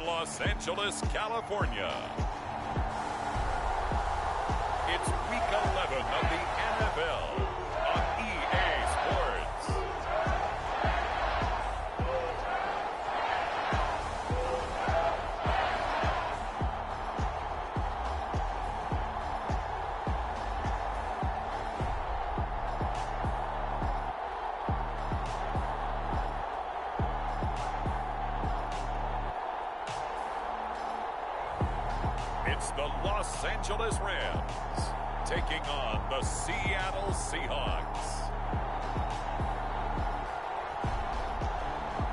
Los Angeles, California. It's Week 11 of the NFL on EA Sports. It's the Los Angeles Rams taking on the Seattle Seahawks.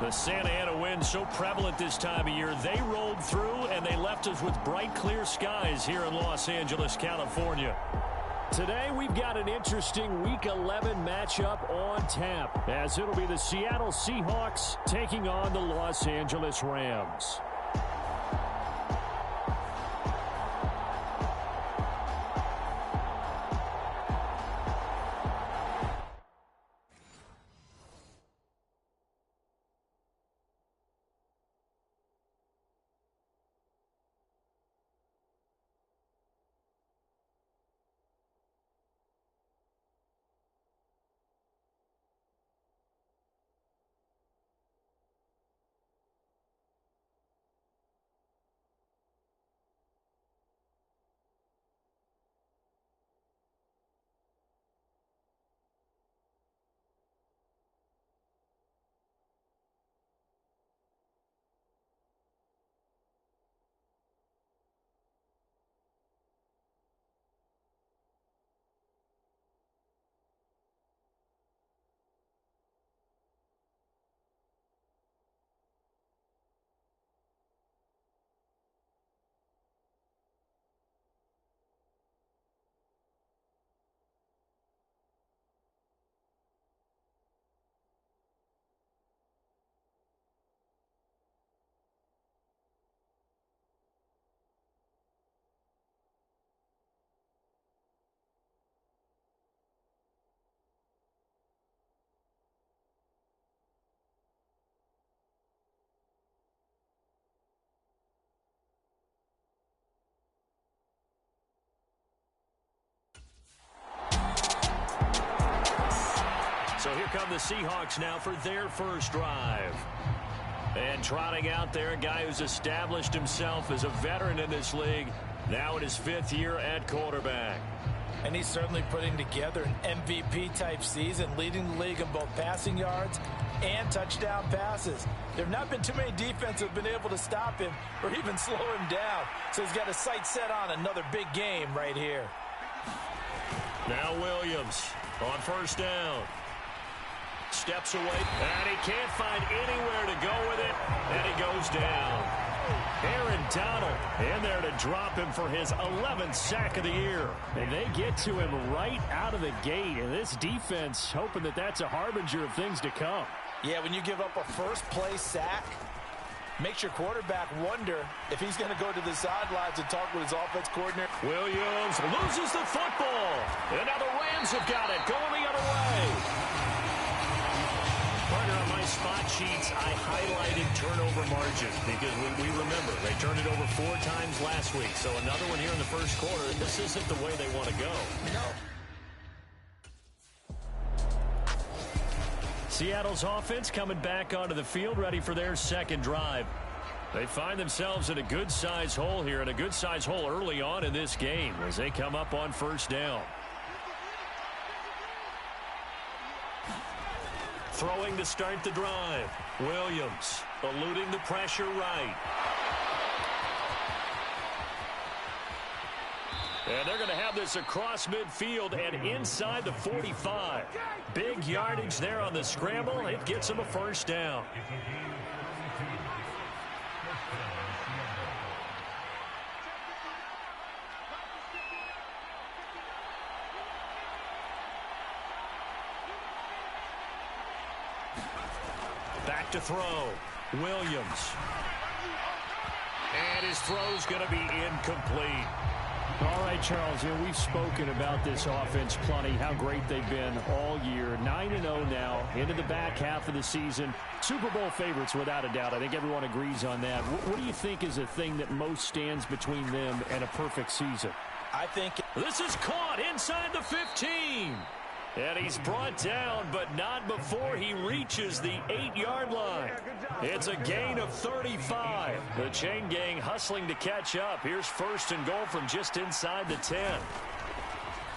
The Santa Ana wind so prevalent this time of year, they rolled through and they left us with bright, clear skies here in Los Angeles, California. Today, we've got an interesting Week 11 matchup on tap, as it'll be the Seattle Seahawks taking on the Los Angeles Rams. So here come the Seahawks now for their first drive. And trotting out there, a guy who's established himself as a veteran in this league, now in his 5th year at quarterback. And he's certainly putting together an MVP-type season, leading the league in both passing yards and touchdown passes. There have not been too many defenses that have been able to stop him or even slow him down. So he's got his sights set on another big game right here. Now Williams on first down. Steps away, and he can't find anywhere to go with it, and he goes down. Aaron Donald in there to drop him for his 11th sack of the year. And they get to him right out of the gate, and this defense hoping that that's a harbinger of things to come. Yeah, when you give up a first-place sack, makes your quarterback wonder if he's going to go to the sidelines and talk with his offense coordinator. Williams loses the football, and now the Rams have got it going the other way. Partner, on my spot sheets, I highlighted turnover margin because we remember they turned it over 4 times last week. So another one here in the first quarter. This isn't the way they want to go. No. Seattle's offense coming back onto the field, ready for their second drive. They find themselves in a good-size hole here, and a good-size hole early on in this game as they come up on first down. Throwing to start the drive. Williams eluding the pressure right. And they're going to have this across midfield and inside the 45. Big yardage there on the scramble. It gets them a first down. Back to throw. Williams. And his throw's going to be incomplete. All right, Charles, we've spoken about this offense plenty, how great they've been all year. 9-0 now, into the back half of the season. Super Bowl favorites, without a doubt. I think everyone agrees on that. What do you think is the thing that most stands between them and a perfect season? I think this is caught inside the 15. And he's brought down, but not before he reaches the 8-yard line. It's a gain of 35. The chain gang hustling to catch up. Here's 1st and goal from just inside the 10.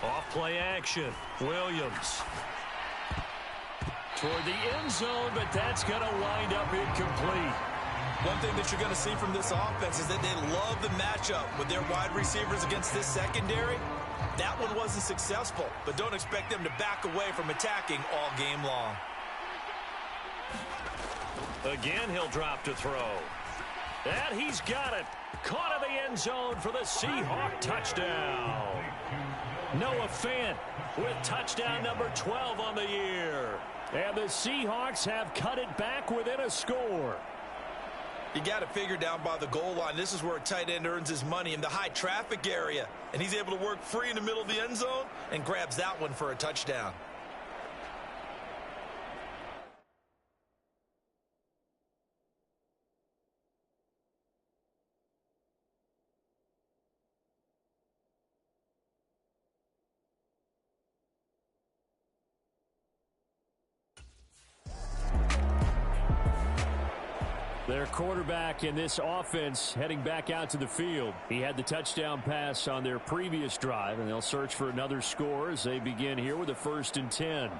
Off play action. Williams. Toward the end zone, but that's going to wind up incomplete. one thing that you're going to see from this offense is that they love the matchup with their wide receivers against this secondary. That one wasn't successful, but don't expect them to back away from attacking all game long. Again, he'll drop to throw. And he's got it. Caught in the end zone for the Seahawk touchdown. Noah Fant with touchdown number 12 on the year. And the Seahawks have cut it back within a score. You got to figure down by the goal line. This is where a tight end earns his money in the high traffic area. And he's able to work free in the middle of the end zone and grabs that one for a touchdown. Their quarterback in this offense heading back out to the field. He had the touchdown pass on their previous drive, and they'll search for another score as they begin here with a 1st and 10.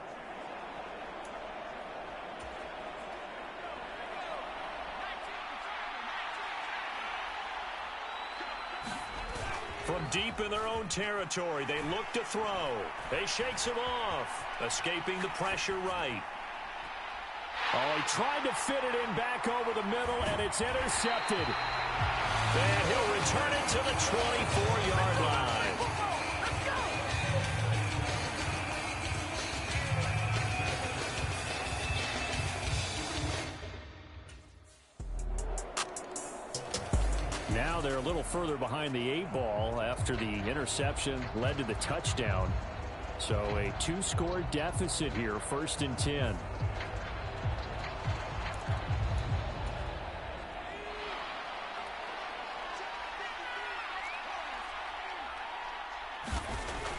From deep in their own territory, they look to throw. They shakes him off, escaping the pressure right. Oh, he tried to fit it in back over the middle, and it's intercepted. And he'll return it to the 24-yard line. Now they're a little further behind the 8-ball after the interception led to the touchdown. So a 2-score deficit here, 1st and 10.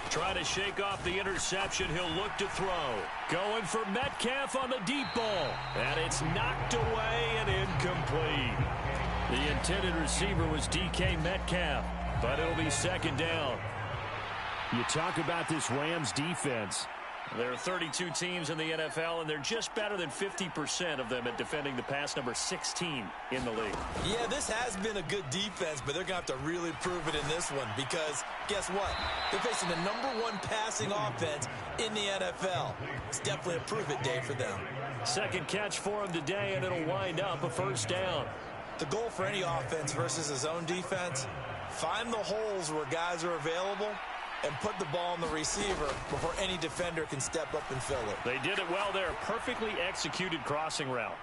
Trying to shake off the interception. He'll look to throw. Going for Metcalf on the deep ball. And it's knocked away and incomplete. The intended receiver was DK Metcalf, but it'll be 2nd down. You talk about this Rams defense. There are 32 teams in the NFL, and they're just better than 50% of them at defending the pass, number 16 in the league. Yeah, this has been a good defense, but they're going to have to really prove it in this one because guess what? They're facing the #1 passing offense in the NFL. It's definitely a prove-it day for them. 2nd catch for him today, and it'll wind up a 1st down. The goal for any offense versus his own defense, find the holes where guys are available and put the ball on the receiver before any defender can step up and fill it. They did it well there. Perfectly executed crossing route.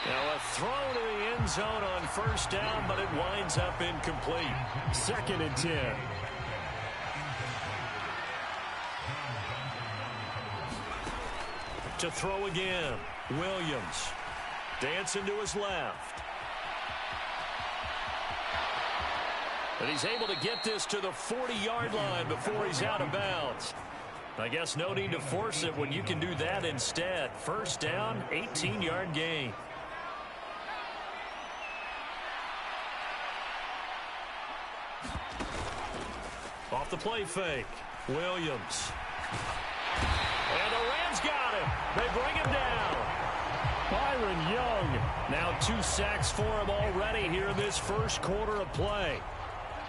Now a throw to the end zone on 1st down, but it winds up incomplete. 2nd and 10. To throw again. Williams. Dancing to his left. But he's able to get this to the 40-yard line before he's out of bounds. I guess no need to force it when you can do that instead. 1st down, 18-yard gain. Off the play fake. Williams. And the Rams got him. They bring him down. Byron Young. Now 2 sacks for him already here in this 1st quarter of play.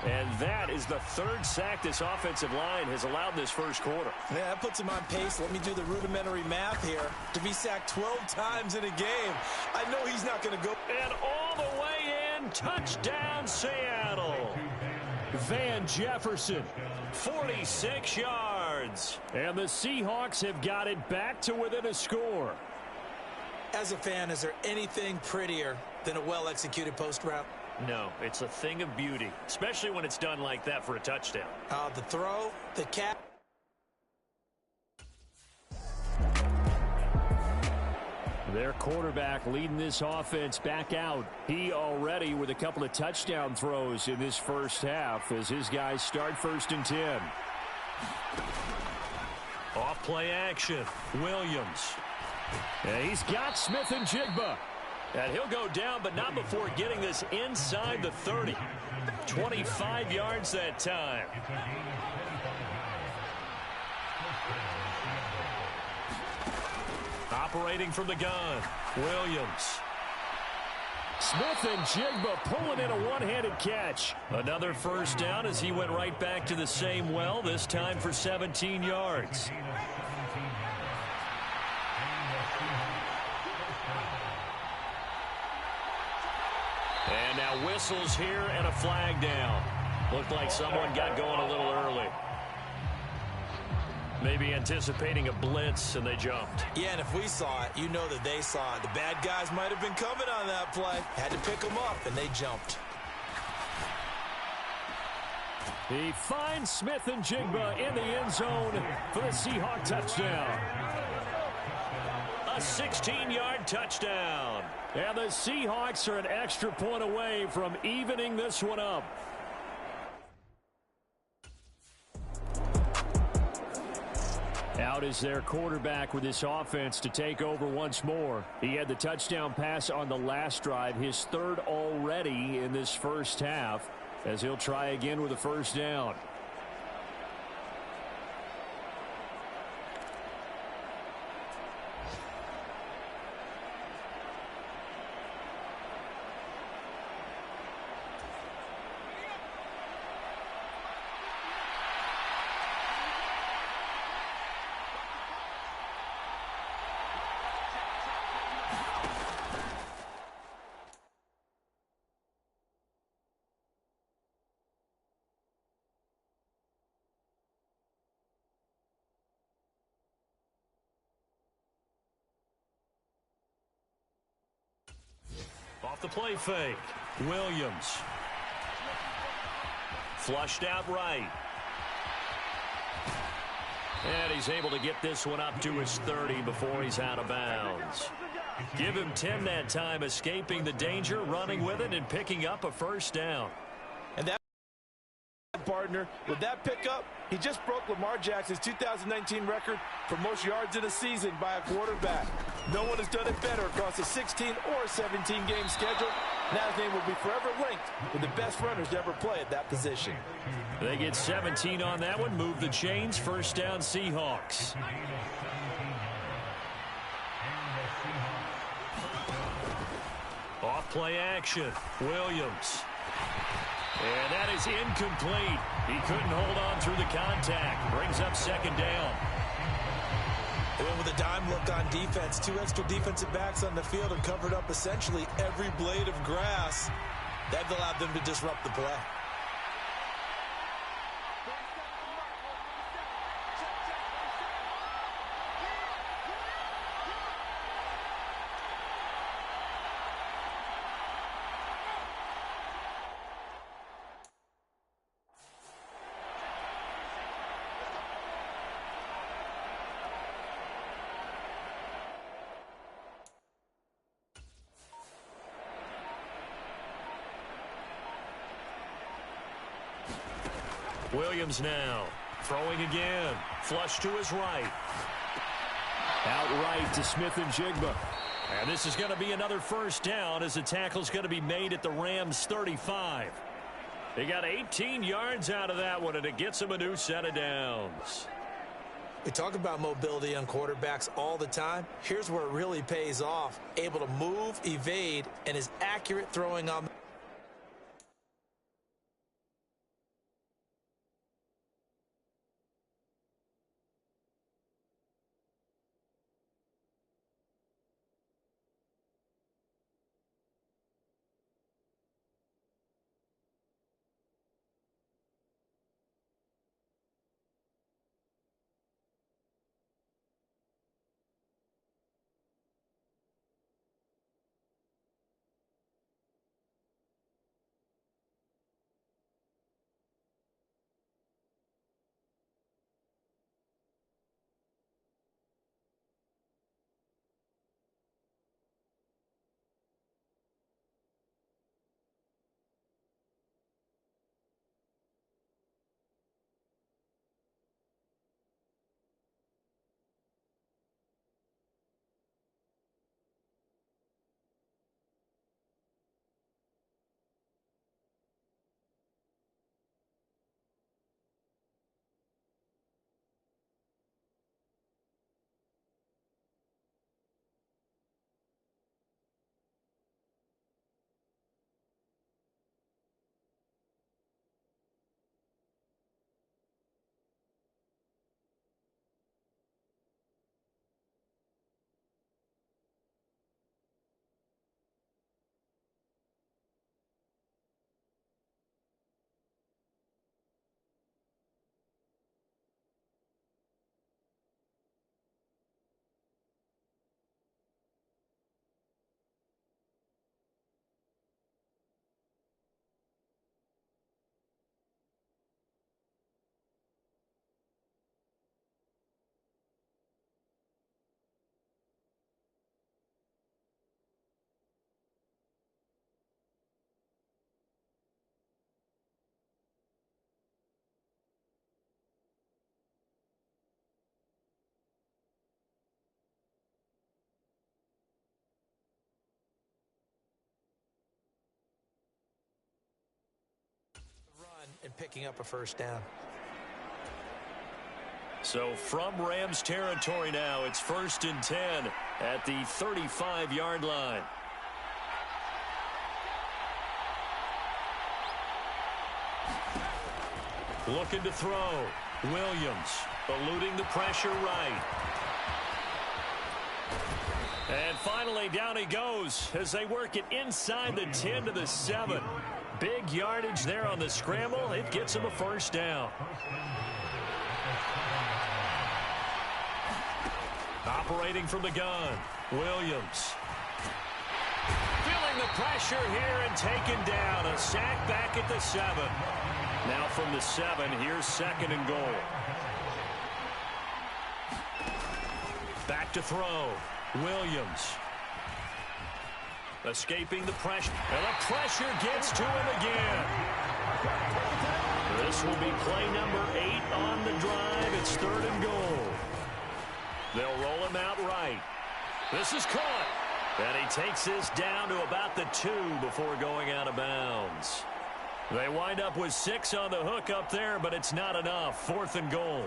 And that is the 3rd sack this offensive line has allowed this 1st quarter. Yeah, that puts him on pace. Let me do the rudimentary math here. To be sacked 12 times in a game, I know he's not going to go. And all the way in, touchdown Seattle. Van Jefferson. 46 yards. And the Seahawks have got it back to within a score. As a fan, is there anything prettier than a well-executed post route? No, it's a thing of beauty, especially when it's done like that for a touchdown. The throw, the catch. Their quarterback leading this offense back out. He already with a couple of touchdown throws in this first half as his guys start 1st and 10. Off play action. Williams. And he's got Smith and Jigba. And he'll go down, but not before getting this inside the 30. 25 yards that time. Operating from the gun, Williams. Smith and Jigba pulling in a one-handed catch. Another first down as he went right back to the same well, this time for 17 yards. And now whistles here and a flag down. Looked like someone got going a little early. Maybe anticipating a blitz, and they jumped. Yeah, and if we saw it, you know that they saw it. The bad guys might have been coming on that play. Had to pick them up, and they jumped. He finds Smith and Jigba in the end zone for the Seahawk touchdown. A 16-yard touchdown. And the Seahawks are an extra point away from evening this one up. Out is their quarterback with this offense to take over once more. He had the touchdown pass on the last drive, his 3rd already in this first half, as he'll try again with a first down. Off the play fake, Williams. Flushed out right. And he's able to get this one up to his 30 before he's out of bounds. Give him 10 that time, escaping the danger, running with it, and picking up a first down. And that partner, with that pickup, he just broke Lamar Jackson's 2019 record for most yards in a season by a quarterback. No one has done it better across a 16 or 17-game schedule. Now his name will be forever linked with the best runners to ever play at that position. They get 17 on that one, move the chains, first down Seahawks. Off play action, Williams. And that is incomplete. He couldn't hold on through the contact. Brings up second down. They went with a dime look on defense. 2 extra defensive backs on the field and covered up essentially every blade of grass. That allowed them to disrupt the play. Williams now throwing again. Flush to his right. Outright to Smith and Jigba. And this is going to be another first down as the tackle's going to be made at the Rams' 35. They got 18 yards out of that one, and it gets them a new set of downs. We talk about mobility on quarterbacks all the time. Here's where it really pays off. Able to move, evade, and is accurate throwing on. and picking up a first down. So from Rams territory now, it's 1st and 10 at the 35-yard line. Looking to throw. Williams eluding the pressure right. And finally, down he goes as they work it inside the 10 to the 7. Big yardage there on the scramble. It gets him a first down. Operating from the gun, Williams. Feeling the pressure here and taken down. A sack back at the 7. Now from the 7, here's 2nd and goal. Back to throw. Williams. Escaping the pressure. And the pressure gets to him again. This will be play number 8 on the drive. It's 3rd and goal. They'll roll him out right. This is caught. And he takes this down to about the 2 before going out of bounds. They wind up with 6 on the hook up there, but it's not enough. 4th and goal.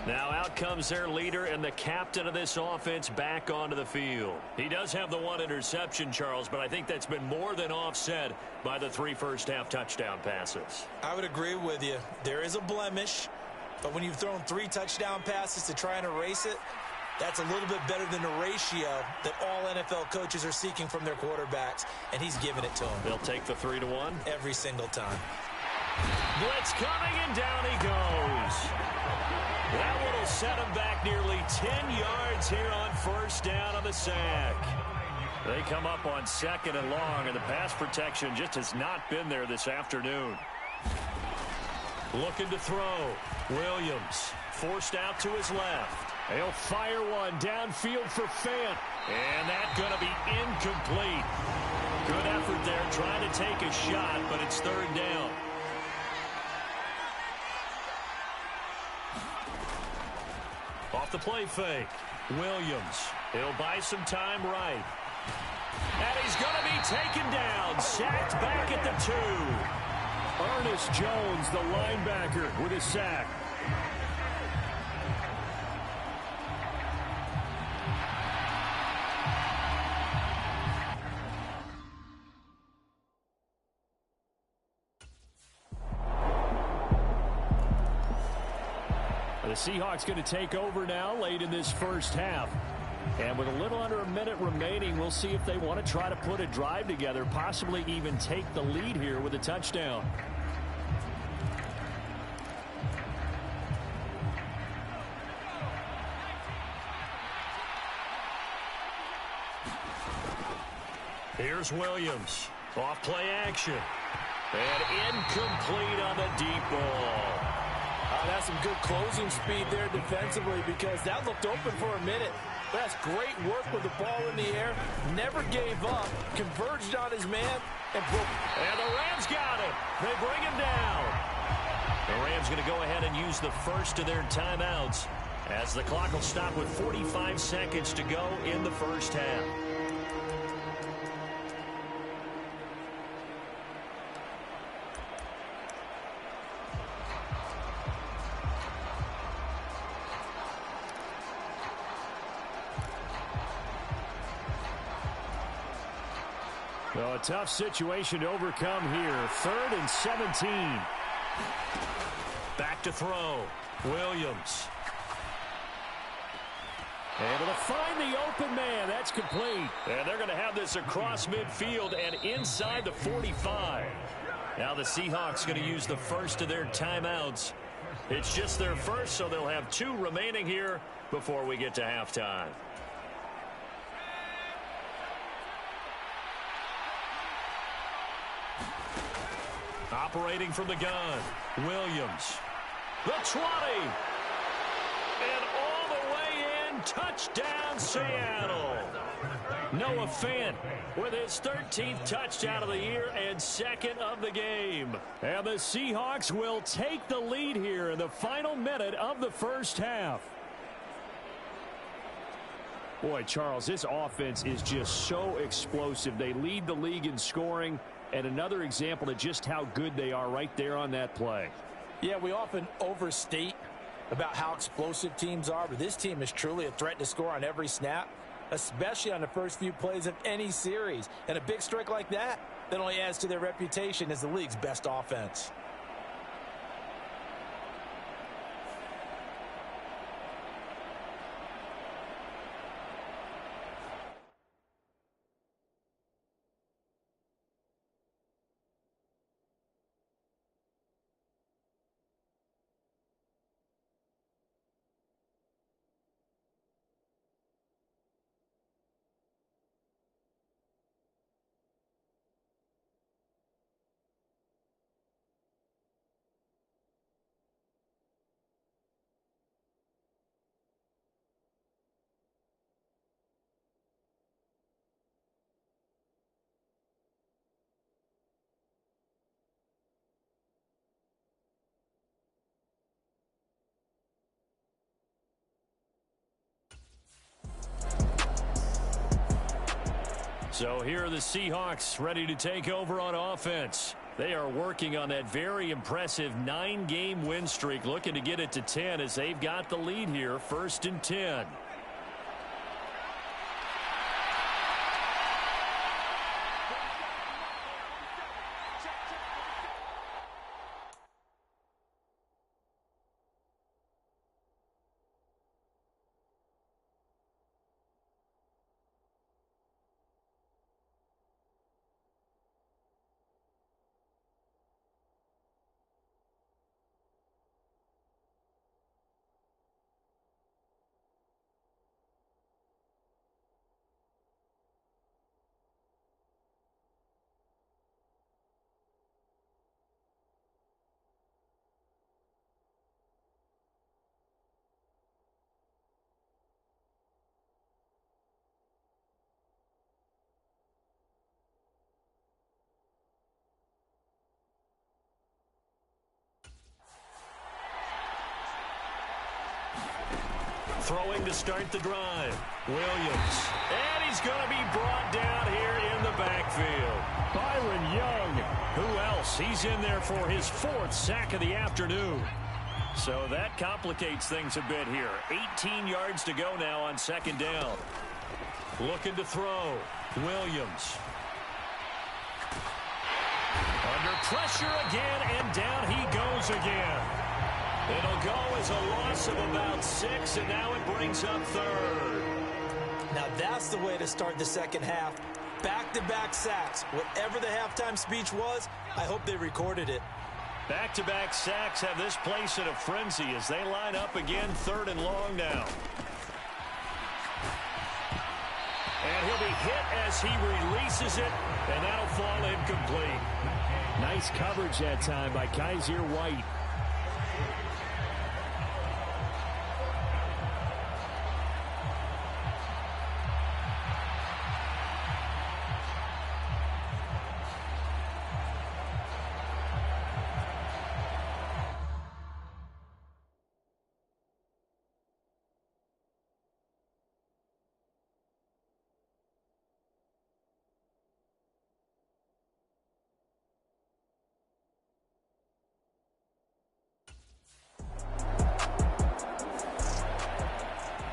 Now out comes their leader and the captain of this offense back onto the field. He does have the 1 interception, Charles, but I think that's been more than offset by the 3 first-half touchdown passes. I would agree with you. There is a blemish, but when you've thrown 3 touchdown passes to try and erase it, that's a little bit better than the ratio that all NFL coaches are seeking from their quarterbacks, and he's giving it to them. They'll take the 3-1? Every single time. Blitz coming, and down he goes. That one will set him back nearly 10 yards here on first down on the sack. They come up on 2nd and long, and the pass protection just has not been there this afternoon. Looking to throw. Williams forced out to his left. He'll fire one downfield for Fant. And that's going to be incomplete. Good effort there trying to take a shot, but it's 3rd down. Off the play fake. Williams. He'll buy some time right. And he's going to be taken down. Sacked back at the 2. Ernest Jones, the linebacker, with a sack. The Seahawks going to take over now late in this first half. And with a little under a minute remaining, we'll see if they want to try to put a drive together, possibly even take the lead here with a touchdown. Here's Williams. Off play action. And incomplete on the deep ball. That's some good closing speed there defensively, because that looked open for a minute. That's great work with the ball in the air. Never gave up. Converged on his man. And the Rams got him. They bring him down. The Rams going to go ahead and use the first of their timeouts as the clock will stop with 45 seconds to go in the first half. Well, a tough situation to overcome here. 3rd and 17. Back to throw. Williams. Able to find the open man. That's complete. And they're going to have this across midfield and inside the 45. Now the Seahawks going to use the first of their timeouts. It's just their first, so they'll have 2 remaining here before we get to halftime. Operating from the gun, Williams. The 20. And all the way in, touchdown Seattle. Noah Fant with his 13th touchdown of the year and 2nd of the game. And the Seahawks will take the lead here in the final minute of the first half. Boy, Charles, this offense is just so explosive. They lead the league in scoring, and another example of just how good they are right there on that play. Yeah, we often overstate about how explosive teams are, but this team is truly a threat to score on every snap, especially on the first few plays of any series. And a big strike like that only adds to their reputation as the league's best offense. So here are the Seahawks ready to take over on offense. They are working on that very impressive 9-game win streak, looking to get it to 10 as they've got the lead here, 1st and 10. Throwing to start the drive. Williams. And he's going to be brought down here in the backfield. Byron Young. Who else? He's in there for his 4th sack of the afternoon. So that complicates things a bit here. 18 yards to go now on 2nd down. Looking to throw. Williams. Under pressure again, and down he goes again. It'll go as a loss of about 6, and now it brings up 3rd. Now that's the way to start the second half. Back-to-back sacks. Whatever the halftime speech was, I hope they recorded it. Back-to-back sacks have this place in a frenzy as they line up again, 3rd and long now. And he'll be hit as he releases it, and that'll fall incomplete. Nice coverage that time by Kaiser White.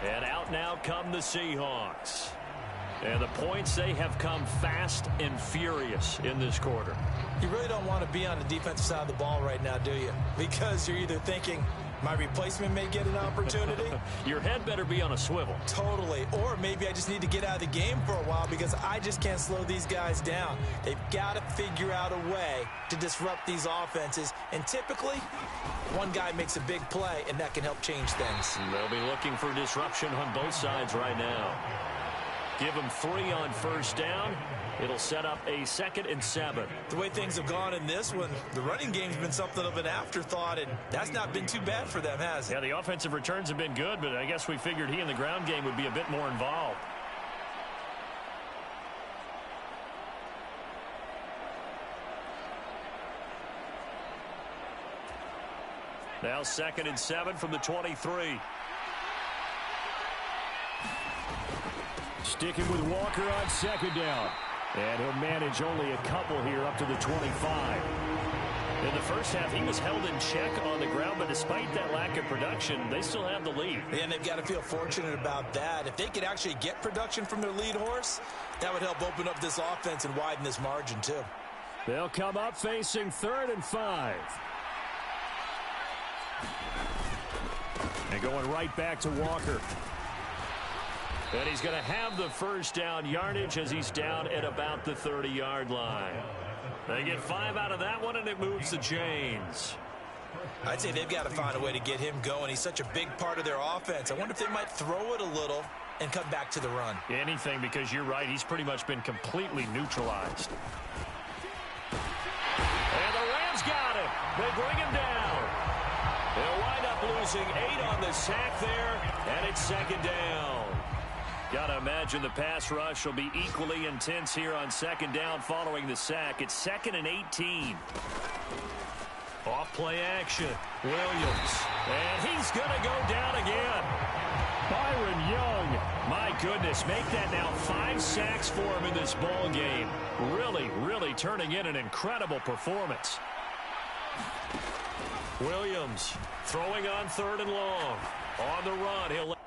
And out now come the Seahawks. And the points, they have come fast and furious in this quarter. You really don't want to be on the defensive side of the ball right now, do you? Because you're either thinking, my replacement may get an opportunity. Your head better be on a swivel. Totally. Or maybe I just need to get out of the game for a while because I just can't slow these guys down. They've got to figure out a way to disrupt these offenses. And typically, one guy makes a big play, and that can help change things. They'll be looking for disruption on both sides right now. Give them 3 on 1st down. It'll set up a 2nd and 7. The way things have gone in this one, the running game's been something of an afterthought, and that's not been too bad for them, has it? Yeah, the offensive returns have been good, but I guess we figured he in the ground game would be a bit more involved. Now 2nd and 7 from the 23. Sticking with Walker on second down. And he'll manage only a couple here up to the 25. In the first half, he was held in check on the ground, but despite that lack of production, they still have the lead. And they've got to feel fortunate about that. If they could actually get production from their lead horse, that would help open up this offense and widen this margin too. They'll come up facing 3rd and 5. And going right back to Walker. And he's going to have the first down yardage as he's down at about the 30-yard line. They get 5 out of that one, and it moves the chains. I'd say they've got to find a way to get him going. He's such a big part of their offense. I wonder if they might throw it a little and come back to the run. Anything, because you're right. He's pretty much been completely neutralized. And the Rams got him. They bring him down. They'll wind up losing 8 on the sack there, and it's 2nd down. Got to imagine the pass rush will be equally intense here on 2nd down following the sack. It's 2nd and 18. Off play action. Williams. And he's going to go down again. Byron Young. My goodness, make that now 5 sacks for him in this ball game. Really, really turning in an incredible performance. Williams throwing on 3rd and long. On the run, he'll let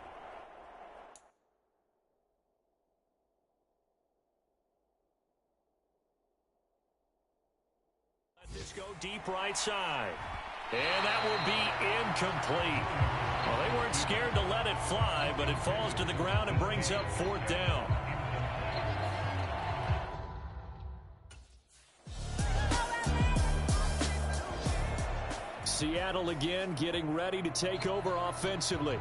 this go deep right side. And that will be incomplete. Well, they weren't scared to let it fly, but it falls to the ground and brings up 4th down. Seattle again getting ready to take over offensively.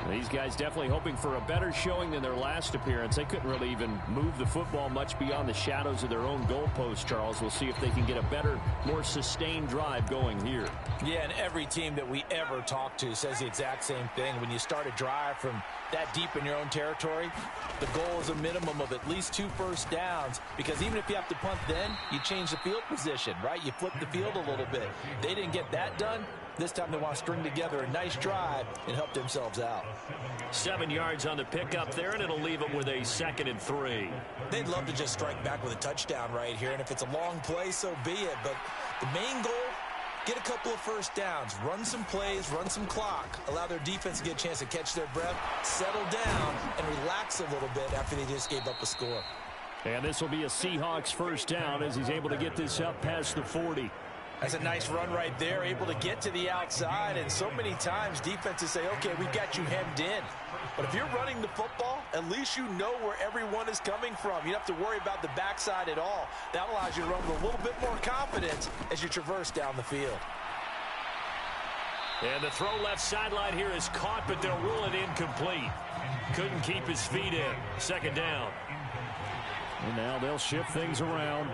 These guys definitely hoping for a better showing than their last appearance. They couldn't really even move the football much beyond the shadows of their own goalpost, Charles. We'll see if they can get a better, more sustained drive going here. Yeah, and every team that we ever talk to says the exact same thing. When you start a drive from that deep in your own territory, the goal is a minimum of at least 2 first downs, because even if you have to punt then, you change the field position, right? You flip the field a little bit. They didn't get that done. This time they want to string together a nice drive and help themselves out. 7 yards on the pickup there, and it'll leave them with a 2nd and 3. They'd love to just strike back with a touchdown right here, and if it's a long play, so be it. But the main goal, get a couple of first downs, run some plays, run some clock, allow their defense to get a chance to catch their breath, settle down, and relax a little bit after they just gave up a score. And this will be a Seahawks first down as he's able to get this up past the 40. That's a nice run right there, able to get to the outside, and so many times defenses say, okay, we've got you hemmed in. But if you're running the football, at least you know where everyone is coming from. You don't have to worry about the backside at all. That allows you to run with a little bit more confidence as you traverse down the field. And the throw left sideline here is caught, but they'll rule it incomplete. Couldn't keep his feet in. 2nd down. And now they'll shift things around.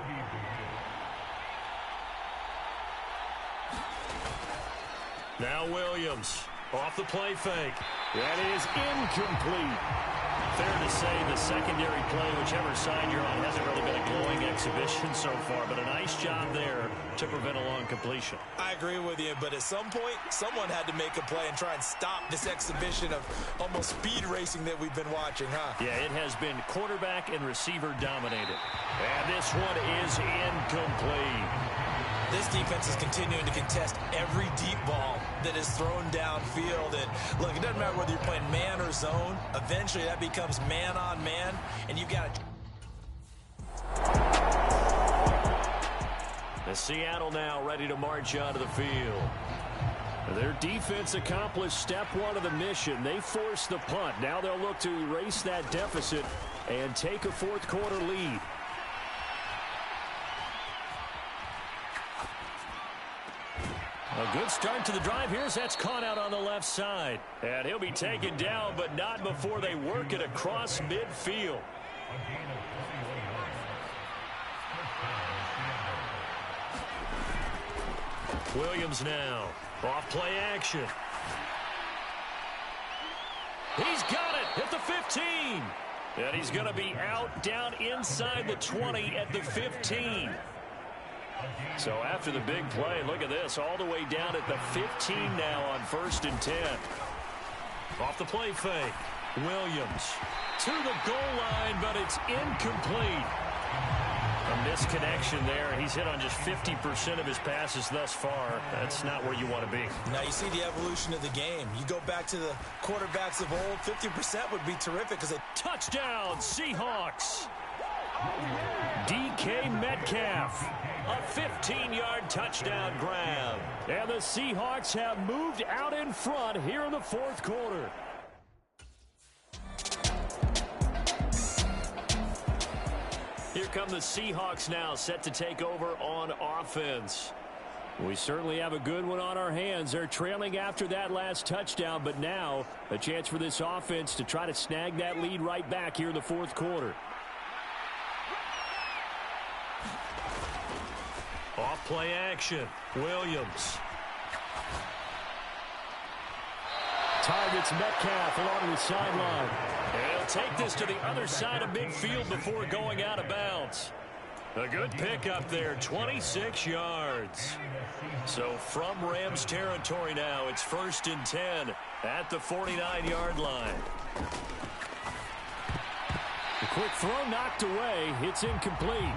Now Williams off the play fake. That is incomplete. Fair to say the secondary play, whichever side you're on, hasn't really been a glowing exhibition so far, but a nice job there to prevent a long completion. I agree with you, but at some point, someone had to make a play and try and stop this exhibition of almost speed racing that we've been watching, huh? Yeah, it has been quarterback and receiver dominated. And this one is incomplete. This defense is continuing to contest every deep ball that is thrown downfield. And look, it doesn't matter whether you're playing man or zone. Eventually, that becomes man on man, and you've got to. The Seattle now ready to march onto the field. Their defense accomplished step 1 of the mission. They forced the punt. Now they'll look to erase that deficit and take a 4th quarter lead. A good start to the drive here as that's caught out on the left side. And he'll be taken down, but not before they work it across midfield. Williams now. Off play action. He's got it at the 15. And he's going to be out down inside the 20 at the 15. So after the big play, look at this, all the way down at the 15 now on 1st and 10. Off the play fake, Williams to the goal line, but it's incomplete. A misconnection there. He's hit on just 50% of his passes thus far. That's not where you want to be. Now you see the evolution of the game. You go back to the quarterbacks of old, 50% would be terrific because touchdown, Seahawks. DK Metcalf, a 15-yard touchdown grab. And the Seahawks have moved out in front here in the fourth quarter. Here come the Seahawks now, set to take over on offense. We certainly have a good one on our hands. They're trailing after that last touchdown, but now a chance for this offense to try to snag that lead right back here in the fourth quarter. Off play action. Williams. Targets Metcalf along the sideline. And he'll take this to the other side of midfield before going out of bounds. A good pickup there, 26 yards. So from Rams territory now, it's 1st and 10 at the 49-yard line. A quick throw knocked away. It's incomplete.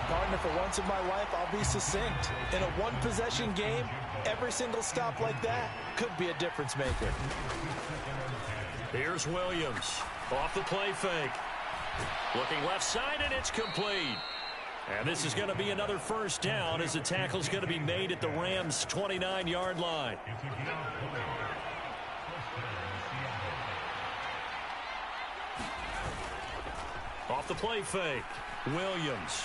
Partner, for once in my life, I'll be succinct. In a one-possession game, every single stop like that could be a difference maker. Here's Williams. Off the play fake. Looking left side, and it's complete. And this is going to be another first down as the tackle's going to be made at the Rams' 29-yard line. Off the play fake. Williams.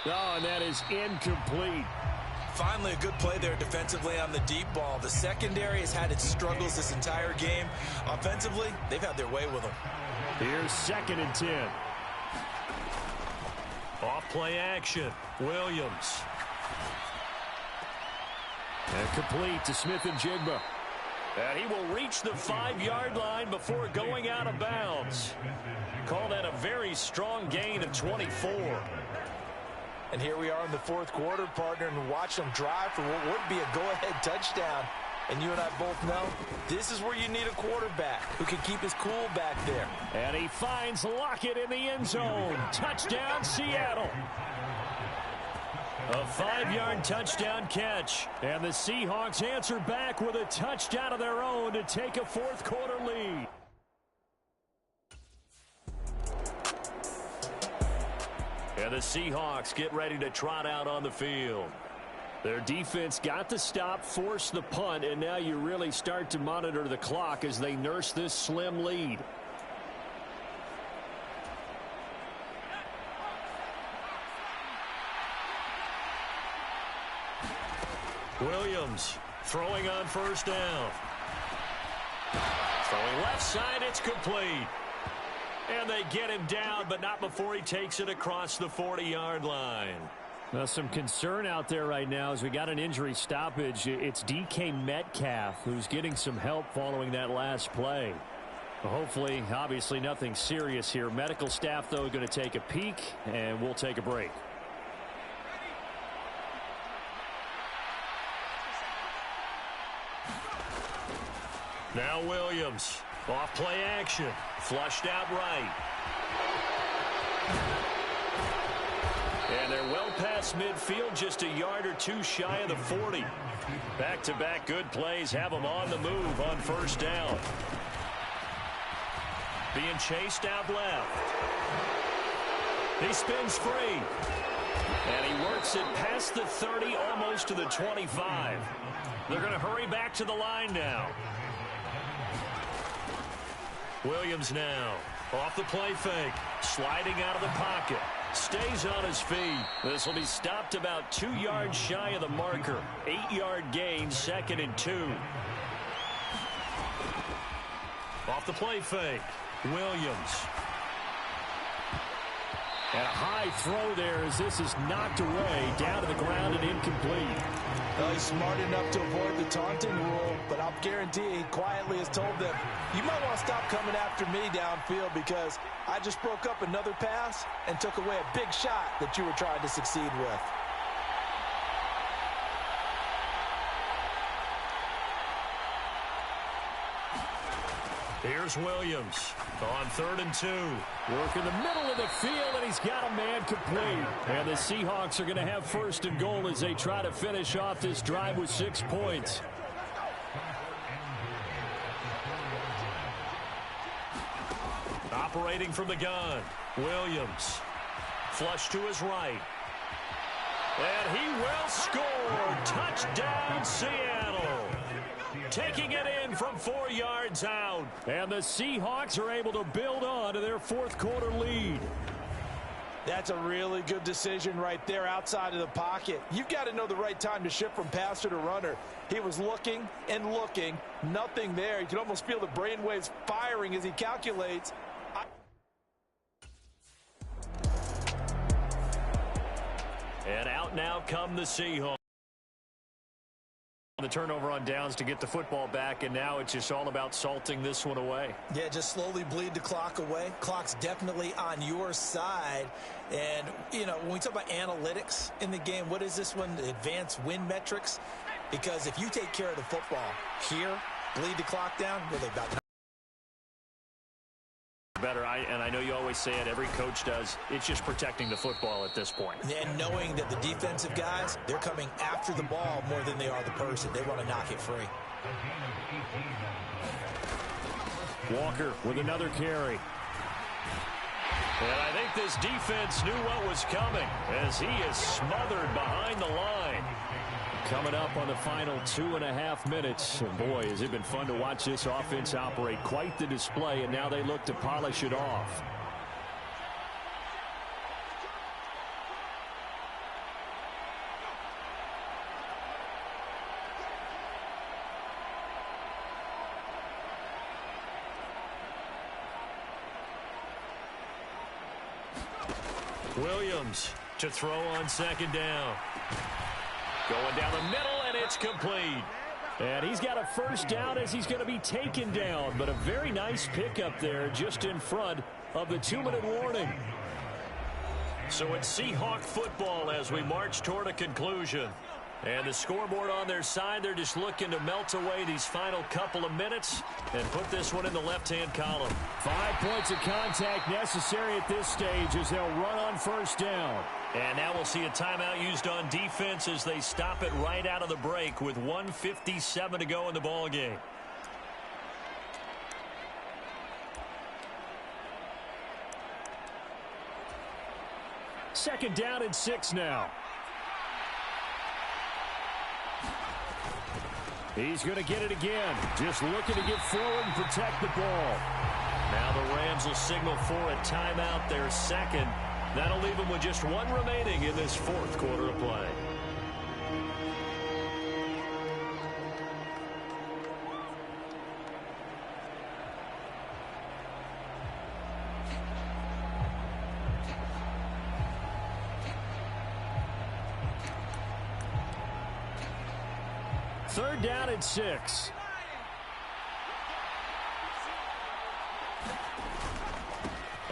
Oh, and that is incomplete. Finally, a good play there defensively on the deep ball. The secondary has had its struggles this entire game. Offensively, they've had their way with them. Here's 2nd and 10. Off play action. Williams. And complete to Smith and Jigba. And he will reach the 5-yard line before going out of bounds. Call that a very strong gain of 24. And here we are in the fourth quarter, partner, and watch them drive for what would be a go-ahead touchdown. And you and I both know this is where you need a quarterback who can keep his cool back there. And he finds Lockett in the end zone. Touchdown, Seattle. A 5-yard touchdown catch. And the Seahawks answer back with a touchdown of their own to take a fourth quarter lead. And the Seahawks get ready to trot out on the field. Their defense got the stop, forced the punt, and now you really start to monitor the clock as they nurse this slim lead. Williams throwing on first down. Throwing left side, it's complete. And they get him down, but not before he takes it across the 40-yard line. Now, some concern out there right now as we got an injury stoppage. It's DK Metcalf who's getting some help following that last play. Hopefully, obviously, nothing serious here. Medical staff, though, going to take a peek, and we'll take a break. Now Williams. Off play action. Flushed out right. And they're well past midfield, just a yard or two shy of the 40. Back-to-back good plays have them on the move on first down. Being chased out left. He spins free. And he works it past the 30, almost to the 25. They're going to hurry back to the line now. Williams now. Off the play fake. Sliding out of the pocket. Stays on his feet. This will be stopped about 2 yards shy of the marker. 8-yard gain, 2nd and 2. Off the play fake. Williams. And a high throw there as this is knocked away, down to the ground and incomplete. Well, he's smart enough to avoid the taunting rule, but I'll guarantee he quietly has told them, you might want to stop coming after me downfield because I just broke up another pass and took away a big shot that you were trying to succeed with. Here's Williams on 3rd and 2. Work in the middle of the field, and he's got a man complete. And the Seahawks are going to have 1st and goal as they try to finish off this drive with 6 points. Operating from the gun, Williams. Flush to his right. And he will score. Touchdown, Seattle. Taking it in from 4 yards out. And the Seahawks are able to build on to their 4th quarter lead. That's a really good decision right there outside of the pocket. You've got to know the right time to shift from passer to runner. He was looking and looking. Nothing there. You can almost feel the brainwaves firing as he calculates. And out now come the Seahawks. The turnover on downs to get the football back, and now it's just all about salting this one away. Yeah, just slowly bleed the clock away. Clock's definitely on your side. And, you know, when we talk about analytics in the game, what is this one? Advanced win metrics? Because if you take care of the football here, bleed the clock down, well, they've got better. And I know you always say it, every coach does. It's just protecting the football at this point. And knowing that the defensive guys, they're coming after the ball more than they are the person. They want to knock it free. Walker with another carry. And I think this defense knew what was coming as he is smothered behind the line. Coming up on the final 2.5 minutes. And boy, has it been fun to watch this offense operate. Quite the display, and now they look to polish it off. Williams to throw on 2nd down. Going down the middle, and it's complete. And he's got a 1st down as he's going to be taken down. But a very nice pickup there just in front of the 2-minute warning. So it's Seahawk football as we march toward a conclusion. And the scoreboard on their side, they're just looking to melt away these final couple of minutes and put this one in the left-hand column. 5 points of contact necessary at this stage as they'll run on 1st down. And now we'll see a timeout used on defense as they stop it right out of the break with 1:57 to go in the ball game. Second down and 6 now. He's going to get it again. Just looking to get forward and protect the ball. Now the Rams will signal for a timeout, their 2nd. That'll leave them with just 1 remaining in this 4th quarter of play. Third down and 6.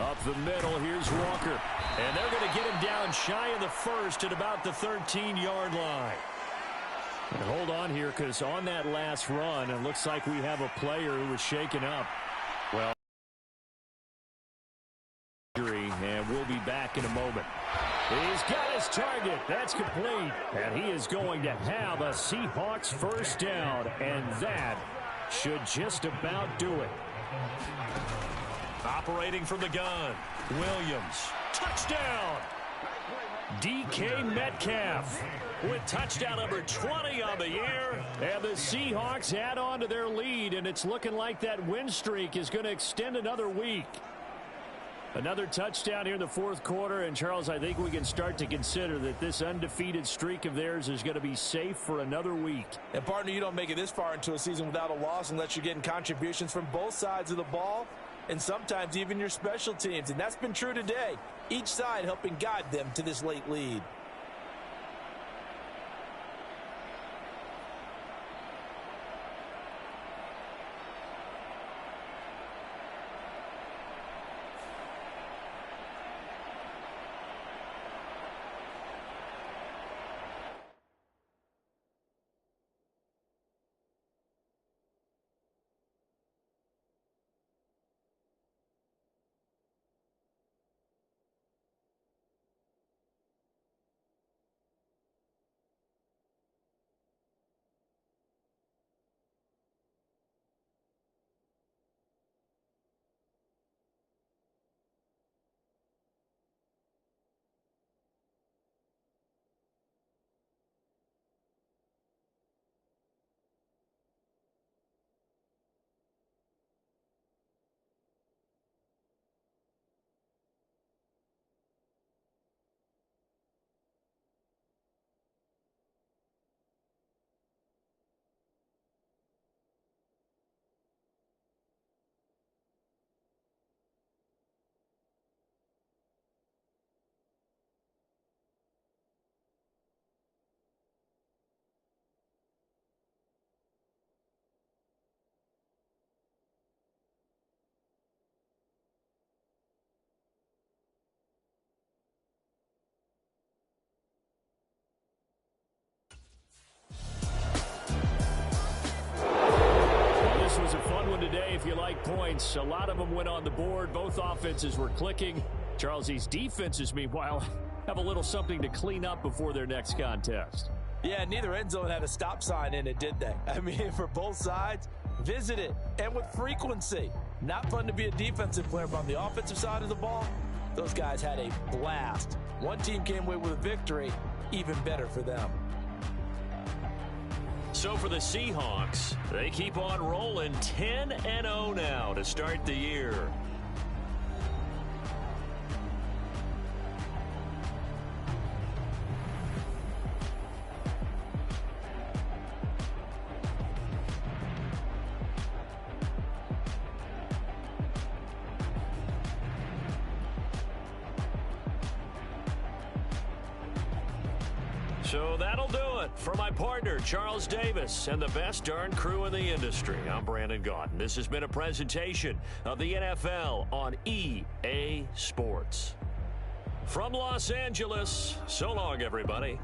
Up the middle, here's Walker. And they're going to get him down shy of the 1st at about the 13-yard line. And hold on here, because on that last run, it looks like we have a player who was shaken up. Well, and we'll be back in a moment. He's got his target. That's complete. And he is going to have a Seahawks 1st down. And that should just about do it. Operating from the gun, Williams. Touchdown! DK Metcalf with touchdown number 20 on the year. And the Seahawks add on to their lead, and it's looking like that win streak is going to extend another week. Another touchdown here in the 4th quarter, and Charles, I think we can start to consider that this undefeated streak of theirs is going to be safe for another week. And partner, you don't make it this far into a season without a loss unless you're getting contributions from both sides of the ball and sometimes even your special teams. And that's been true today. Each side helping guide them to this late lead. points. A lot of them went on the board. Both offenses were clicking. Charles, these defenses, meanwhile, have a little something to clean up before their next contest. Yeah, neither end zone had a stop sign in it, did they? I mean, for both sides, visit it, and with frequency. Not fun to be a defensive player, but on the offensive side of the ball, those guys had a blast. One team came away with a victory, even better for them. So for the Seahawks, they keep on rolling 10-0 now to start the year. So that'll do it for my partner, Charles Davis, and the best darn crew in the industry. I'm Brandon Gaudin. This has been a presentation of the NFL on EA Sports. From Los Angeles, so long, everybody.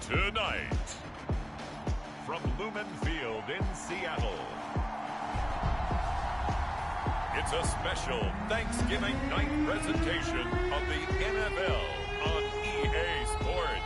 Tonight, from Lumen Field in Seattle, it's a special Thanksgiving night presentation of the NFL on EA Sports.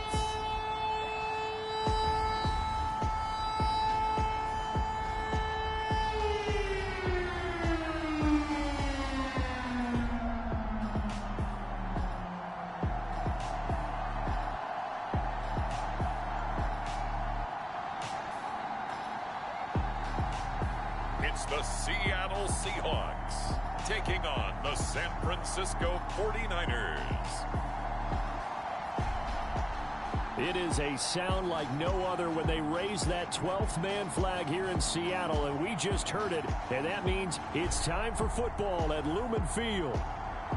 It's the Seattle Seahawks taking on the San Francisco 49ers. It is a sound like no other when they raise that 12th man flag here in Seattle, and we just heard it, and that means it's time for football at Lumen Field.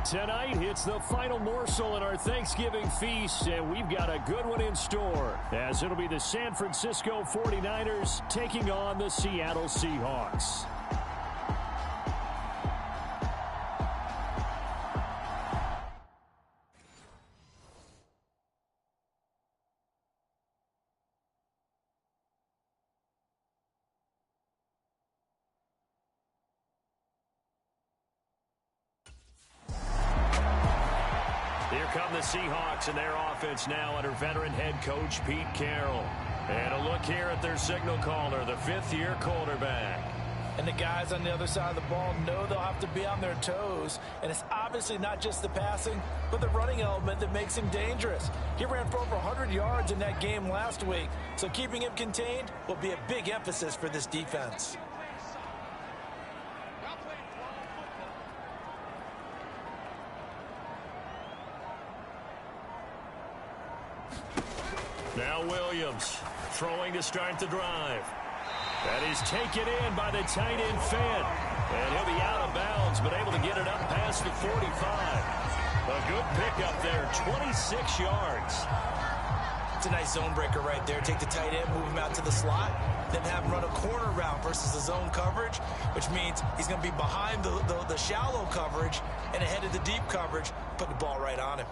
Tonight, it's the final morsel in our Thanksgiving feast, and we've got a good one in store, as it'll be the San Francisco 49ers taking on the Seattle Seahawks. Here come the Seahawks and their offense now under veteran head coach Pete Carroll. And a look here at their signal caller, the fifth-year quarterback. And the guys on the other side of the ball know they'll have to be on their toes. And it's obviously not just the passing, but the running element that makes him dangerous. He ran for over 100 yards in that game last week, so keeping him contained will be a big emphasis for this defense. Now Williams throwing to start the drive. That is taken in by the tight end Fed. And he'll be out of bounds, but able to get it up past the 45. A good pickup there, 26 yards. It's a nice zone breaker right there. Take the tight end, move him out to the slot, then have him run a corner route versus the zone coverage, which means he's going to be behind the shallow coverage and ahead of the deep coverage, put the ball right on him.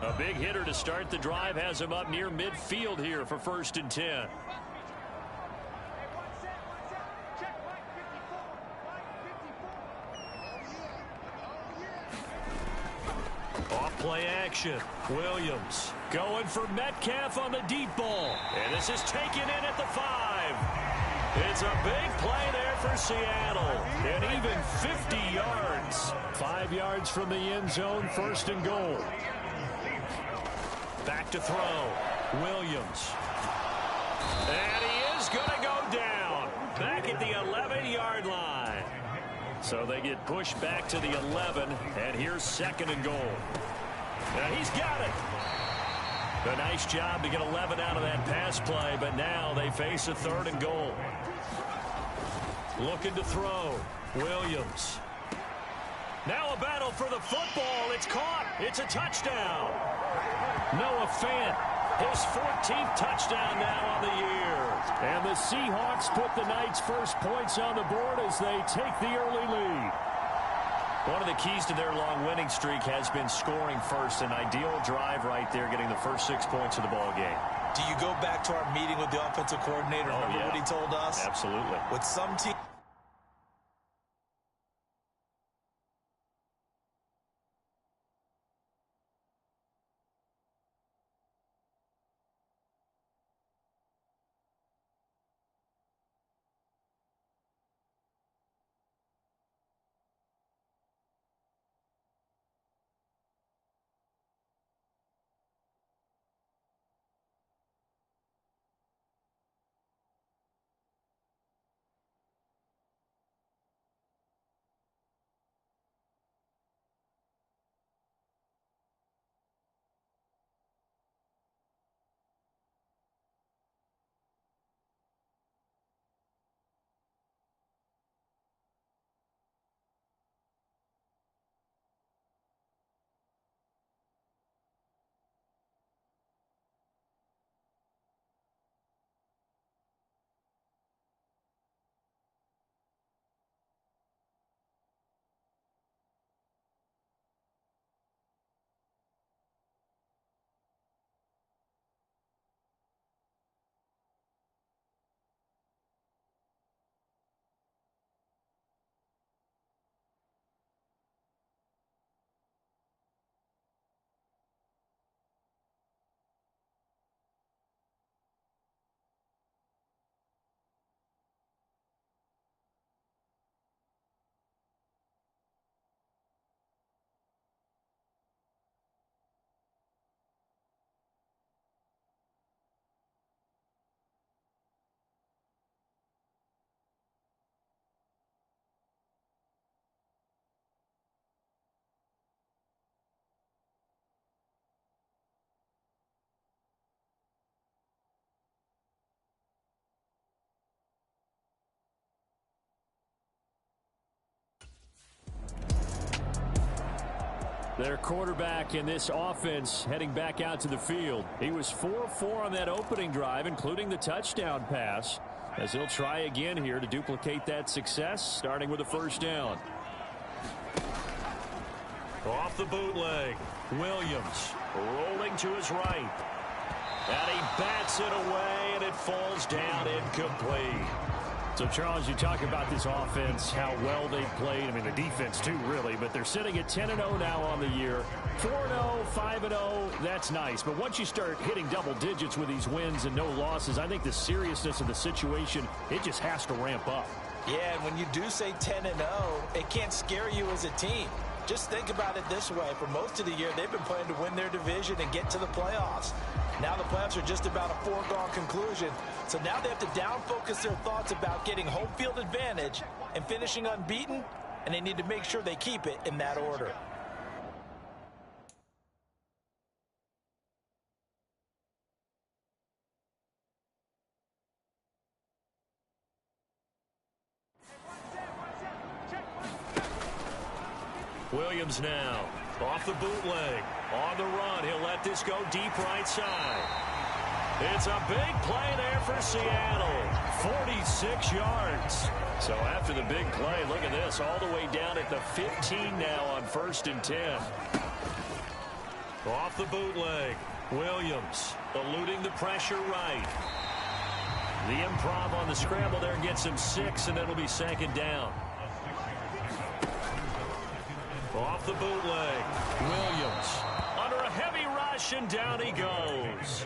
A big hitter to start the drive has him up near midfield here for 1st and 10. Off play action. Williams going for Metcalf on the deep ball. And this is taken in at the 5. It's a big play there for Seattle. And even 50 yards. 5 yards from the end zone, 1st and goal. Back to throw. Williams. And he is going to go down. Back at the 11-yard line. So they get pushed back to the 11. And here's 2nd and goal. Now he's got it. A nice job to get 11 out of that pass play. But now they face a 3rd and goal. Looking to throw. Williams. Now a battle for the football. It's caught. It's a touchdown. Noah Fant, his 14th touchdown now on the year. And the Seahawks put the night's first points on the board as they take the early lead. One of the keys to their long winning streak has been scoring first. An ideal drive right there, getting the first 6 points of the ball game. Do you go back to our meeting with the offensive coordinator? Remember what he told us? Absolutely. With some teams, Their quarterback in this offense heading back out to the field. He was 4-4 on that opening drive, including the touchdown pass, as he'll try again here to duplicate that success, starting with a first down. Off the bootleg, Williams rolling to his right. And he bats it away, and it falls down incomplete. So, Charles, you talk about this offense, how well they've played. I mean, the defense, too, really. But they're sitting at 10-0 now on the year. 4-0, 5-0, that's nice. But once you start hitting double digits with these wins and no losses, I think the seriousness of the situation, it just has to ramp up. Yeah, and when you do say 10-0, it can't scare you as a team. Just think about it this way. For most of the year, they've been playing to win their division and get to the playoffs. Now the playoffs are just about a foregone conclusion. So now they have to down-focus their thoughts about getting home field advantage and finishing unbeaten, and they need to make sure they keep it in that order. Williams now off the bootleg. On the run, he'll let this go deep right side. It's a big play there for Seattle. 46 yards. So after the big play, look at this, all the way down at the 15 now on 1st and 10. Off the bootleg, Williams eluding the pressure right. The improv on the scramble there gets him 6, and it'll be 2nd down. Off the bootleg, Williams under a heavy rush, and down he goes.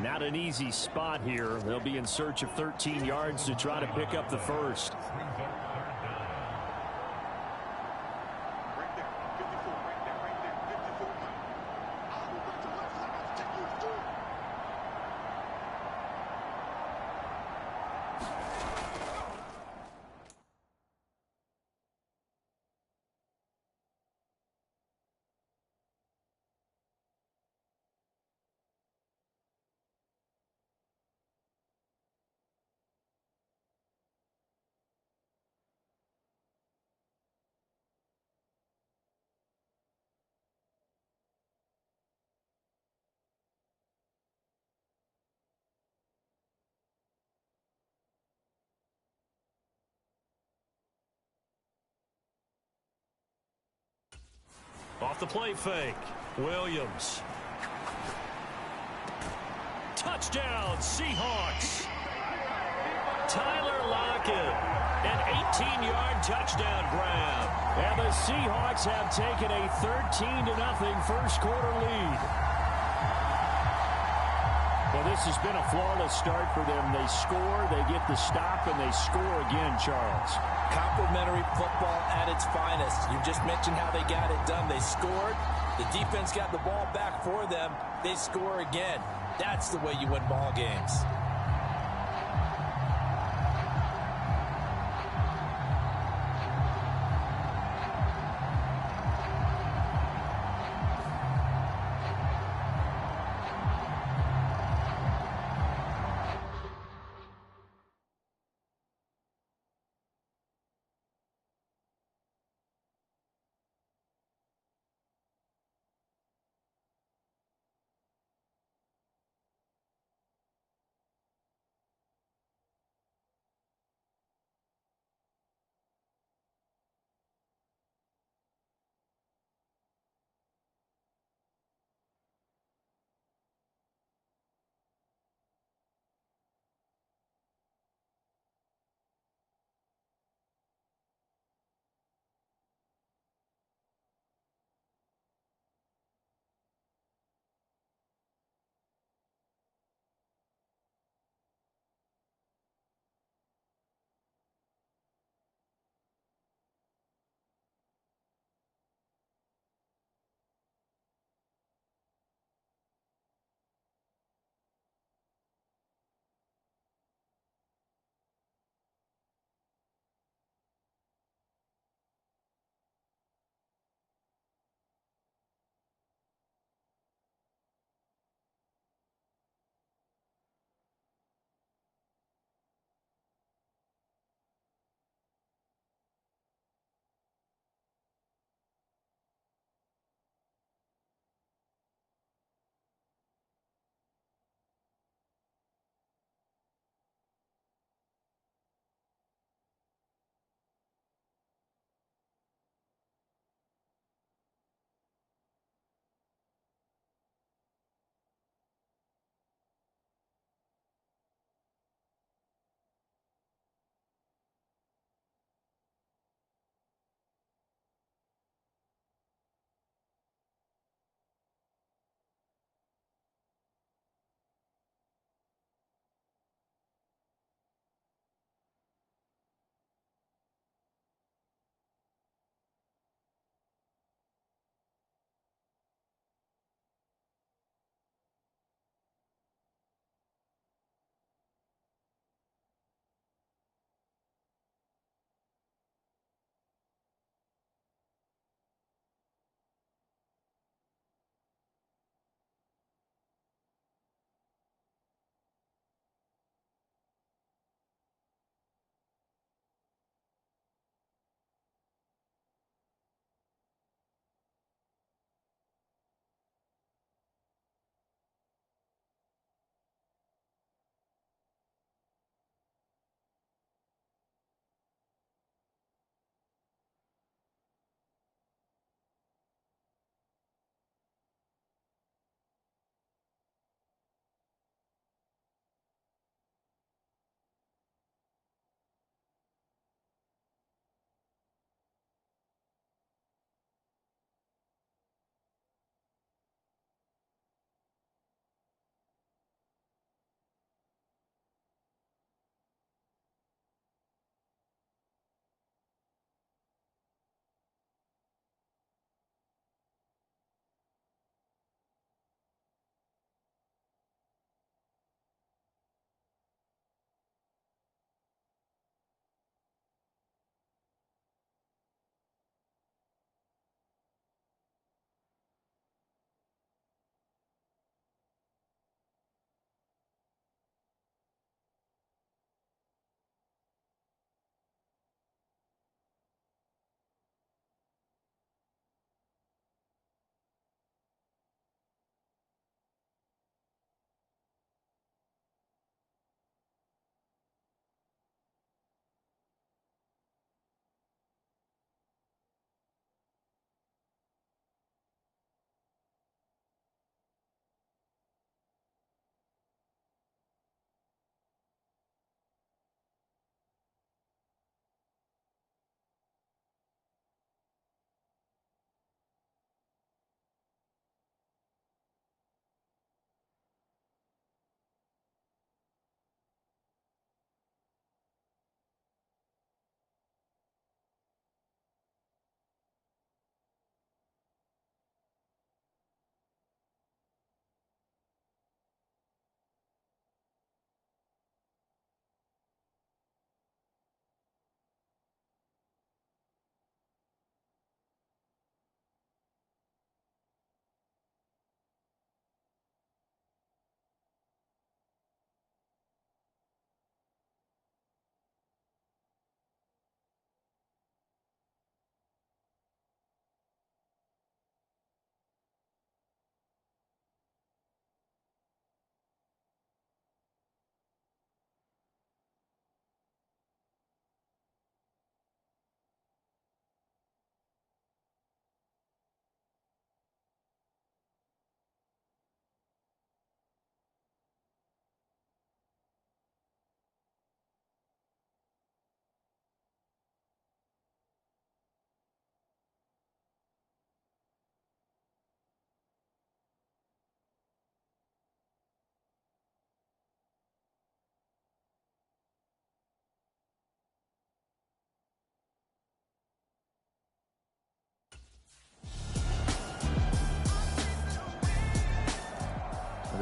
Not an easy spot here. They'll be in search of 13 yards to try to pick up the first. Off the play fake, Williams. Touchdown, Seahawks. Tyler Lockett, an 18-yard touchdown grab. And the Seahawks have taken a 13-0 first quarter lead. Well, this has been a flawless start for them. They score, they get the stop, and they score again, Charles. Complimentary football at its finest. You just mentioned how they got it done. They scored. The defense got the ball back for them. They score again. That's the way you win ball games.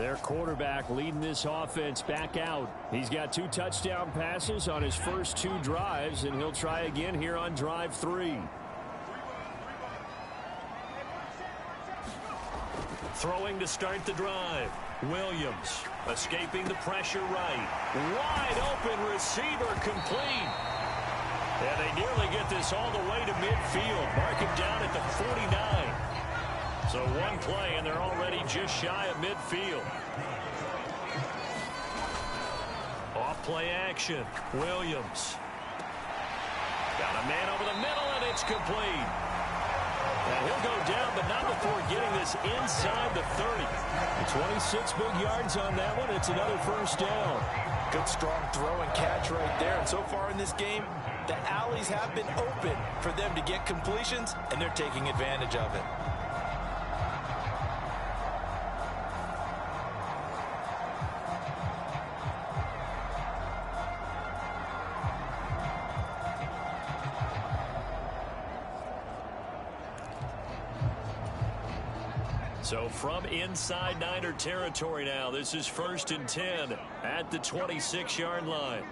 Their quarterback leading this offense back out. He's got 2 touchdown passes on his first 2 drives, and he'll try again here on drive 3. Throwing to start the drive. Williams escaping the pressure right. Wide open receiver complete. And they nearly get this all the way to midfield. Mark him down at the 49. So 1 play, and they're already just shy of midfield. Off play action. Williams. Got a man over the middle, and it's complete. And he'll go down, but not before getting this inside the 30. 26 big yards on that one. It's another first down. Good, strong throw and catch right there. And so far in this game, the alleys have been open for them to get completions, and they're taking advantage of it. So from inside Niner territory now, this is 1st and 10 at the 26-yard line.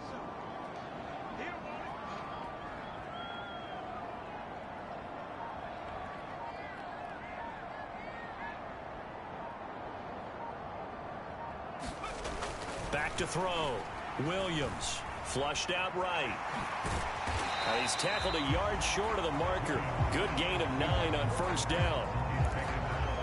Back to throw. Williams flushed out right. He's tackled a yard short of the marker. Good gain of 9 on first down.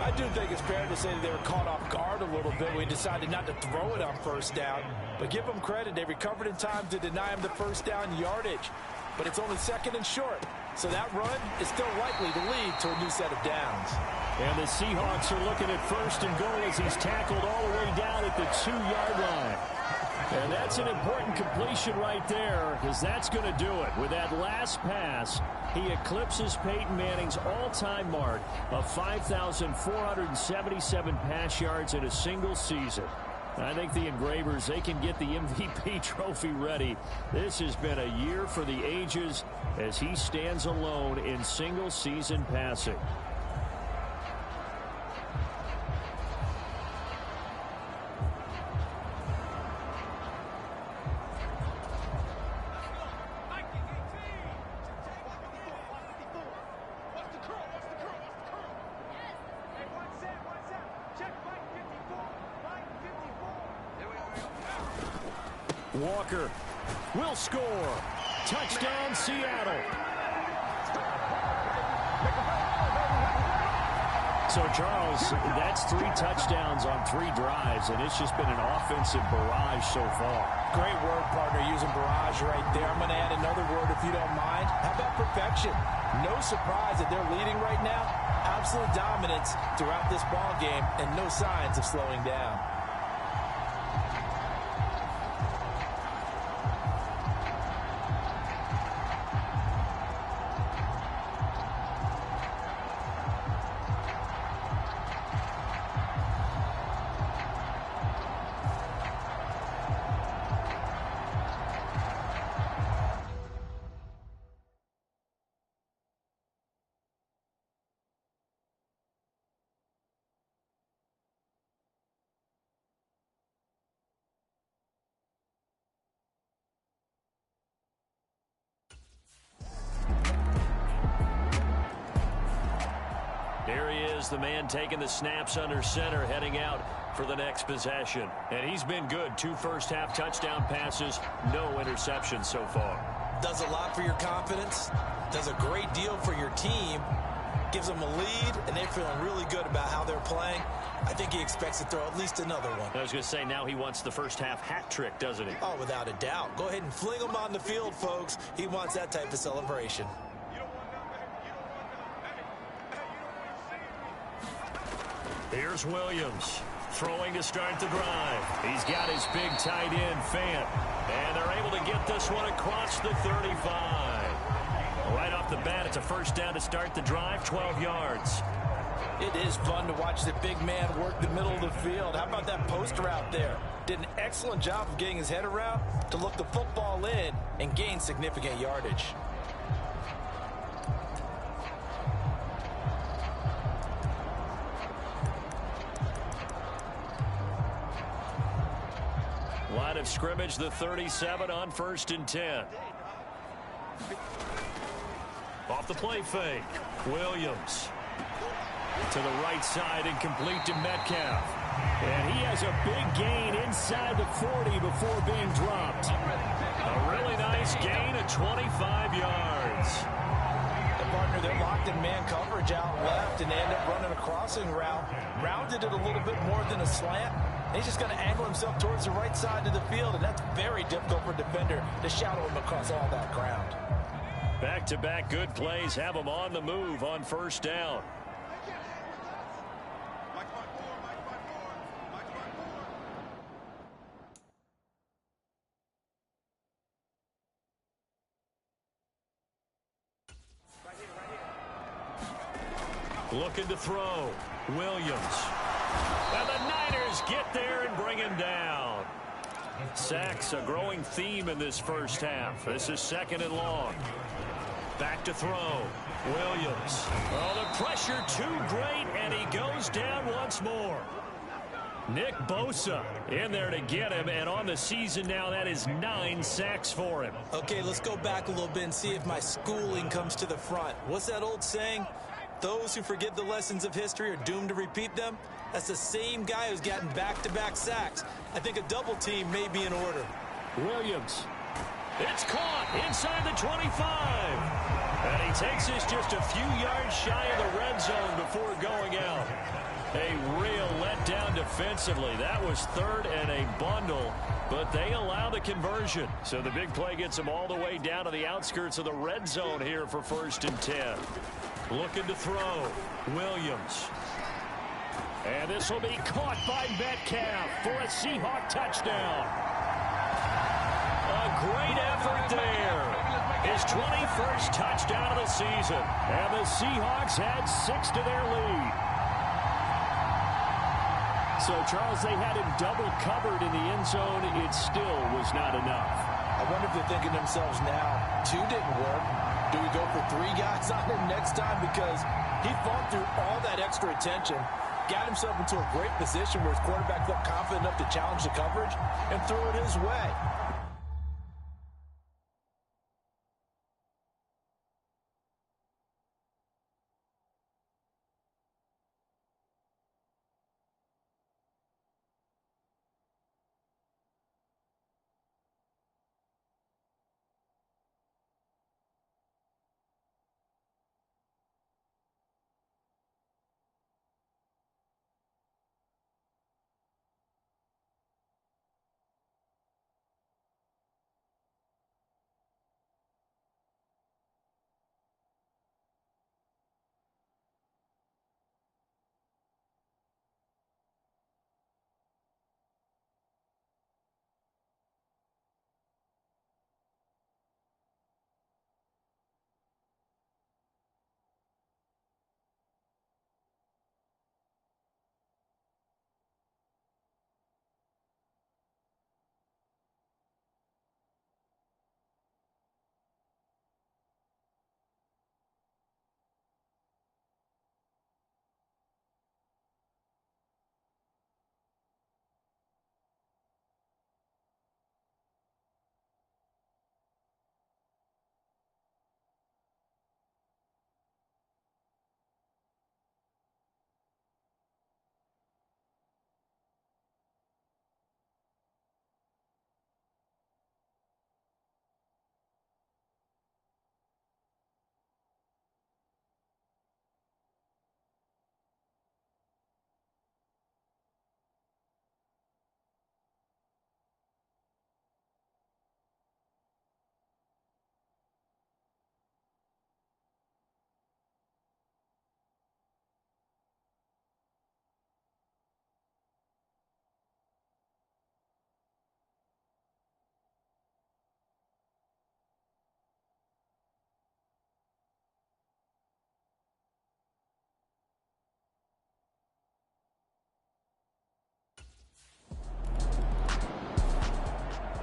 I do think it's fair to say that they were caught off guard a little bit when he decided not to throw it on first down. But give them credit. They recovered in time to deny him the first down yardage. But it's only 2nd and short. So that run is still likely to lead to a new set of downs. And the Seahawks are looking at 1st and goal as he's tackled all the way down at the 2-yard line. And that's an important completion right there, because that's going to do it. With that last pass, he eclipses Peyton Manning's all-time mark of 5,477 pass yards in a single season. I think the Engravers, they can get the MVP trophy ready. This has been a year for the ages as he stands alone in single-season passing. Walker will score. Touchdown, Seattle. So, Charles, that's 3 touchdowns on 3 drives, and it's just been an offensive barrage so far. Great word, partner, using barrage right there. I'm going to add another word if you don't mind. How about perfection? No surprise that they're leading right now. Absolute dominance throughout this ball game and no signs of slowing down. Here he is, the man taking the snaps under center, heading out for the next possession. And he's been good. 2 first-half touchdown passes, no interceptions so far. Does a lot for your confidence, does a great deal for your team, gives them a lead, and they're feeling really good about how they're playing. I think he expects to throw at least another one. I was going to say, now he wants the first-half hat trick, doesn't he? Oh, without a doubt. Go ahead and fling him on the field, folks. He wants that type of celebration. Here's Williams throwing to start the drive. He's got his big tight end, Fant. And they're able to get this one across the 35. Right off the bat, it's a first down to start the drive, 12 yards. It is fun to watch the big man work the middle of the field. How about that post route there? Did an excellent job of getting his head around to look the football in and gain significant yardage. scrimmage, the 37 on 1st and 10. Off the play fake. Williams to the right side and complete to Metcalf. And he has a big gain inside the 40 before being dropped. A really nice gain of 25 yards. The partner, they're locked in man coverage out left, and they end up running a crossing route. Rounded it a little bit more than a slant. He's just going to angle himself towards the right side of the field, and that's very difficult for a defender to shadow him across all that ground. Back-to-back good plays have him on the move on 1st down. Looking to throw. Williams. And the Niners get there and bring him down. Sacks a growing theme in this first half. This is 2nd and long. Back to throw. Williams. Oh, the pressure too great, and he goes down once more. Nick Bosa in there to get him, and on the season now, that is 9 sacks for him. Okay, let's go back a little bit and see if my schooling comes to the front. What's that old saying? Those who forget the lessons of history are doomed to repeat them. That's the same guy who's gotten back-to-back sacks. I think a double team may be in order. Williams. It's caught inside the 25. And he takes this just a few yards shy of the red zone before going out. A real letdown defensively. That was 3rd and a bundle, but they allow the conversion. So the big play gets them all the way down to the outskirts of the red zone here for 1st and 10. Looking to throw. Williams. And this will be caught by Metcalf for a Seahawk touchdown. A great effort there. His 21st touchdown of the season. And the Seahawks add 6 to their lead. So, Charles, they had him double covered in the end zone. It still was not enough. I wonder if they're thinking to themselves now, 2 didn't work. Do we go for 3 guys on him next time? Because he fought through all that extra attention, got himself into a great position where his quarterback felt confident enough to challenge the coverage and threw it his way.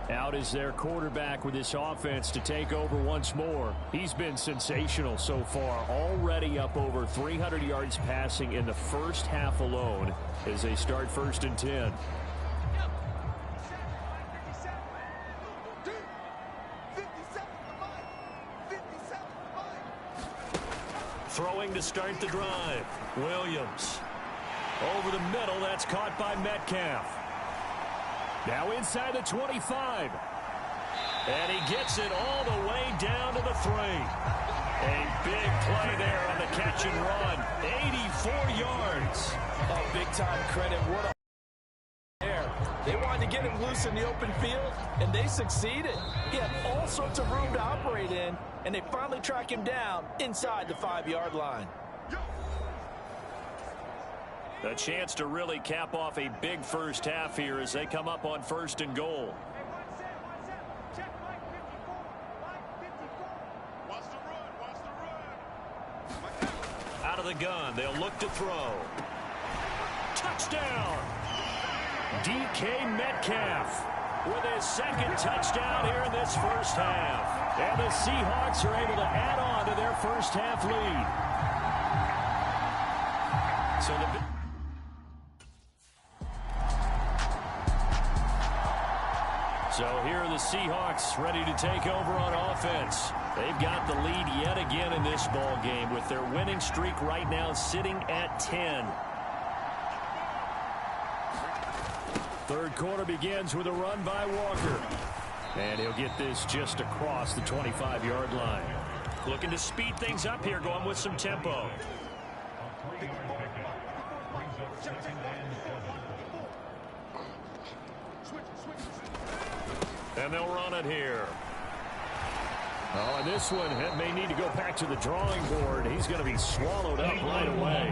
Out is their quarterback with this offense to take over once more. He's been sensational so far, already up over 300 yards passing in the first half alone as they start 1st and 10. Throwing to start the drive. Williams. Over the middle, that's caught by Metcalf. Now inside the 25. And he gets it all the way down to the 3. A big play there on the catch and run. 84 yards. Oh, big-time credit. What a there. They wanted to get him loose in the open field, and they succeeded. He had all sorts of room to operate in, and they finally track him down inside the 5-yard line. A chance to really cap off a big first half here as they come up on 1st and goal. Out of the gun, they'll look to throw. Touchdown! DK Metcalf with his 2nd touchdown here in this first half. And the Seahawks are able to add on to their first half lead. So here are the Seahawks ready to take over on offense. They've got the lead yet again in this ball game with their winning streak right now sitting at 10. Third quarter begins with a run by Walker. And he'll get this just across the 25-yard line. Looking to speed things up here, going with some tempo. And they'll run it here. Oh, and this one may need to go back to the drawing board. He's going to be swallowed up right away.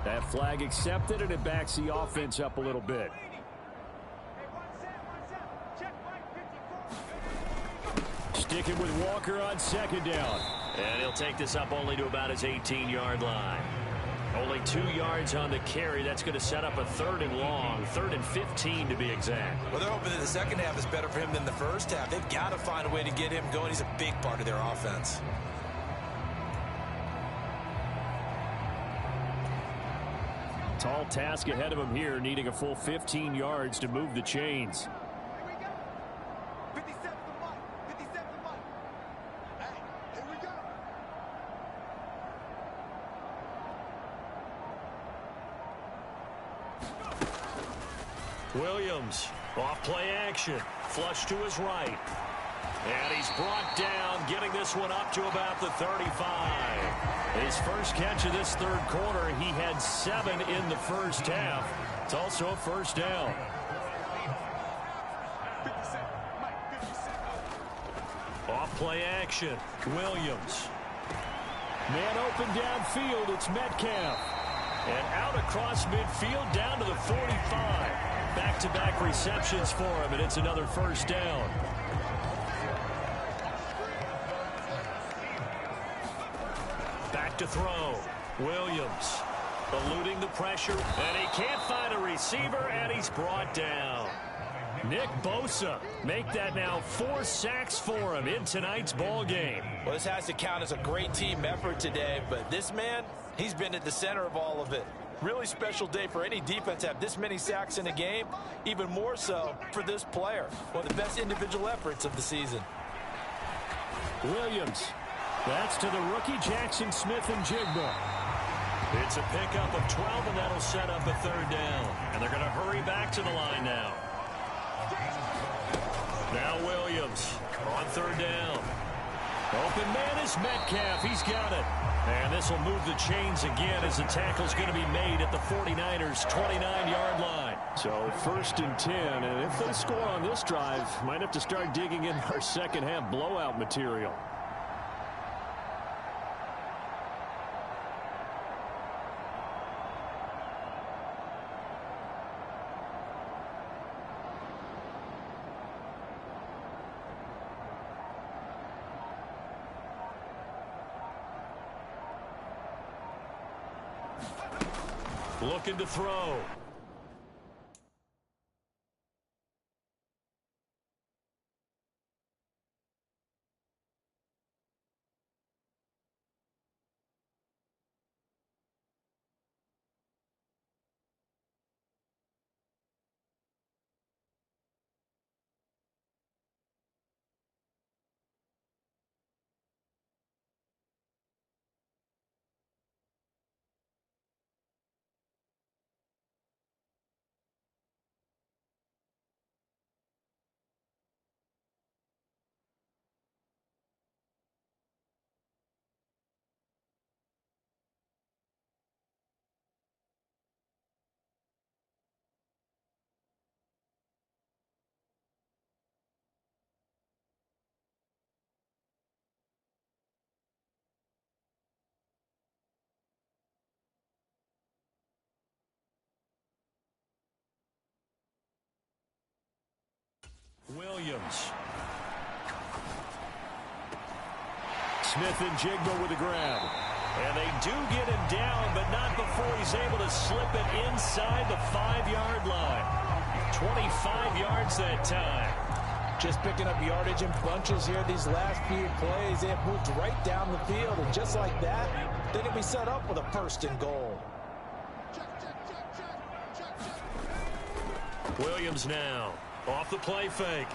That flag accepted, and it backs the offense up a little bit. Sticking with Walker on 2nd down. And he'll take this up only to about his 18-yard line. Only 2 yards on the carry. That's going to set up a 3rd and long, 3rd and 15 to be exact. Well, they're hoping that the second half is better for him than the first half. They've got to find a way to get him going. He's a big part of their offense. Tall task ahead of him here, needing a full 15 yards to move the chains. Williams, off play action, flush to his right. And he's brought down, getting this one up to about the 35. His first catch of this 3rd quarter, he had 7 in the first half. It's also a 1st down. Off play action, Williams. Man open downfield, it's Metcalf. And out across midfield down to the 45. Back-to-back receptions for him, and it's another 1st down. Back to throw. Williams eluding the pressure, and he can't find a receiver, and he's brought down. Nick Bosa make that now 4 sacks for him in tonight's ball game. Well, this has to count as a great team effort today, but this man, he's been at the center of all of it. Really special day for any defense to have this many sacks in a game, even more so for this player. One of the best individual efforts of the season. Williams. That's to the rookie Jackson Smith and Jigba. It's a pickup of 12, and that'll set up a 3rd down. And they're going to hurry back to the line now. Now Williams on 3rd down. Open man is Metcalf. He's got it. And this will move the chains again as the tackle's going to be made at the 49ers' 29-yard line. So 1st and 10, and if they score on this drive, might have to start digging in our second half blowout material. Looking to throw. Williams. Smith and Jigba with the grab. And they do get him down, but not before he's able to slip it inside the 5-yard line. 25 yards that time. Just picking up yardage in bunches here these last few plays. They have moved right down the field, and just like that, they can be set up with a 1st and goal. Williams now off the play fake.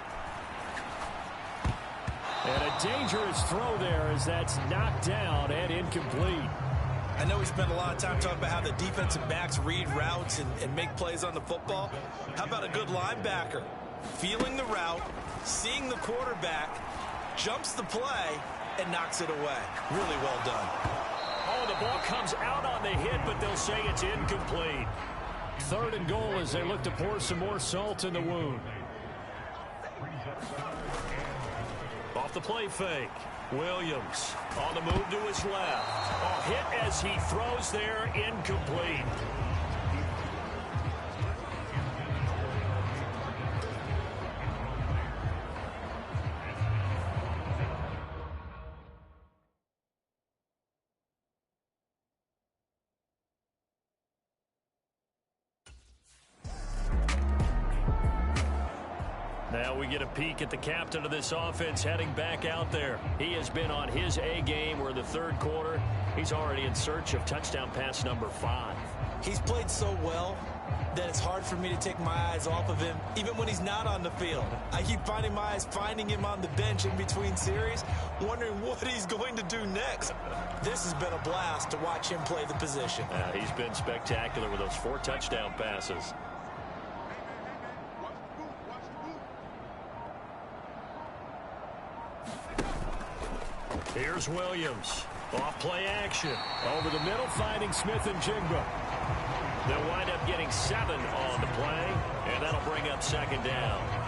And a dangerous throw there as that's knocked down and incomplete. I know we spent a lot of time talking about how the defensive backs read routes and make plays on the football. How about a good linebacker? Feeling the route, seeing the quarterback, jumps the play, and knocks it away. Really well done. Oh, the ball comes out on the hit, but they'll say it's incomplete. 3rd and goal as they look to pour some more salt in the wound. Off the play fake. Williams on the move to his left. Oh, hit as he throws there, incomplete. Now we get a peek at the captain of this offense heading back out there. He has been on his A game. We're in the 3rd quarter. He's already in search of touchdown pass number 5. He's played so well that it's hard for me to take my eyes off of him, even when he's not on the field. I keep finding my eyes finding him on the bench in between series, wondering what he's going to do next. This has been a blast to watch him play the position. He's been spectacular with those 4 touchdown passes. Here's Williams. Off play action. Over the middle, finding Smith and Jigba. They'll wind up getting 7 on the play, and that'll bring up 2nd down.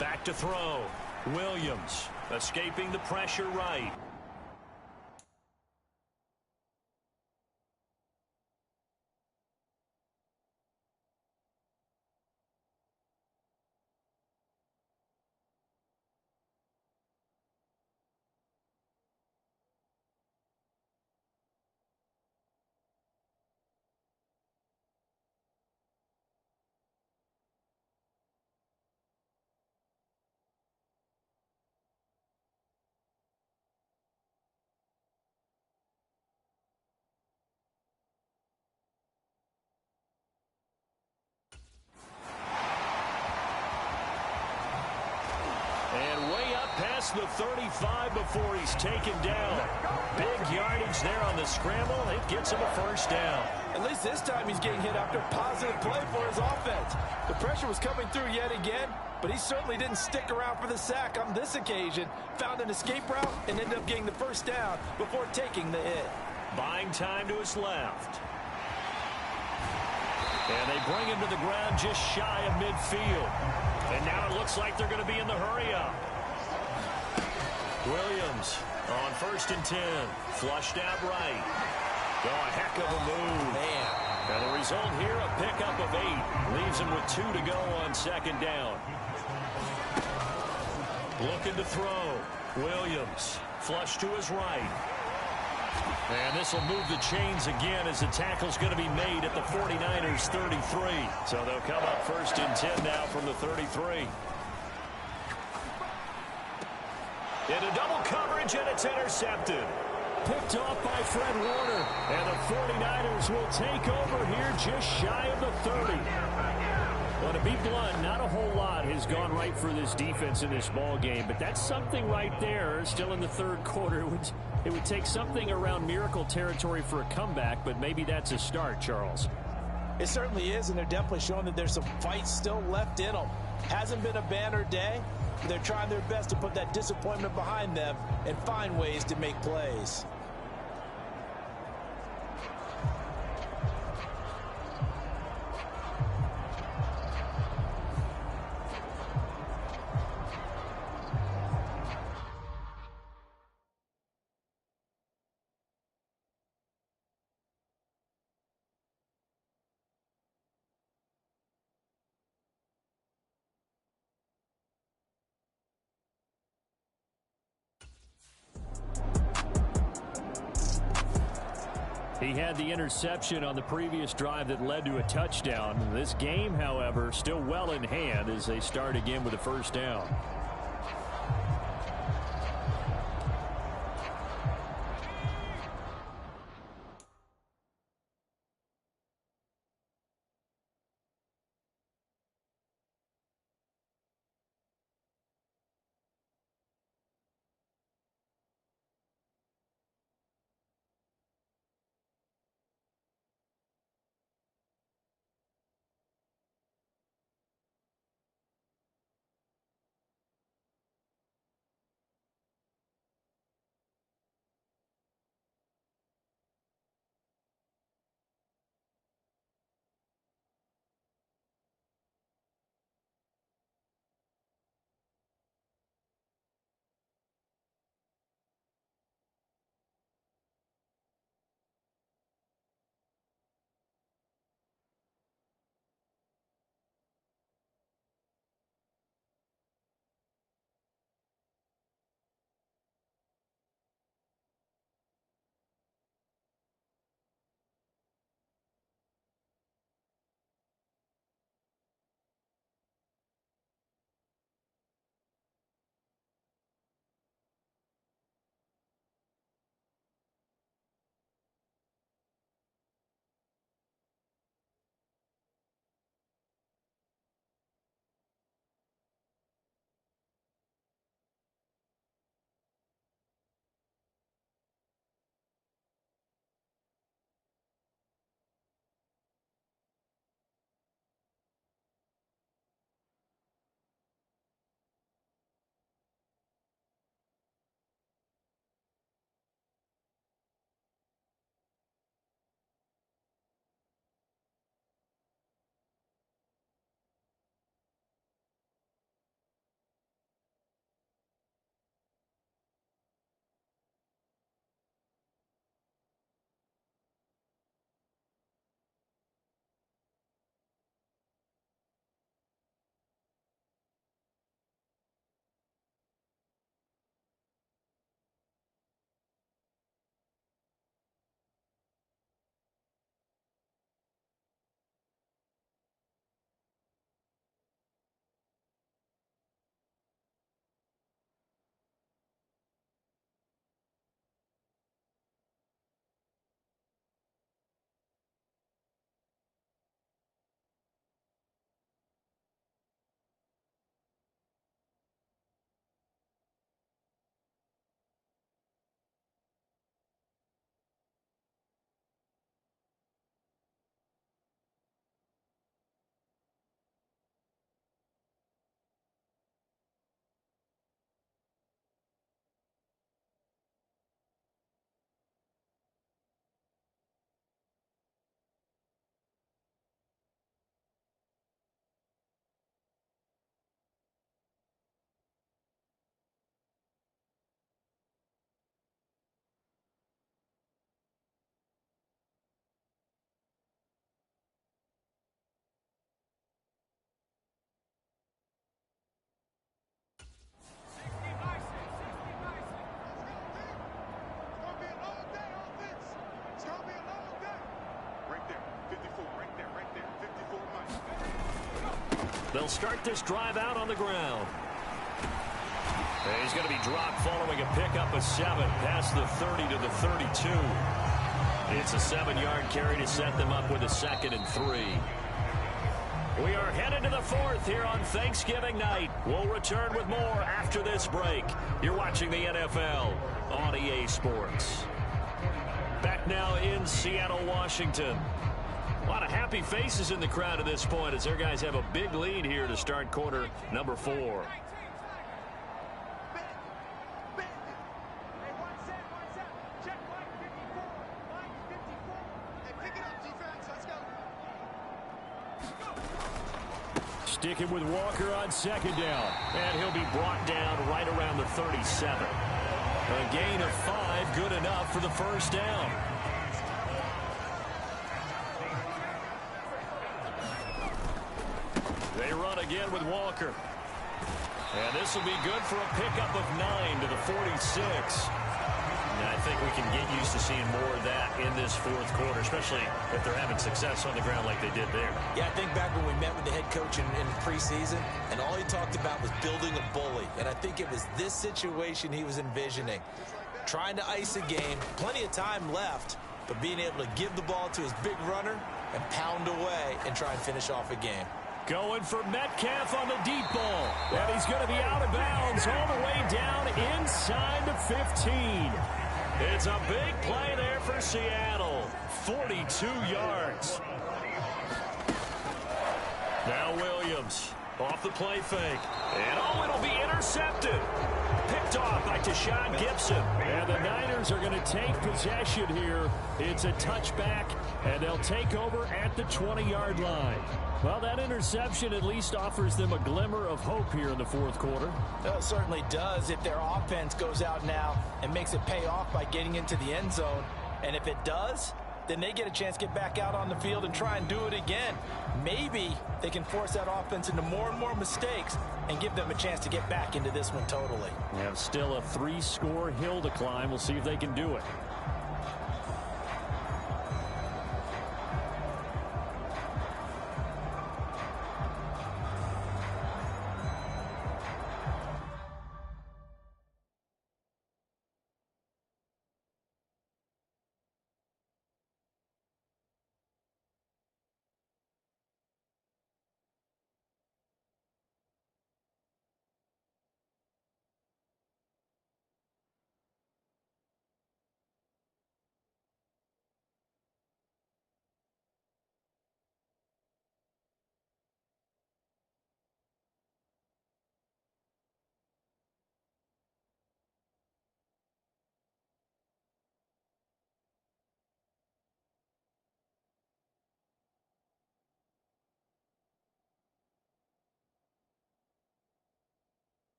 Back to throw. Williams escaping the pressure right. And way up past the 35 before he's taken down. Big yardage there on the scramble. It gets him a 1st down. At least this time he's getting hit after positive play for his offense. The pressure was coming through yet again, but he certainly didn't stick around for the sack on this occasion. Found an escape route and ended up getting the 1st down before taking the hit. Buying time to his left. And they bring him to the ground just shy of midfield. And now it looks like they're going to be in the hurry-up. Williams on 1st and 10. Flushed out right. Oh, a heck of a move. Man. And the result here, a pickup of 8. Leaves him with 2 to go on 2nd down. Looking to throw. Williams. Flush to his right. And this will move the chains again as the tackle's going to be made at the 49ers 33. So they'll come up 1st and 10 now from the 33. Into double coverage, and it's intercepted. Picked off by Fred Warner. And the 49ers will take over here just shy of the 30. Well, to be blunt, not a whole lot has gone right for this defense in this ball game, but that's something right there. Still in the 3rd quarter. It would take something around miracle territory for a comeback, but maybe that's a start, Charles. It certainly is, and they're definitely showing that there's some fight still left in them. Hasn't been a banner day. They're trying their best to put that disappointment behind them and find ways to make plays. He had the interception on the previous drive that led to a touchdown. This game, however, still well in hand as they start again with a first down. They'll start this drive out on the ground. And he's going to be dropped following a pickup of 7 past the 30 to the 32. It's a 7-yard carry to set them up with a 2nd and 3. We are headed to the fourth here on Thanksgiving night. We'll return with more after this break. You're watching the NFL on EA Sports. Back now in Seattle, Washington. A lot of happy faces in the crowd at this point as their guys have a big lead here to start quarter number 4. Sticking with Walker on second down. And he'll be brought down right around the 37. A gain of 5, good enough for the first down. They run again with Walker. And this will be good for a pickup of 9 to the 46. And I think we can get used to seeing more of that in this fourth quarter, especially if they're having success on the ground like they did there. Yeah, I think back when we met with the head coach in preseason, and all he talked about was building a bully. And I think it was this situation he was envisioning. Trying to ice a game, plenty of time left, but being able to give the ball to his big runner and pound away and try and finish off a game. Going for Metcalf on the deep ball. And he's going to be out of bounds all the way down inside the 15. It's a big play there for Seattle. 42 yards. Now Williams off the play fake. And oh, it'll be intercepted. Picked off by Tashawn Gibson. And the Niners are going to take possession here. It's a touchback, and they'll take over at the 20-yard line. Well, that interception at least offers them a glimmer of hope here in the fourth quarter. Well, it certainly does if their offense goes out now and makes it pay off by getting into the end zone. And if it does, then they get a chance to get back out on the field and try and do it again. Maybe they can force that offense into more and more mistakes and give them a chance to get back into this one totally. We have still a 3-score hill to climb. We'll see if they can do it.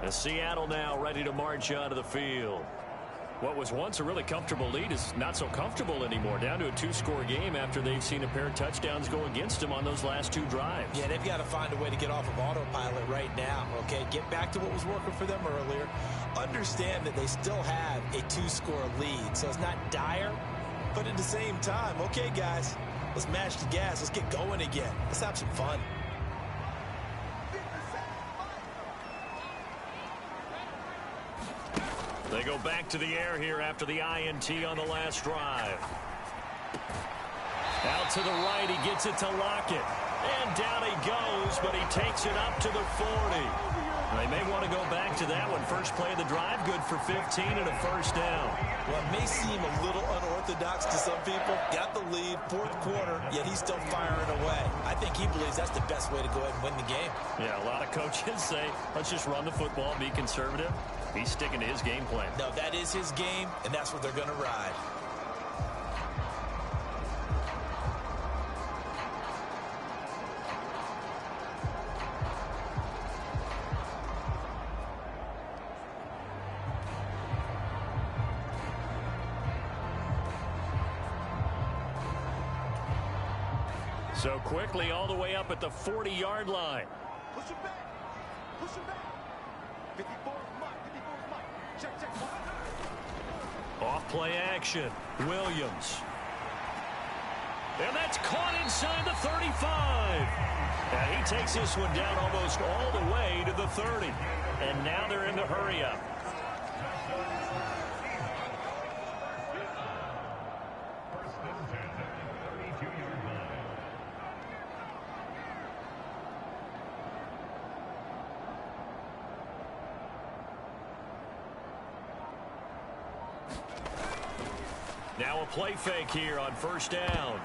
Seattle now ready to march onto the field. What was once a really comfortable lead is not so comfortable anymore. Down to a 2-score game after they've seen a pair of touchdowns go against them on those last 2 drives. Yeah, they've got to find a way to get off of autopilot right now, okay? Get back to what was working for them earlier. Understand that they still have a 2-score lead, so it's not dire, but at the same time, okay, guys, let's match the gas. Let's get going again. Let's have some fun. They go back to the air here after the INT on the last drive. Out to the right, he gets it to Lockett. And down he goes, but he takes it up to the 40. They may want to go back to that one. First play of the drive, good for 15 and a first down. Well, it may seem a little unorthodox to some people. Got the lead, fourth quarter, yet he's still firing away. I think he believes that's the best way to go ahead and win the game. Yeah, a lot of coaches say, let's just run the football, be conservative. He's sticking to his game plan. No, that is his game, and that's what they're going to ride. So quickly all the way up at the 40-yard line. Push him back. Push him back. 54 is Mike. 54 is Mike. Check, check. Off play action. Williams. And that's caught inside the 35. And he takes this one down almost all the way to the 30. And now they're in the hurry up. Now a play fake here on first down.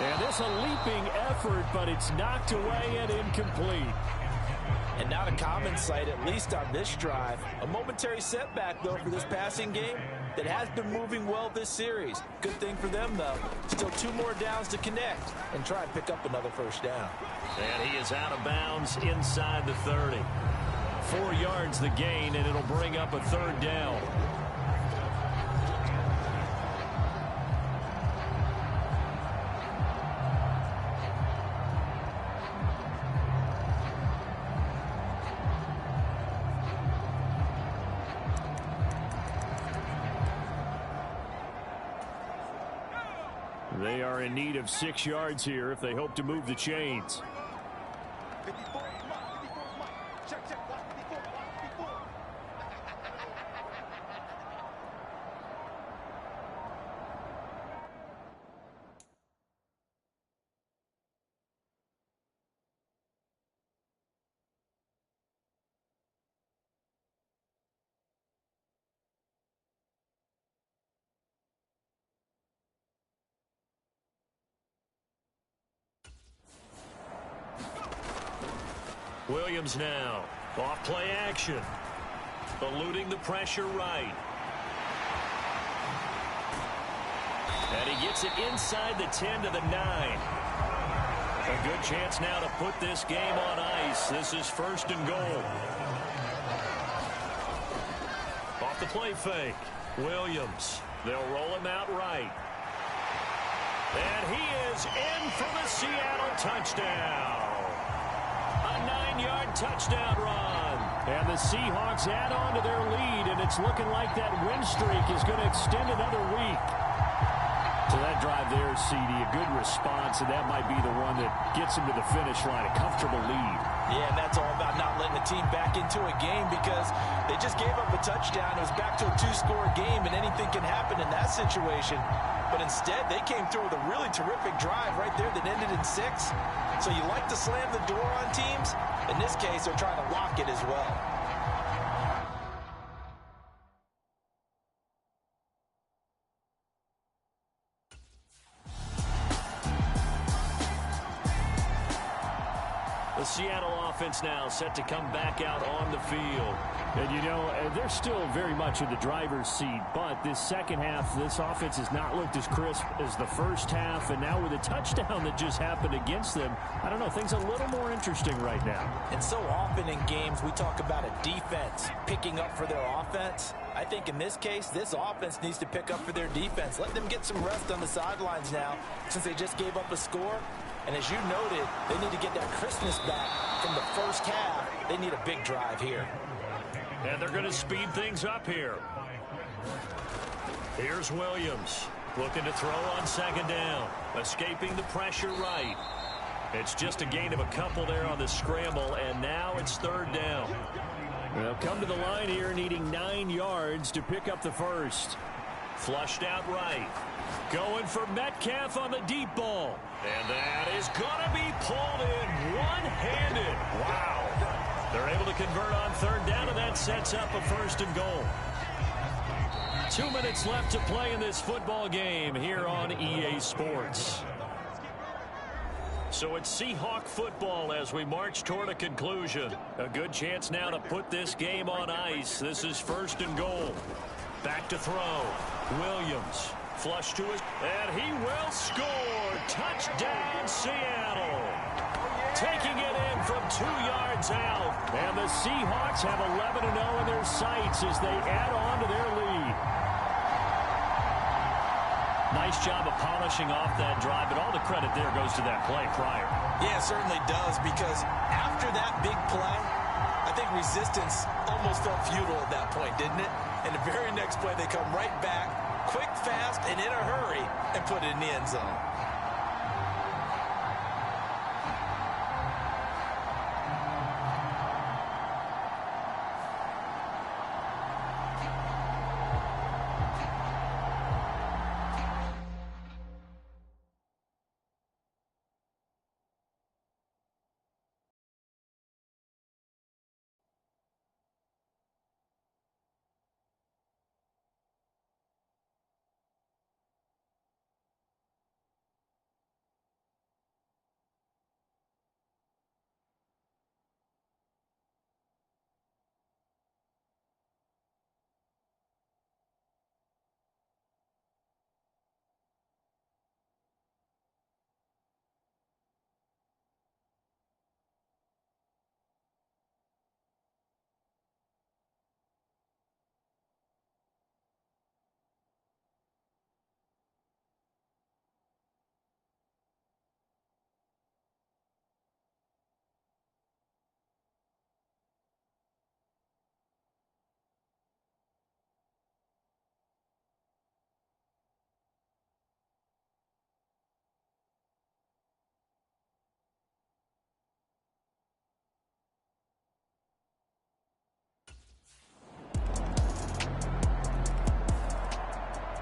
And this a leaping effort, but it's knocked away and incomplete. And not a common sight, at least on this drive. A momentary setback, though, for this passing game that has been moving well this series. Good thing for them, though. Still 2 more downs to connect and try and pick up another first down. And he is out of bounds inside the 30. 4 yards the gain, and it'll bring up a third down. They are in need of 6 yards here if they hope to move the chains. 54 is Mike. 54 is Mike. Check, check. 54, 54. Williams now. Off play action. Eluding the pressure right. And he gets it inside the 10 to the 9. A good chance now to put this game on ice. This is first and goal. Off the play fake. Williams. They'll roll him out right. And he is in for the Seattle touchdown. A 9-yard touchdown run. And the Seahawks add on to their lead, and it's looking like that win streak is going to extend another week. To that drive there, CD, a good response, and that might be the one that gets them to the finish line, a comfortable lead. Yeah, and that's all about not letting the team back into a game because they just gave up a touchdown. It was back to a 2-score game, and anything can happen in that situation. But instead, they came through with a really terrific drive right there that ended in 6. So you like to slam the door on teams. In this case, they're trying to lock it as well. The Seattle offense now set to come back out on the field. And, you know, they're still very much in the driver's seat, but this second half, this offense has not looked as crisp as the first half, and now with a touchdown that just happened against them, I don't know, things a little more interesting right now. And so often in games, we talk about a defense picking up for their offense. I think in this case, this offense needs to pick up for their defense. Let them get some rest on the sidelines now since they just gave up a score. And as you noted, they need to get that crispness back from the first half. They need a big drive here. And they're going to speed things up here. Here's Williams looking to throw on second down. Escaping the pressure right. It's just a gain of a couple there on the scramble, and now it's third down. They'll come to the line here needing 9 yards to pick up the first. Flushed out right. Going for Metcalf on the deep ball. And that is going to be pulled in one-handed. Wow. They're able to convert on third down, and that sets up a 1st and goal. 2 minutes left to play in this football game here on EA Sports. So it's Seahawk football as we march toward a conclusion. A good chance now to put this game on ice. This is 1st and goal. Back to throw. Williams. Flush to his, and he will score. Touchdown, Seattle. Taking it in from 2 yards out. And the Seahawks have 11-0 in their sights as they add on to their lead. Nice job of polishing off that drive, but all the credit there goes to that play prior. Yeah, it certainly does, because after that big play, I think resistance almost felt futile at that point, didn't it? And the very next play, they come right back, quick, fast, and in a hurry, and put it in the end zone.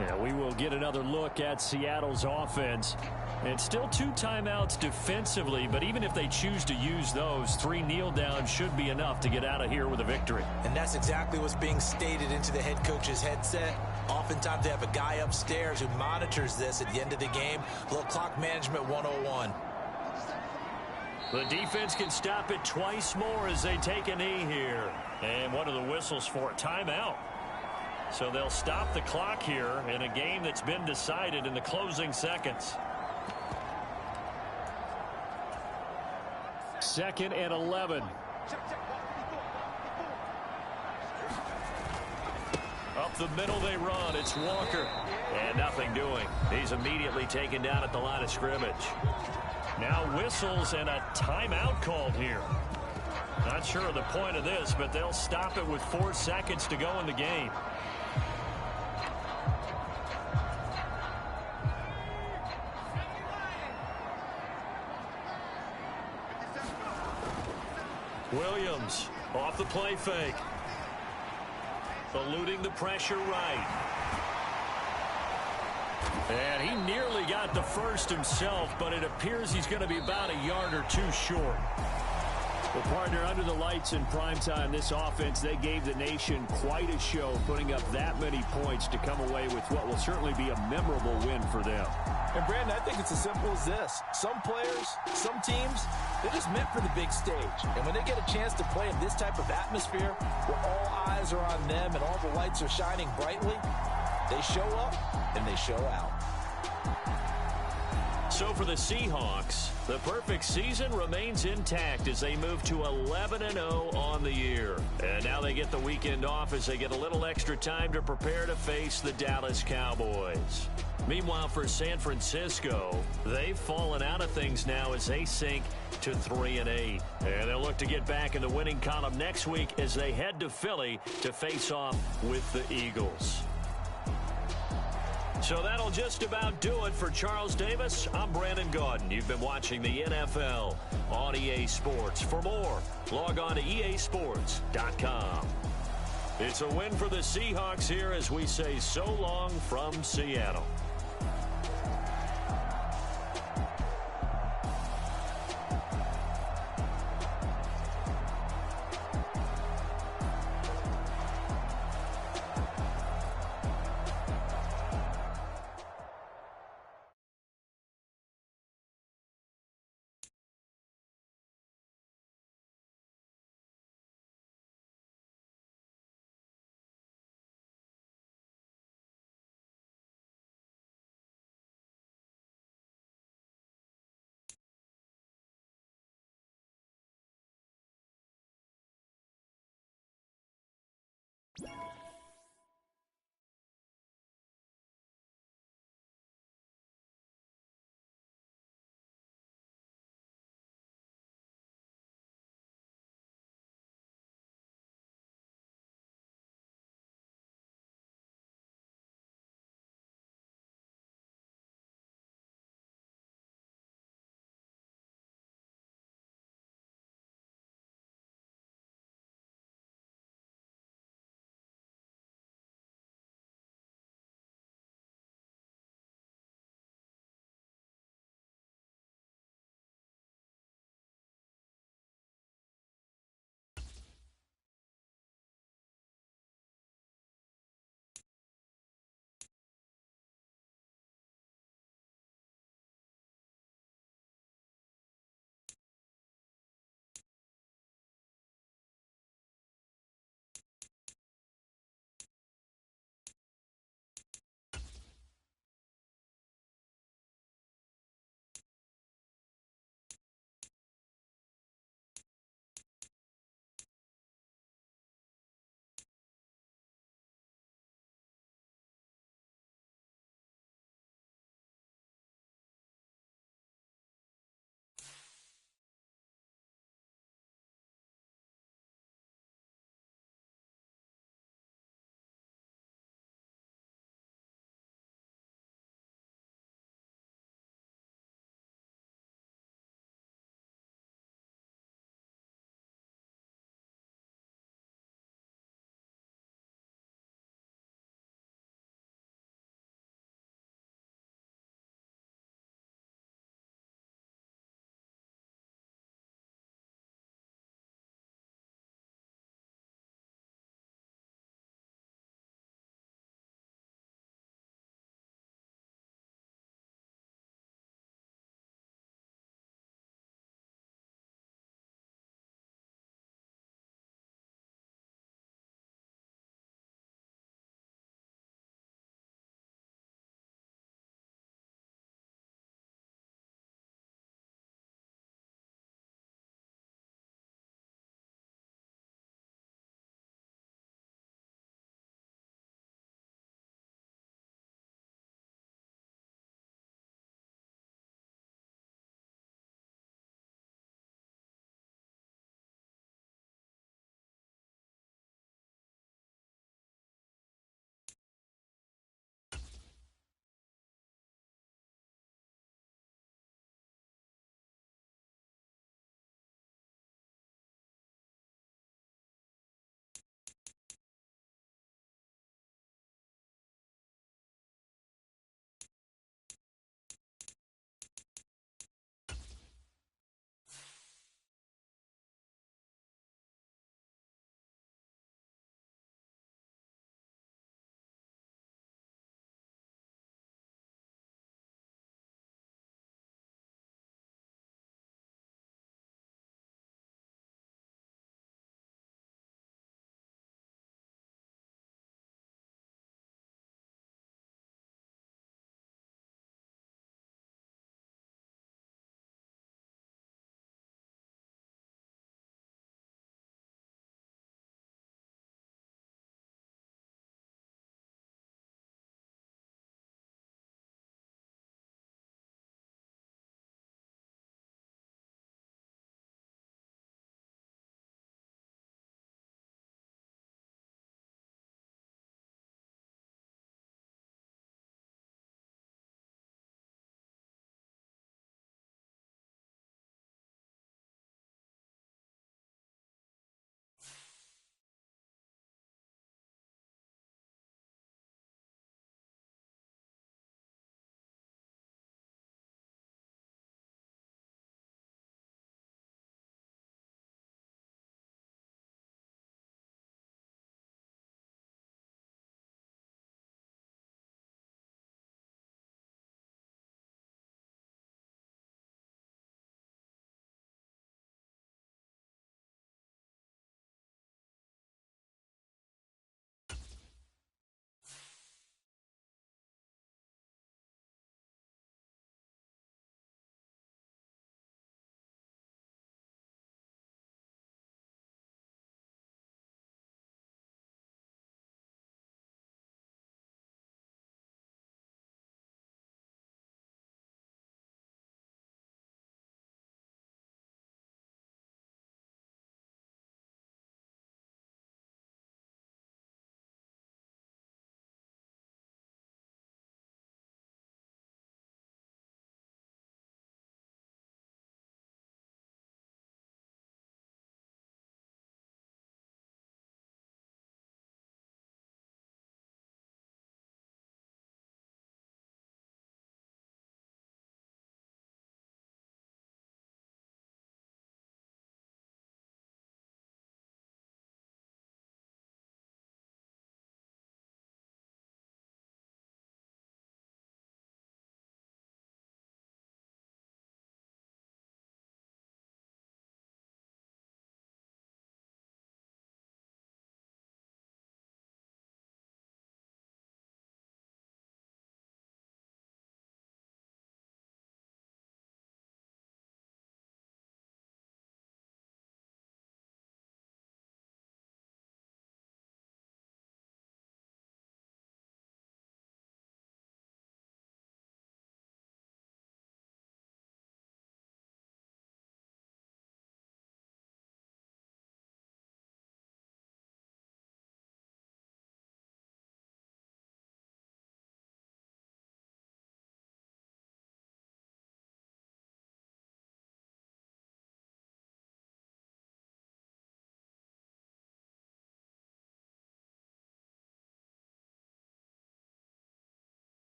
Yeah, we will get another look at Seattle's offense. And still 2 timeouts defensively, but even if they choose to use those, 3 kneel downs should be enough to get out of here with a victory. And that's exactly what's being stated into the head coach's headset. Oftentimes they have a guy upstairs who monitors this at the end of the game. A little clock management 101. The defense can stop it twice more as they take a knee here. And one of the whistles for a timeout. So they'll stop the clock here in a game that's been decided in the closing seconds. 2nd and 11. Up the middle they run. It's Walker. And nothing doing. He's immediately taken down at the line of scrimmage. Now whistles and a timeout called here. Not sure of the point of this, but they'll stop it with 4 seconds to go in the game. Williams off the play fake. Eluding the pressure right. And he nearly got the first himself, but it appears he's going to be about a yard or 2 short. Well, partner, under the lights in primetime, this offense, they gave the nation quite a show, putting up that many points to come away with what will certainly be a memorable win for them. And, Brandon, I think it's as simple as this. Some players, some teams, they're just meant for the big stage. And when they get a chance to play in this type of atmosphere where all eyes are on them and all the lights are shining brightly, they show up and they show out. So for the Seahawks, the perfect season remains intact as they move to 11-0 on the year. And now they get the weekend off as they get a little extra time to prepare to face the Dallas Cowboys. Meanwhile, for San Francisco, they've fallen out of things now as they sink to 3-8. And they'll look to get back in the winning column next week as they head to Philly to face off with the Eagles. So that'll just about do it for Charles Davis. I'm Brandon Gaudin. You've been watching the NFL on EA Sports. For more, log on to easports.com. It's a win for the Seahawks here as we say so long from Seattle.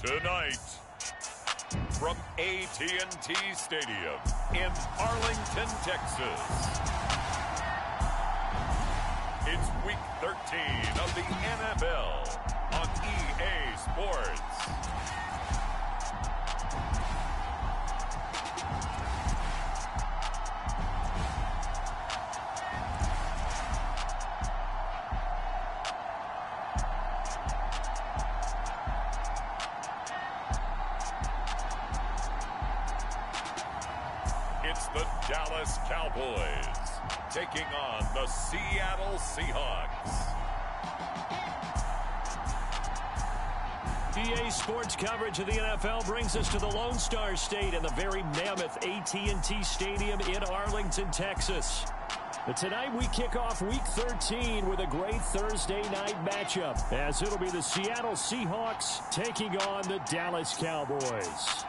Tonight, from AT&T Stadium in Arlington, Texas, it's Week 13 of the NFL on EA Sports. It's the Dallas Cowboys taking on the Seattle Seahawks. EA Sports coverage of the NFL brings us to the Lone Star State and the very mammoth AT&T Stadium in Arlington, Texas. But tonight we kick off Week 13 with a great Thursday night matchup, as it'll be the Seattle Seahawks taking on the Dallas Cowboys.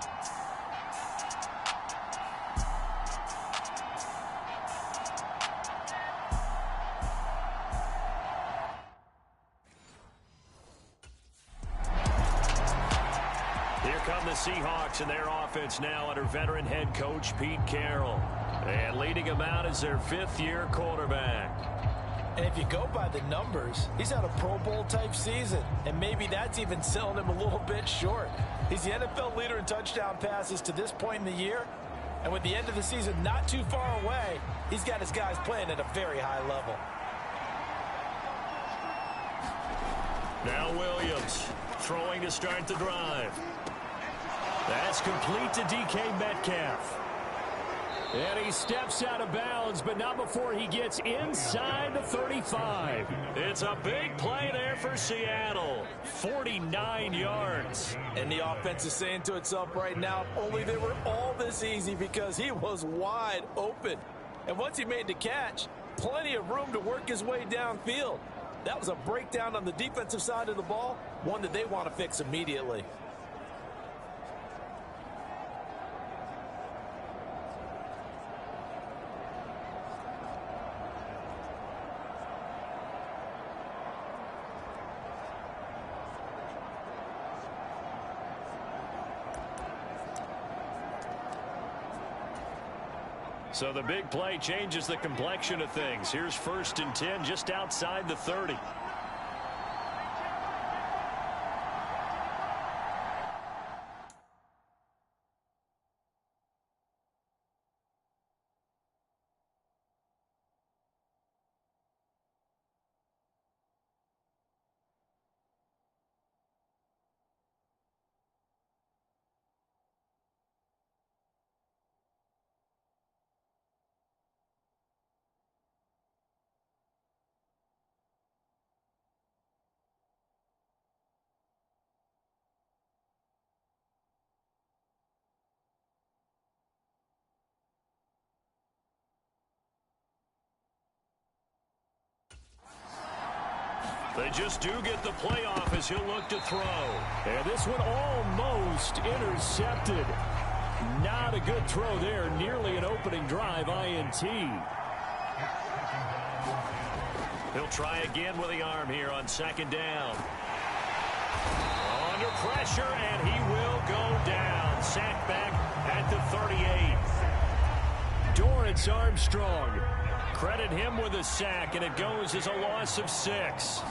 Seahawks and their offense now under veteran head coach Pete Carroll. And leading him out is their fifth-year quarterback. And if you go by the numbers, he's had a Pro Bowl-type season. And maybe that's even selling him a little bit short. He's the NFL leader in touchdown passes to this point in the year. And with the end of the season not too far away, he's got his guys playing at a very high level. Now Williams throwing to start the drive. That's complete to DK Metcalf. And he steps out of bounds, but not before he gets inside the 35. It's a big play there for Seattle. 49 yards. And the offense is saying to itself right now, only they were all this easy because he was wide open. And once he made the catch, plenty of room to work his way downfield. That was a breakdown on the defensive side of the ball, one that they want to fix immediately. So the big play changes the complexion of things. Here's 1st and 10 just outside the 30. They just do get the playoff as he'll look to throw. And this one almost intercepted. Not a good throw there. Nearly an opening drive INT. He'll try again with the arm here on 2nd down. Under pressure, and he will go down. Sacked back at the 38. Dorrance Armstrong. Credit him with a sack, and it goes as a loss of 6.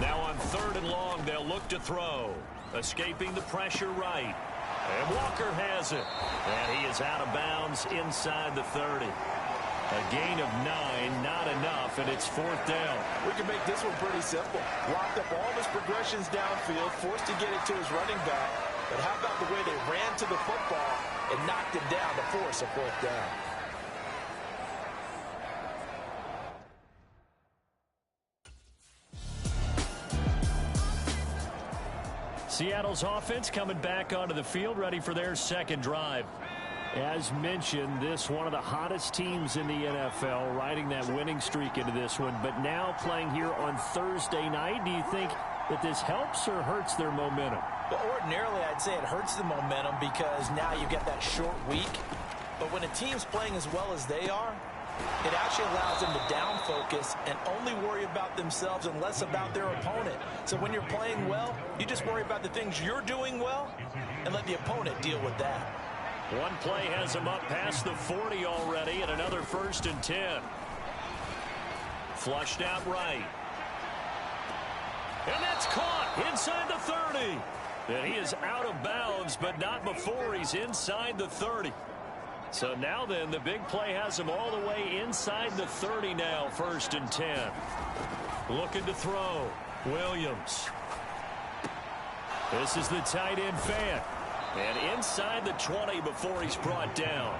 Now on 3rd and long, they'll look to throw. Escaping the pressure right. And Walker has it. And he is out of bounds inside the 30. A gain of 9, not enough, and it's 4th down. We can make this one pretty simple. Locked up all of his progressions downfield, forced to get it to his running back. But how about the way they ran to the football and knocked him down to force a 4th down? Seattle's offense coming back onto the field, ready for their 2nd drive. As mentioned, this one of the hottest teams in the NFL, riding that winning streak into this one, but now playing here on Thursday night. Do you think that this helps or hurts their momentum? Well, ordinarily, I'd say it hurts the momentum because now you get that short week. But when a team's playing as well as they are, It actually allows them to down focus and only worry about themselves and less about their opponent. So when you're playing well, you just worry about the things you're doing well and let the opponent deal with that. One play has him up past the 40 already, and another 1st and 10. Flushed out right. And that's caught inside the 30. And he is out of bounds, but not before he's inside the 30. So now then, the big play has him all the way inside the 30 now, 1st and 10. Looking to throw. Williams. This is the tight end fan. And inside the 20 before he's brought down.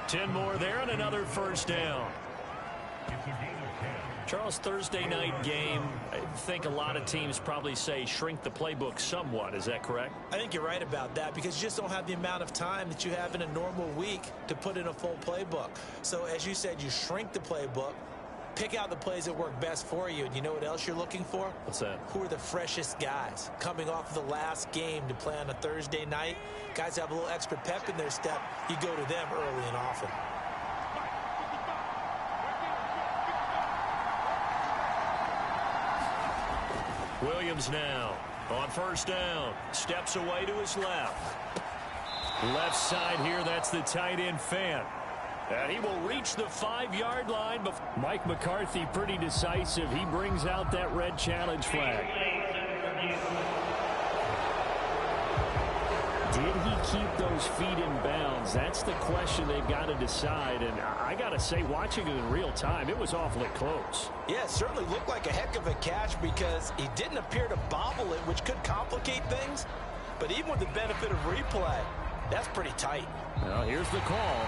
10 more there and another 1st down. Charles, Thursday night game, I think a lot of teams probably say shrink the playbook somewhat. Is that correct? I think you're right about that because you just don't have the amount of time that you have in a normal week to put in a full playbook. So as you said, you shrink the playbook, pick out the plays that work best for you. And you know what else you're looking for? What's that? Who are the freshest guys coming off of the last game to play on a Thursday night? Guys have a little extra pep in their step. You go to them early and often. Williams now on 1st down. Steps away to his left. Left side here, that's the tight end fan. And he will reach the 5-yard line. Mike McCarthy pretty decisive. He brings out that red challenge flag. Did he keep those feet in bounds? That's the question they've got to decide. And I got to say, watching it in real time, it was awfully close. Yeah, it certainly looked like a heck of a catch because he didn't appear to bobble it, which could complicate things. But even with the benefit of replay, that's pretty tight. Well, here's the call.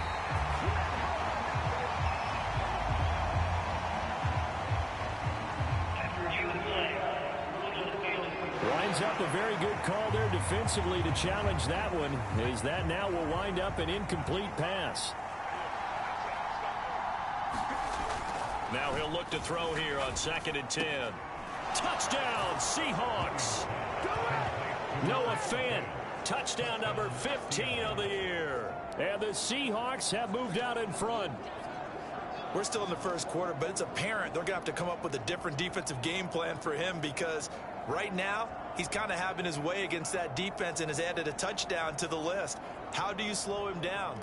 Winds up a very good call there defensively to challenge that one, as that now will wind up an incomplete pass. Now he'll look to throw here on 2nd and 10. Touchdown, Seahawks. Noah Fant, touchdown number 15 of the year. And the Seahawks have moved out in front. We're still in the 1st quarter, but it's apparent they're going to have to come up with a different defensive game plan for him because right now he's kind of having his way against that defense and has added a touchdown to the list. How do you slow him down?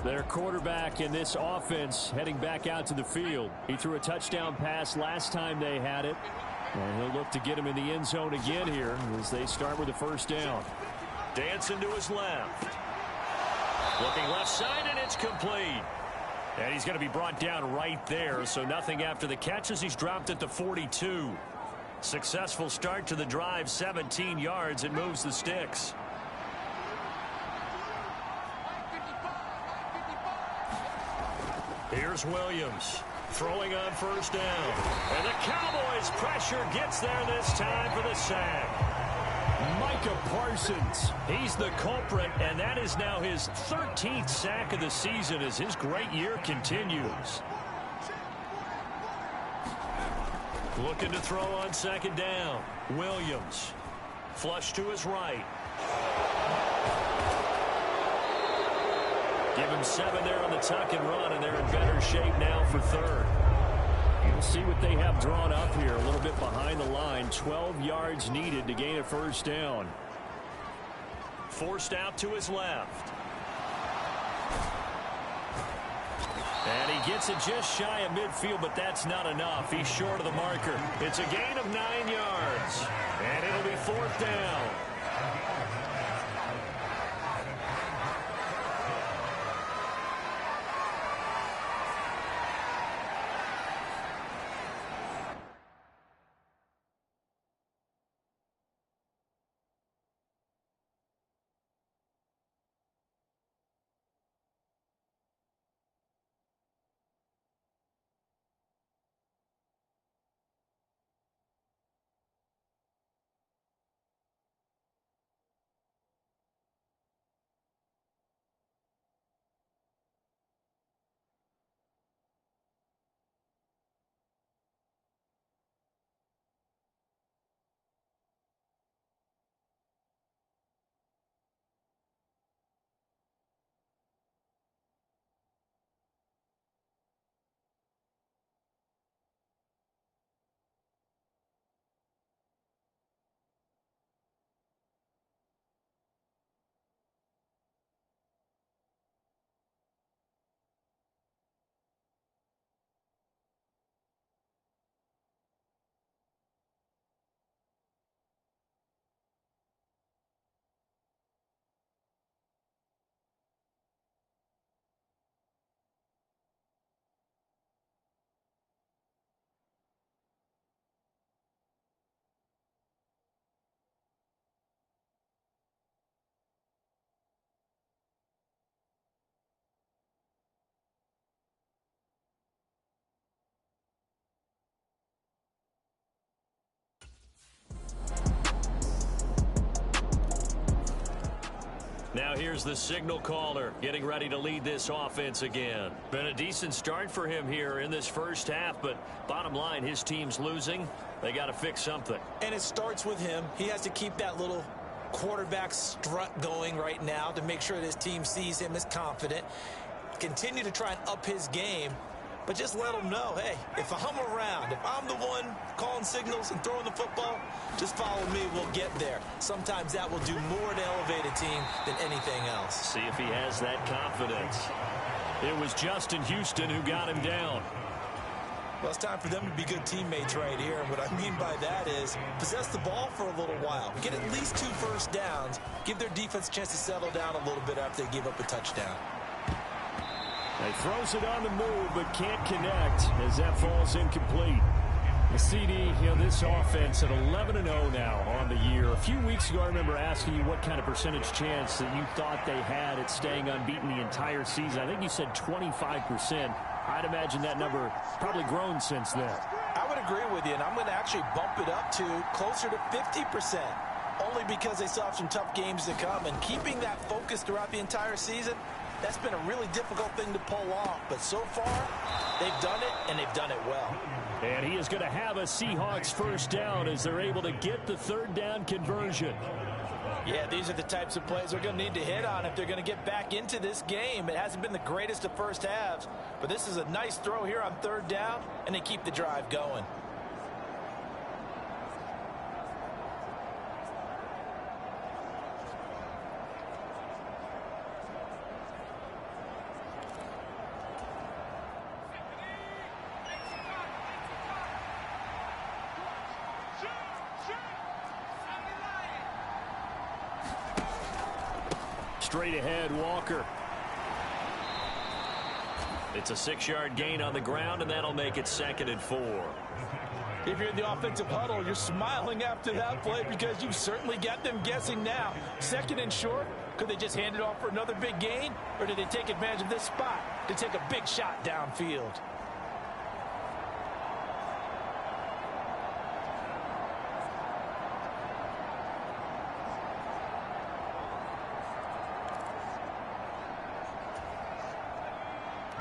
Their quarterback in this offense heading back out to the field. He threw a touchdown pass last time they had it. And he'll look to get him in the end zone again here as they start with a first down. Dancing to his left. Looking left side, and it's complete. And he's going to be brought down right there, so nothing after the catch as he's dropped at the 42. Successful start to the drive, 17 yards, and moves the sticks. Here's Williams throwing on first down. And the Cowboys' pressure gets there this time for the sack. Micah Parsons, he's the culprit, and that is now his 13th sack of the season as his great year continues. Looking to throw on second down. Williams. Flush to his right. Give him 7 there on the tuck and run, and they're in better shape now for third. We'll see what they have drawn up here. A little bit behind the line. 12 yards needed to gain a first down. Forced out to his left. And he gets it just shy of midfield, but that's not enough. He's short of the marker. It's a gain of 9 yards. And it'll be fourth down. Now here's the signal caller getting ready to lead this offense again. Been a decent start for him here in this first half, but bottom line, his team's losing. They got to fix something. And it starts with him. He has to keep that little quarterback strut going right now to make sure that his team sees him as confident. Continue to try and up his game, but just let him know, hey, if I'm around, if I'm the one calling signals and throwing the football, just follow me, we'll get there. Sometimes that will do more to elevate a team than anything else. See if he has that confidence. It was Justin Houston who got him down. Well, it's time for them to be good teammates right here. And what I mean by that is possess the ball for a little while. Get at least 2 first downs. Give their defense a chance to settle down a little bit after they give up a touchdown. He throws it on the move, but can't connect as that falls incomplete. The CD, this offense at 11-0 now on the year. A few weeks ago, I remember asking you what kind of percentage chance that you thought they had at staying unbeaten the entire season. I think you said 25%. I'd imagine that number probably grown since then. I would agree with you, and I'm going to actually bump it up to closer to 50%, only because they still have some tough games to come. And keeping that focus throughout the entire season, that's been a really difficult thing to pull off. But so far, they've done it, and they've done it well. And he is going to have a Seahawks first down as they're able to get the third down conversion. Yeah, these are the types of plays they're going to need to hit on if they're going to get back into this game. It hasn't been the greatest of first halves, but this is a nice throw here on third down, and they keep the drive going. straight ahead, Walker. It's a 6-yard gain on the ground, and that'll make it 2nd and 4. If you're in the offensive huddle, you're smiling after that play because you've certainly got them guessing now. 2nd and short, could they just hand it off for another big gain? Or did they take advantage of this spot to take a big shot downfield?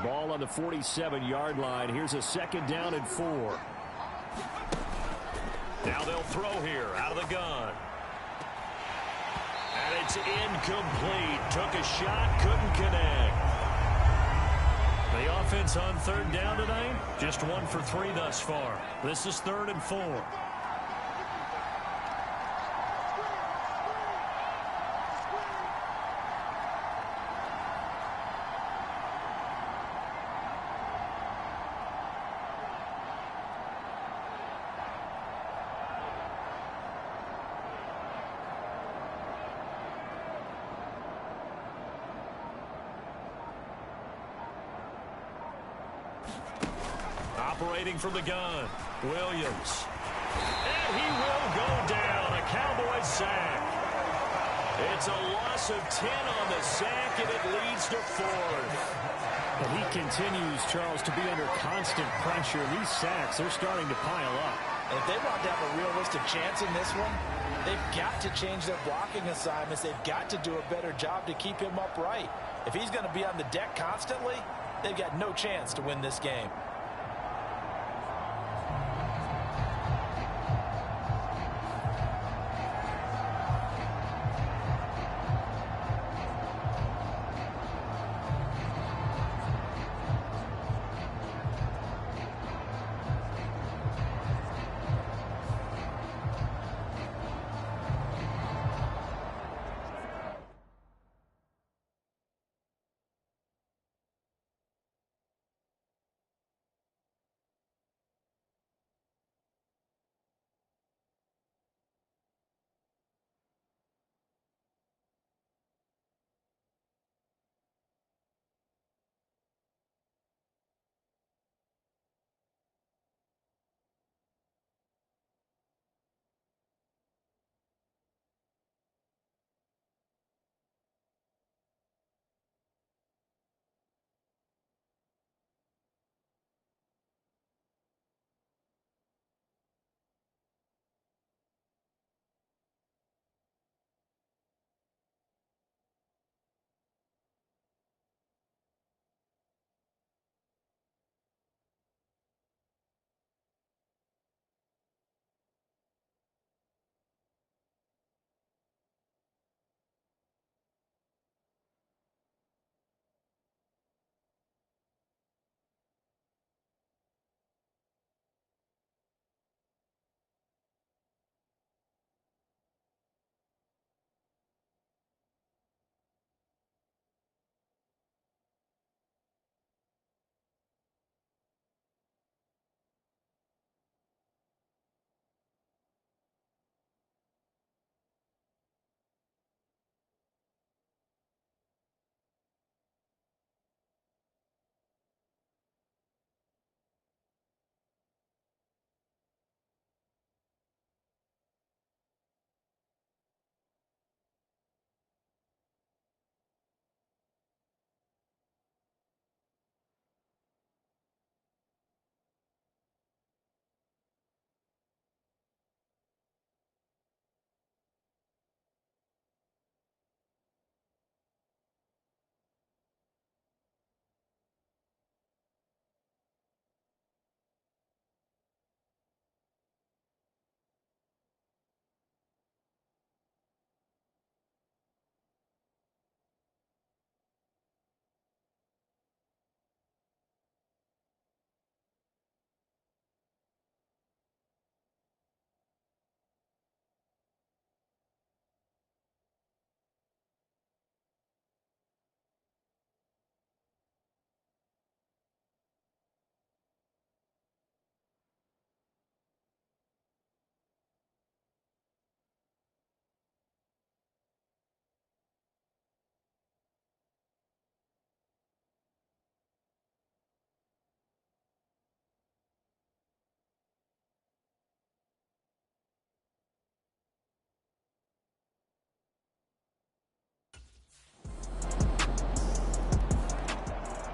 Ball on the 47-yard line. Here's a 2nd down and 4. Now they'll throw here out of the gun. And it's incomplete. Took a shot, couldn't connect. The offense on 3rd down tonight, just 1 for 3 thus far. This is 3rd and 4. Operating from the gun, Williams. And he will go down. A Cowboys sack. It's a loss of 10 on the sack, and it leads to 4th. And he continues, Charles, to be under constant pressure. These sacks, they're starting to pile up. And if they want to have a realistic chance in this one, they've got to change their blocking assignments. They've got to do a better job to keep him upright. If he's going to be on the deck constantly, they've got no chance to win this game.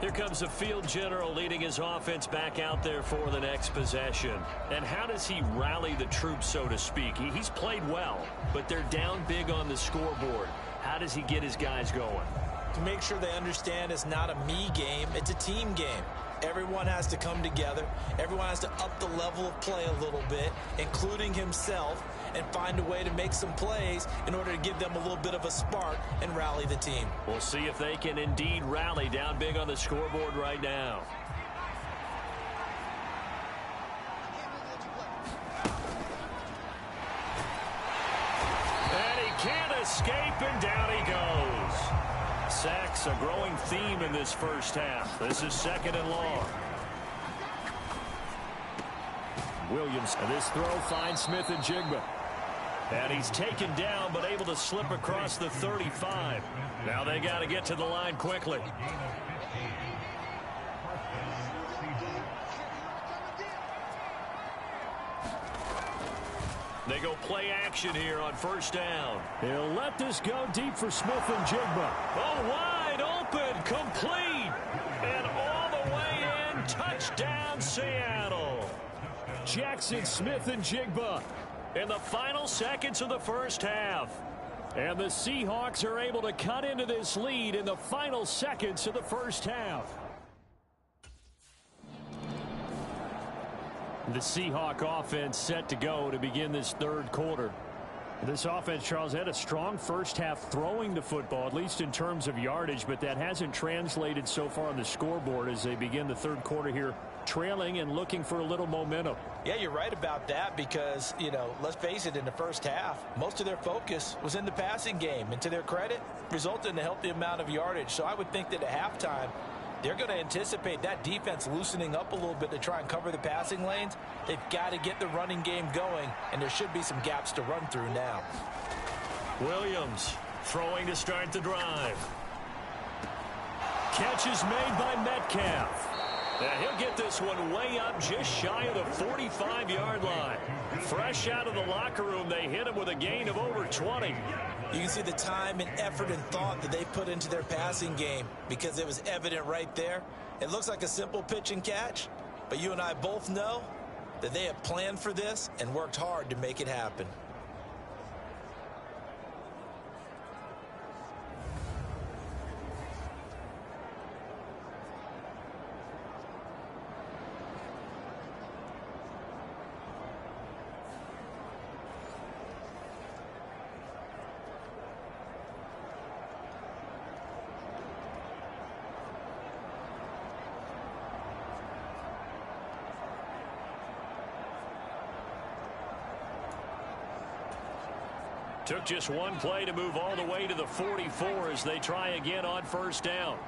Here comes the field general leading his offense back out there for the next possession. And how does he rally the troops, so to speak? He's played well, but they're down big on the scoreboard. How does he get his guys going? To make sure they understand it's not a me game, it's a team game. Everyone has to come together. Everyone has to up the level of play a little bit, including himself, and find a way to make some plays in order to give them a little bit of a spark and rally the team. We'll see if they can indeed rally down big on the scoreboard right now. And he can't escape, and down he goes. Sacks a growing theme in this first half. This is 2nd and long. Williams, and this throw finds Smith and Jigba. And he's taken down, but able to slip across the 35. Now they got to get to the line quickly. They go play action here on 1st down. He'll let this go deep for Smith and Jigba. Oh, wide open, complete, and all the way in. Touchdown, Seattle. Jackson Smith and Jigba in the final seconds of the first half. And the Seahawks are able to cut into this lead in the final seconds of the first half. The Seahawk offense set to go to begin this 3rd quarter. This offense, Charles, had a strong first half throwing the football, at least in terms of yardage, but that hasn't translated so far on the scoreboard as they begin the 3rd quarter here, trailing and looking for a little momentum. Yeah, you're right about that because, let's face it, in the first half, most of their focus was in the passing game. And to their credit, resulted in a healthy amount of yardage. So I would think that at halftime, they're going to anticipate that defense loosening up a little bit to try and cover the passing lanes. They've got to get the running game going, and there should be some gaps to run through now. Williams throwing to start the drive. Catch is made by Metcalf. Now he'll get this one way up just shy of the 45-yard line. Fresh out of the locker room, they hit him with a gain of over 20. You can see the time and effort and thought that they put into their passing game because it was evident right there. It looks like a simple pitch and catch, but you and I both know that they have planned for this and worked hard to make it happen. Took just one play to move all the way to the 44 as they try again on 1st down.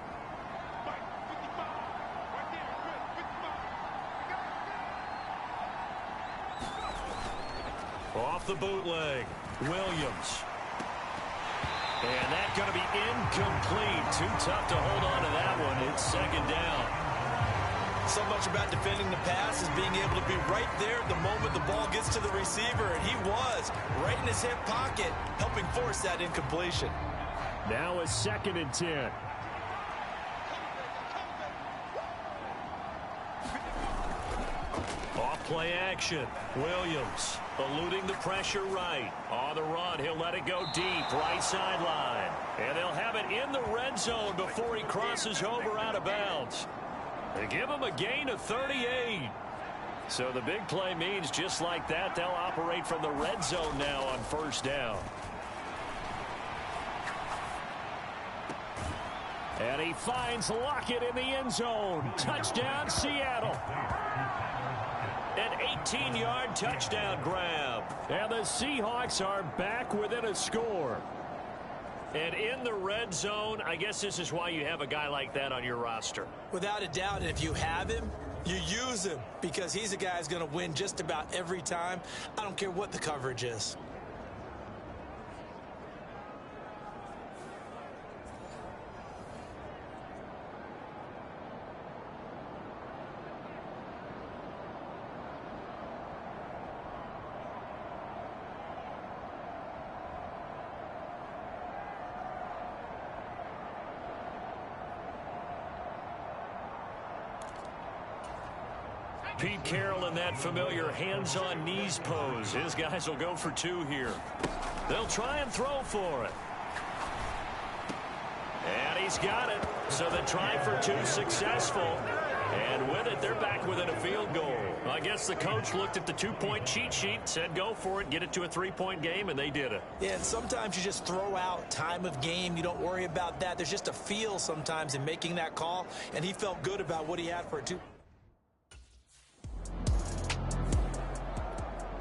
Off the bootleg, Williams. And that's going to be incomplete. Too tough to hold on to that one. It's 2nd down. So much about defending the pass is being able to be right there the moment the ball gets to the receiver, and he was right in his hip pocket, helping force that incompletion. Now a 2nd and 10. Off play action. Williams eluding the pressure right. On the run, he'll let it go deep, right sideline. And they'll have it in the red zone before he crosses over out of bounds. They give him a gain of 38. So the big play means just like that, they'll operate from the red zone now on 1st down. And he finds Lockett in the end zone. Touchdown, Seattle. An 18-yard touchdown grab. And the Seahawks are back within a score. And in the red zone, I guess this is why you have a guy like that on your roster. Without a doubt, and if you have him, you use him because he's a guy who's going to win just about every time. I don't care what the coverage is. Pete Carroll in that familiar hands-on knees pose. His guys will go for 2 here. They'll try and throw for it. And he's got it. So the try for 2 successful. And with it, they're back within a field goal. I guess the coach looked at the 2-point cheat sheet, said go for it, get it to a 3-point game, and they did it. Yeah, and sometimes you just throw out time of game. You don't worry about that. There's just a feel sometimes in making that call, and he felt good about what he had for a 2.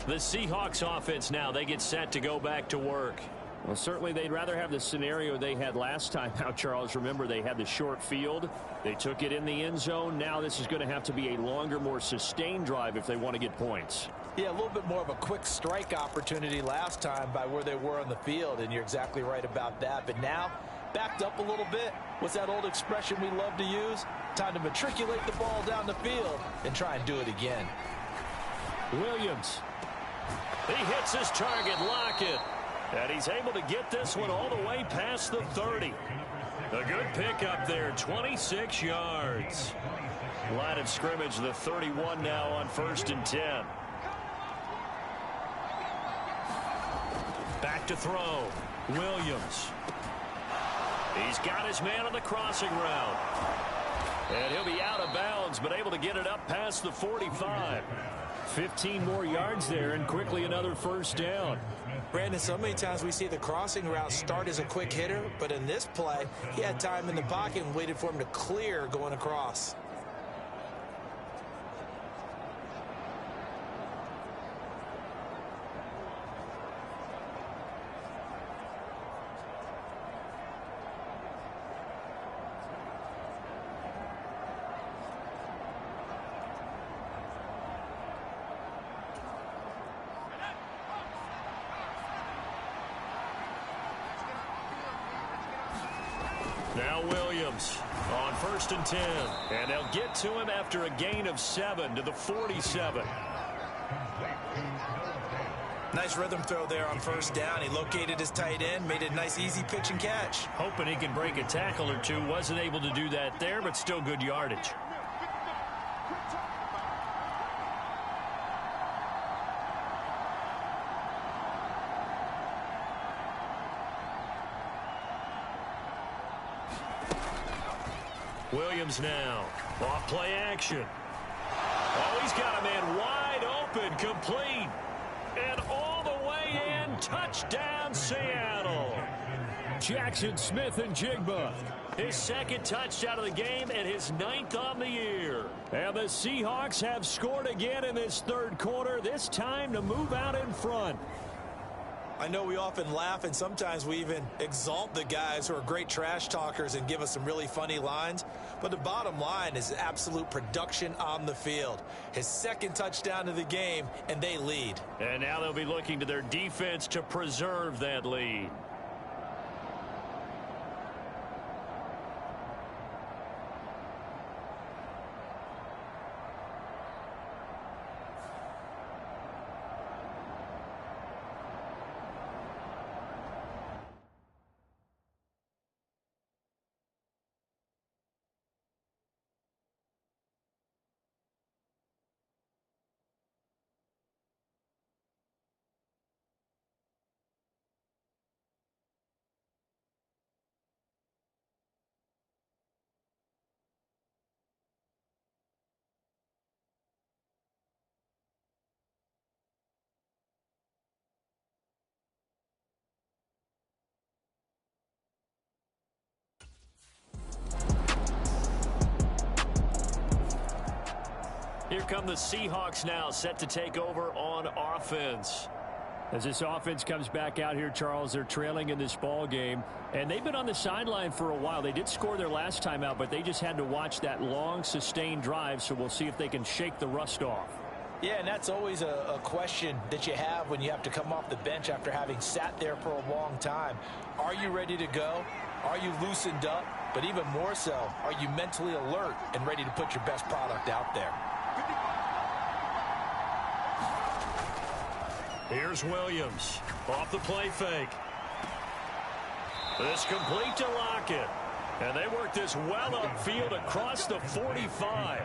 The Seahawks offense now, they get set to go back to work. Well, certainly they'd rather have the scenario they had last time out, Charles. Remember, they had the short field. They took it in the end zone. Now this is going to have to be a longer, more sustained drive if they want to get points. Yeah, a little bit more of a quick strike opportunity last time by where they were on the field, and you're exactly right about that. But now, backed up a little bit. What's that old expression we love to use? Time to matriculate the ball down the field and try and do it again. Williams. He hits his target, Lockett. And he's able to get this one all the way past the 30. A good pickup there, 26 yards. Line of scrimmage, the 31 now on 1st and 10. Back to throw. Williams. He's got his man on the crossing route. And he'll be out of bounds, but able to get it up past the 45. 15 more yards there, and quickly another first down. Brandon, so many times we see the crossing route start as a quick hitter, but in this play, he had time in the pocket and waited for him to clear going across. Now Williams on 1st and 10. And they'll get to him after a gain of 7 to the 47. Nice rhythm throw there on 1st down. He located his tight end, made it a nice easy pitch and catch. Hoping he can break a tackle or two. Wasn't able to do that there, but still good yardage. Williams now. Off play action. Oh, he's got a man wide open, complete. And all the way in, touchdown Seattle. Jackson Smith and Jigba. His 2nd touchdown of the game and his 9th on the year. And the Seahawks have scored again in this 3rd quarter, this time to move out in front. I know we often laugh, and sometimes we even exalt the guys who are great trash talkers and give us some really funny lines. But the bottom line is absolute production on the field. His 2nd touchdown of the game, and they lead. And now they'll be looking to their defense to preserve that lead. Here come the Seahawks now, set to take over on offense. As this offense comes back out here, Charles, they're trailing in this ball game, and they've been on the sideline for a while. They did score their last time out, but they just had to watch that long, sustained drive, so we'll see if they can shake the rust off. Yeah, and that's always a question that you have when you have to come off the bench after having sat there for a long time. Are you ready to go? Are you loosened up? But even more so, are you mentally alert and ready to put your best product out there? Here's Williams off the play fake. This complete to Lockett. And they work this well upfield across the 45.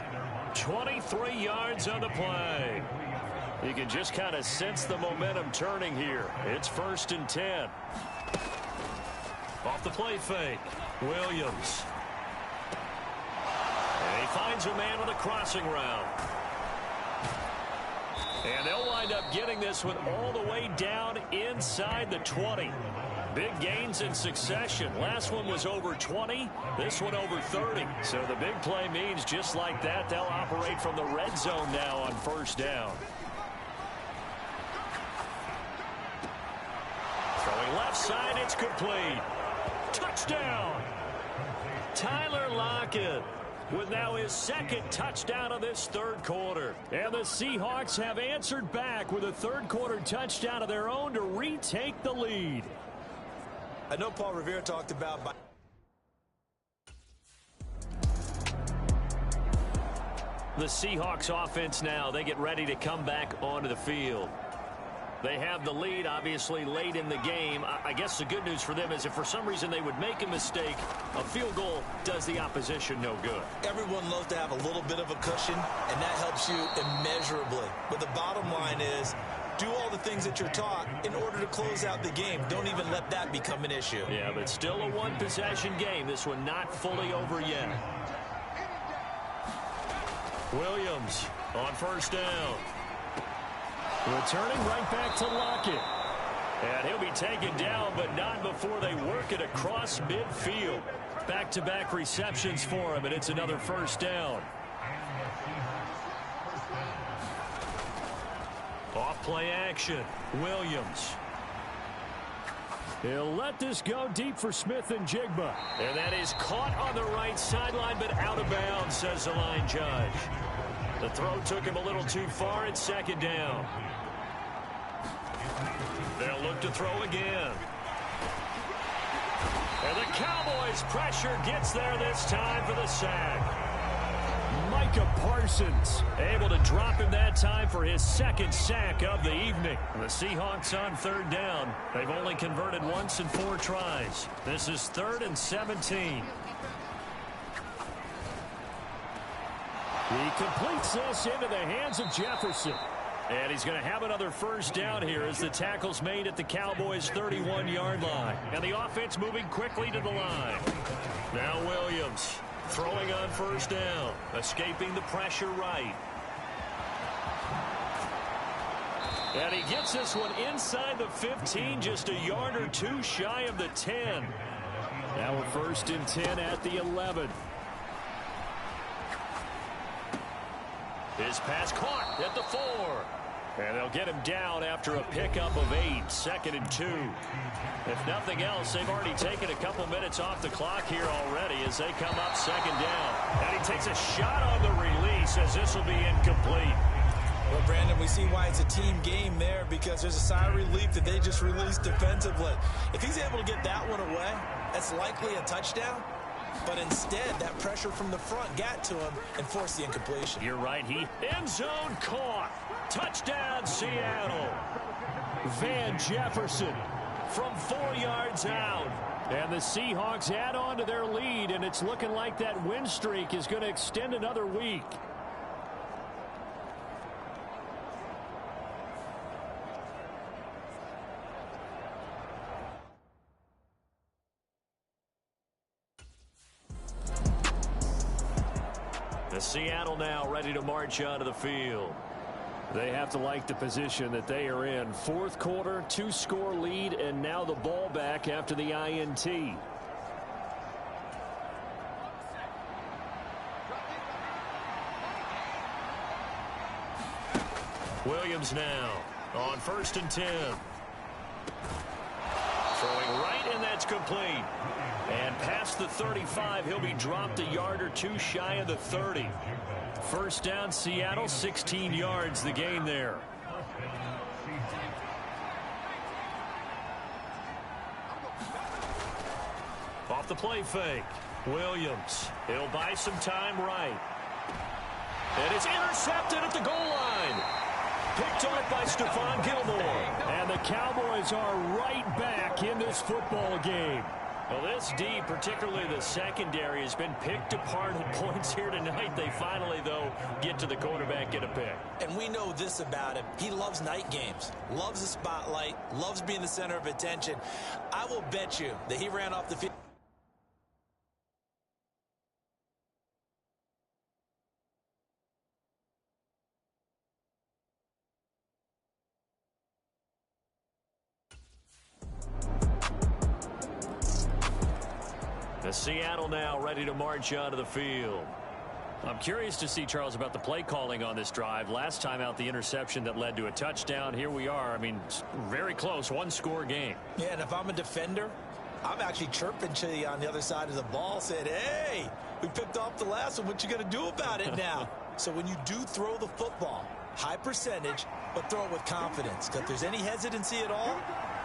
23 yards on the play. You can just kind of sense the momentum turning here. It's 1st and 10. Off the play fake. Williams. And he finds a man with a crossing route. And they'll wind up getting this one all the way down inside the 20. Big gains in succession. Last one was over 20. This one over 30. So the big play means just like that, they'll operate from the red zone now on 1st down. Throwing left side, it's complete. Touchdown! Tyler Lockett with now his 2nd touchdown of this 3rd quarter. And the Seahawks have answered back with a 3rd quarter touchdown of their own to retake the lead. I know Paul Revere talked about... The Seahawks offense now, they get ready to come back onto the field. They have the lead, obviously, late in the game. I guess the good news for them is if for some reason they would make a mistake, a field goal does the opposition no good. Everyone loves to have a little bit of a cushion, and that helps you immeasurably. But the bottom line is, do all the things that you're taught in order to close out the game. Don't even let that become an issue. Yeah, but still a one-possession game. This one not fully over yet. Williams on 1st down. Returning right back to Lockett. And he'll be taken down, but not before they work it across midfield. Back-to-back receptions for him, and it's another 1st down. Off play action. Williams. He'll let this go deep for Smith and Jigba. And that is caught on the right sideline, but out of bounds, says the line judge. The throw took him a little too far. It's 2nd down. They'll look to throw again. And the Cowboys' pressure gets there this time for the sack. Micah Parsons able to drop him that time for his 2nd sack of the evening. The Seahawks on 3rd down. They've only converted once in 4 tries. This is 3rd and 17. He completes this into the hands of Jefferson. And he's going to have another 1st down here as the tackle's made at the Cowboys' 31-yard line. And the offense moving quickly to the line. Now Williams throwing on 1st down, escaping the pressure right. And he gets this one inside the 15, just a yard or 2 shy of the 10. Now we're 1st and 10 at the 11. His pass caught at the 4. And they'll get him down after a pickup of 8, 2nd and 2. If nothing else, they've already taken a couple minutes off the clock here already as they come up 2nd down. And he takes a shot on the release as this will be incomplete. Well, Brandon, we see why it's a team game there because there's a sigh of relief that they just released defensively. If he's able to get that one away, that's likely a touchdown. But instead, that pressure from the front got to him and forced the incompletion. You're right. He end zone caught. Touchdown, Seattle. Van Jefferson from 4 yards out. And the Seahawks add on to their lead, and it's looking like that win streak is going to extend another week. Seattle now ready to march onto the field. They have to like the position that they are in. 4th quarter, 2-score lead, and now the ball back after the INT. Williams now on 1st and 10. Throwing right, and that's complete. And past the 35, he'll be dropped a yard or 2 shy of the 30. 1st down, Seattle, 16 yards the gain there. Off the play fake. Williams. He'll buy some time right. And it's intercepted at the goal line. Picked off by Stephon Gilmore. And the Cowboys are right back in this football game. Well, this D, particularly the secondary, has been picked apart at points here tonight. They finally, though, get to the quarterback, get a pick. And we know this about him. He loves night games, loves the spotlight, loves being the center of attention. I will bet you that he ran off the field. Seattle now ready to march onto the field. I'm curious to see, Charles, about the play calling on this drive. Last time out, the interception that led to a touchdown. Here we are. I mean, very close, one-score game. Yeah, and if I'm a defender, I'm actually chirping to you on the other side of the ball, saying, hey, we picked off the last one. What you going to do about it now? So when you do throw the football, high percentage, but throw it with confidence. Because if there's any hesitancy at all,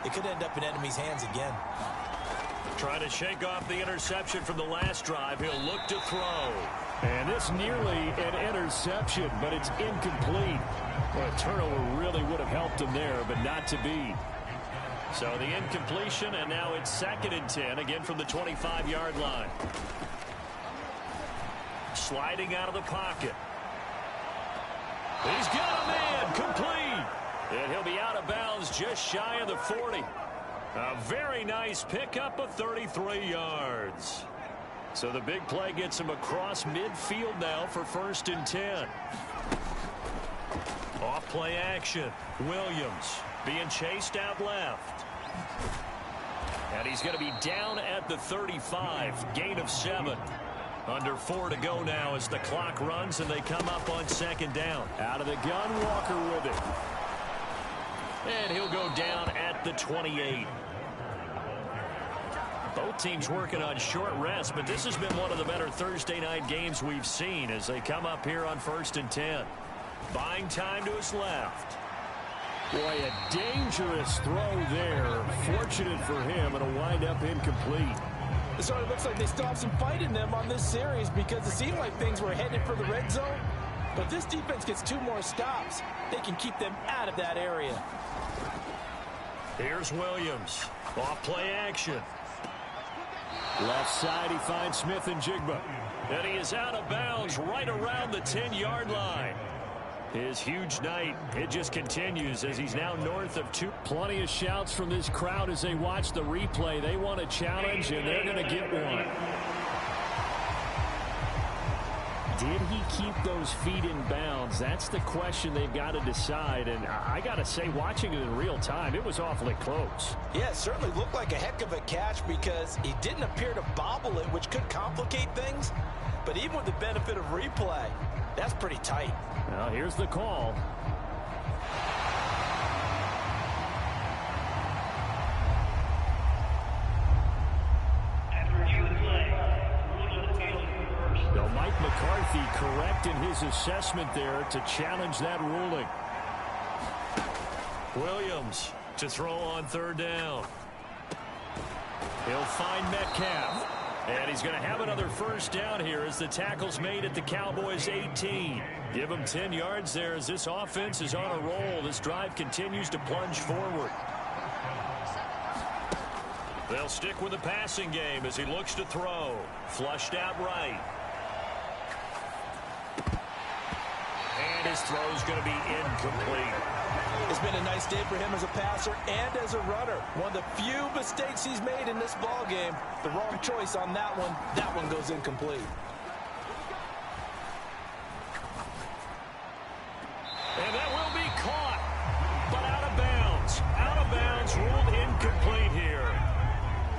it could end up in enemy's hands again. Trying to shake off the interception from the last drive. He'll look to throw. And this nearly an interception, but it's incomplete. Well, a turnover really would have helped him there, but not to be. So the incompletion, and now it's 2nd and 10, again from the 25-yard line. Sliding out of the pocket. He's got a man, complete. And he'll be out of bounds just shy of the 40. A very nice pickup of 33 yards. So the big play gets him across midfield now for 1st and 10. Off play action. Williams being chased out left. And he's going to be down at the 35. Gain of 7. Under 4 to go now as the clock runs and they come up on 2nd down. Out of the gun, Walker with it. And he'll go down at the 28. Both teams working on short rest, but this has been one of the better Thursday night games we've seen as they come up here on 1st and 10. Buying time to his left. Boy, a dangerous throw there. Fortunate for him, it'll wind up incomplete. It sort of looks like they still have some fight in them on this series because it seemed like things were headed for the red zone. But this defense gets 2 more stops. They can keep them out of that area. Here's Williams. Off play action. Left side, he finds Smith and Jigba. And he is out of bounds right around the 10-yard line. His huge night, it just continues as he's now north of 2. Plenty of shouts from this crowd as they watch the replay. They want a challenge, and they're going to get one. Did he keep those feet in bounds? That's the question they've got to decide. And I got to say, watching it in real time, it was awfully close. Yeah, it certainly looked like a heck of a catch because he didn't appear to bobble it, which could complicate things. But even with the benefit of replay, that's pretty tight. Now, here's the call. Mike McCarthy correct in his assessment there to challenge that ruling. Williams to throw on 3rd down. He'll find Metcalf. And he's going to have another 1st down here as the tackle's made at the Cowboys' 18. Give him 10 yards there as this offense is on a roll. This drive continues to plunge forward. They'll stick with the passing game as he looks to throw. Flushed out right. And his throw's going to be incomplete. It's been a nice day for him as a passer and as a runner. One of the few mistakes he's made in this ball game. The wrong choice on that one. That one goes incomplete. And that will be caught, but out of bounds. Out of bounds, ruled incomplete here.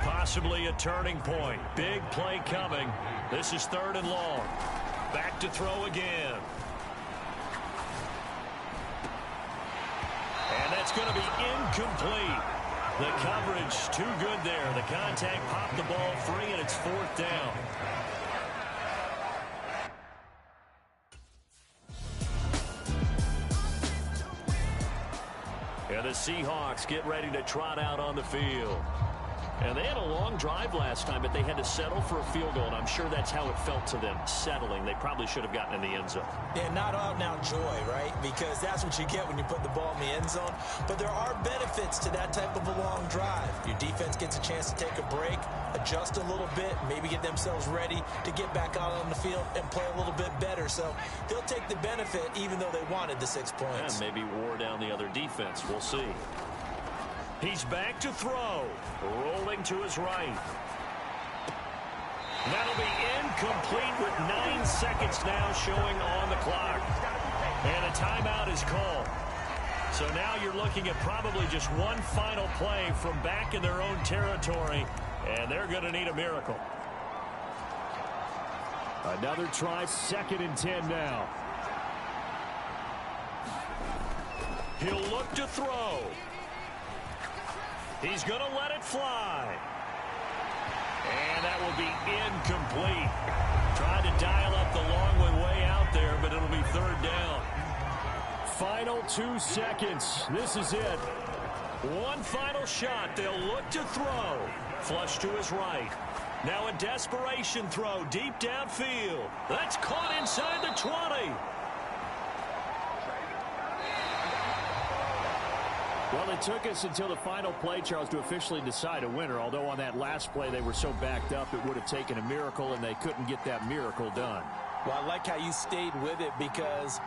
Possibly a turning point. Big play coming. This is 3rd and long. Back to throw again. And that's going to be incomplete. The coverage too good there. The contact popped the ball free, and it's 4th down. And the Seahawks get ready to trot out on the field. And they had a long drive last time, but they had to settle for a field goal, and I'm sure that's how it felt to them, settling. They probably should have gotten in the end zone. Yeah, not out-and-out joy, right? Because that's what you get when you put the ball in the end zone. But there are benefits to that type of a long drive. Your defense gets a chance to take a break, adjust a little bit, maybe get themselves ready to get back out on the field and play a little bit better. So they'll take the benefit even though they wanted the 6 points. And maybe wore down the other defense. We'll see. He's back to throw. Rolling to his right. That'll be incomplete with 9 seconds now showing on the clock. And a timeout is called. So now you're looking at probably just one final play from back in their own territory. And they're going to need a miracle. Another try, 2nd and 10 now. He'll look to throw. He's going to let it fly. And that will be incomplete. Tried to dial up the long one way out there, but it'll be 3rd down. Final 2 seconds. This is it. One final shot. They'll look to throw. Flush to his right. Now a desperation throw deep downfield. That's caught inside the 20. Well, it took us until the final play, Charles, to officially decide a winner. Although on that last play they were so backed up it would have taken a miracle, and they couldn't get that miracle done. Well, I like how you stayed with it because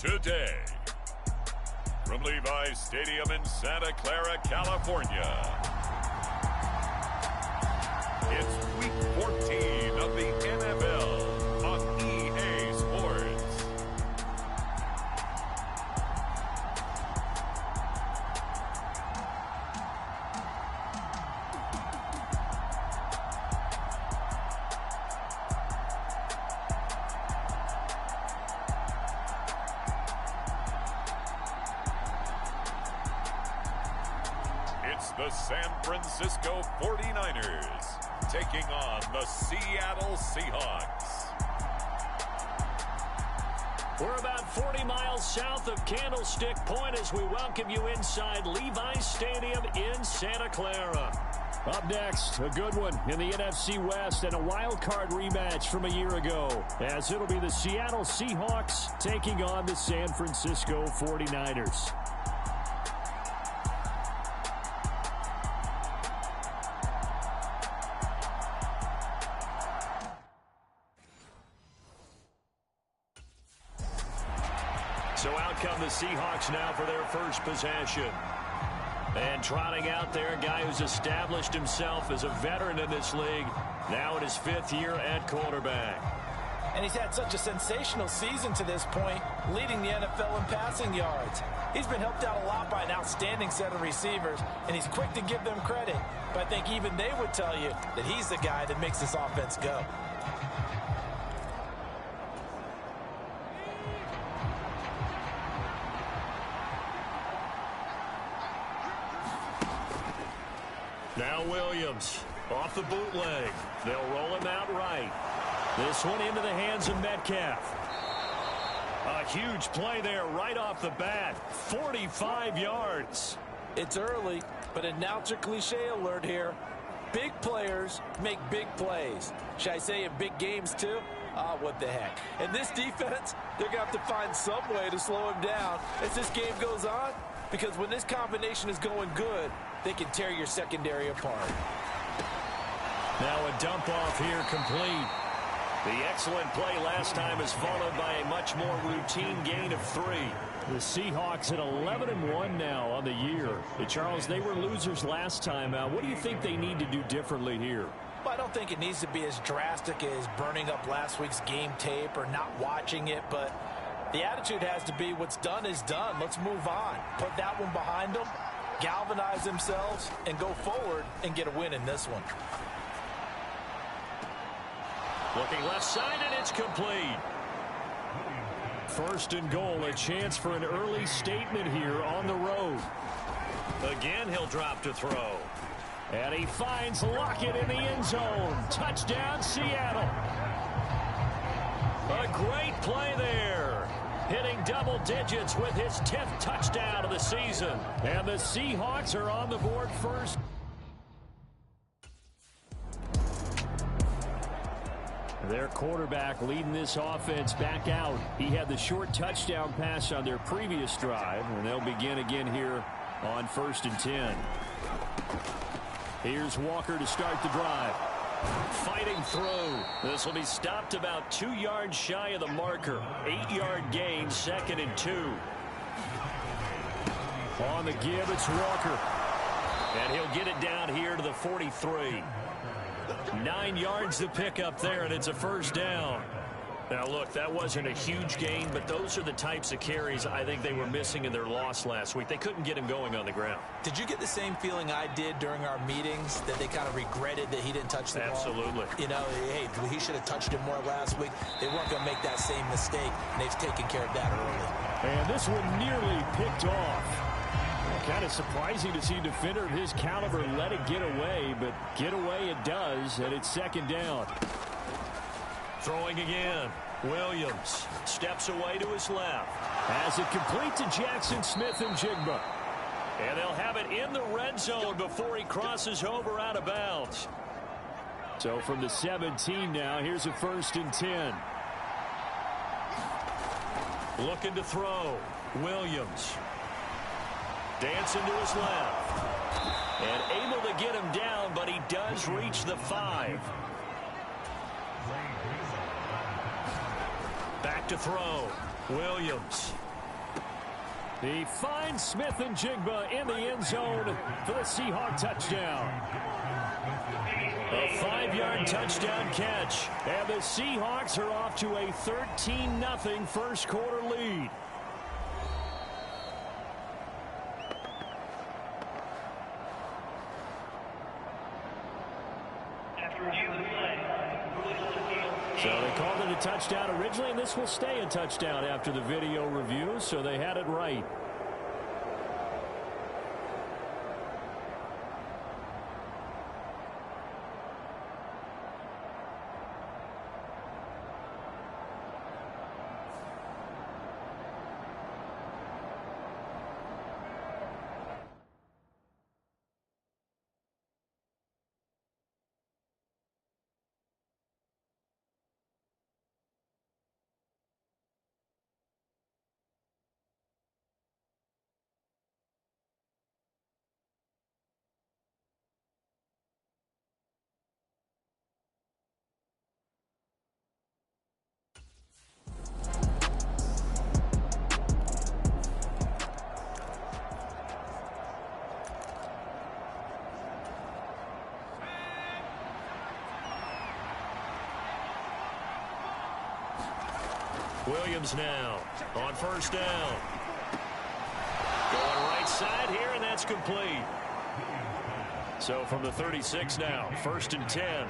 today. From Levi's Stadium in Santa Clara, California, it's Week 14 of the NFL on EA Sports. It's the San Francisco 49ers taking on the Seattle Seahawks. We're about 40 miles south of Candlestick Point as we welcome you inside Levi's Stadium in Santa Clara. Up next, a good one in the NFC West and a wild card rematch from a year ago, as it'll be the Seattle Seahawks taking on the San Francisco 49ers. So out come the Seahawks now for their first possession. And trotting out there, a guy who's established himself as a veteran in this league, now in his 5th year at quarterback. And he's had such a sensational season to this point, leading the NFL in passing yards. He's been helped out a lot by an outstanding set of receivers, and he's quick to give them credit. But I think even they would tell you that he's the guy that makes this offense go. Now Williams off the bootleg. They'll roll him out right. This one into the hands of Metcalf. A huge play there right off the bat. 45 yards. It's early, but announcer cliche alert here. Big players make big plays. Should I say in big games too? What the heck. And this defense, they're going to have to find some way to slow him down as this game goes on. Because when this combination is going good, they can tear your secondary apart. Now a dump off here complete. The excellent play last time is followed by a much more routine gain of 3. The Seahawks at 11-1 now on the year. Charles, they were losers last time. What do you think they need to do differently here? Well, I don't think it needs to be as drastic as burning up last week's game tape or not watching it, but the attitude has to be what's done is done. Let's move on. Put that one behind them, galvanize themselves, and go forward and get a win in this one. Looking left side, and it's complete. 1st and goal, a chance for an early statement here on the road. Again, he'll drop to throw. And he finds Lockett in the end zone. Touchdown, Seattle. A great play there. Hitting double digits with his 10th touchdown of the season. And the Seahawks are on the board first. Their quarterback leading this offense back out. He had the short touchdown pass on their previous drive, and they'll begin again here on 1st and 10. Here's Walker to start the drive. Fighting through. This will be stopped about 2 yards shy of the marker. 8-yard gain, 2nd and 2. On the give, it's Walker. And he'll get it down here to the 43. 9 yards to pick up there, and it's a 1st down. Now, look, that wasn't a huge gain, but those are the types of carries I think they were missing in their loss last week. They couldn't get him going on the ground. Did you get the same feeling I did during our meetings, that they kind of regretted that he didn't touch the ball? Absolutely. You know, hey, he should have touched it more last week. They weren't going to make that same mistake, and they've taken care of that early. And this one nearly picked off. Kind of surprising to see a defender of his caliber let it get away, but get away it does, and it's 2nd down. Throwing again. Williams steps away to his left. Has it complete to Jackson Smith and Jigba. And they'll have it in the red zone before he crosses over out of bounds. So from the 17 now, here's a 1st and 10. Looking to throw. Williams. Dancing to his left. And able to get him down, but he does reach the 5. Back to throw. Williams. He finds Smith and Jigba in the end zone for the Seahawk touchdown. A 5-yard touchdown catch. And the Seahawks are off to a 13-0 first quarter lead. So they called it a touchdown originally, and this will stay a touchdown after the video review, so they had it right. Williams now on first down. Going right side here, and that's complete. So from the 36 now, 1st and 10.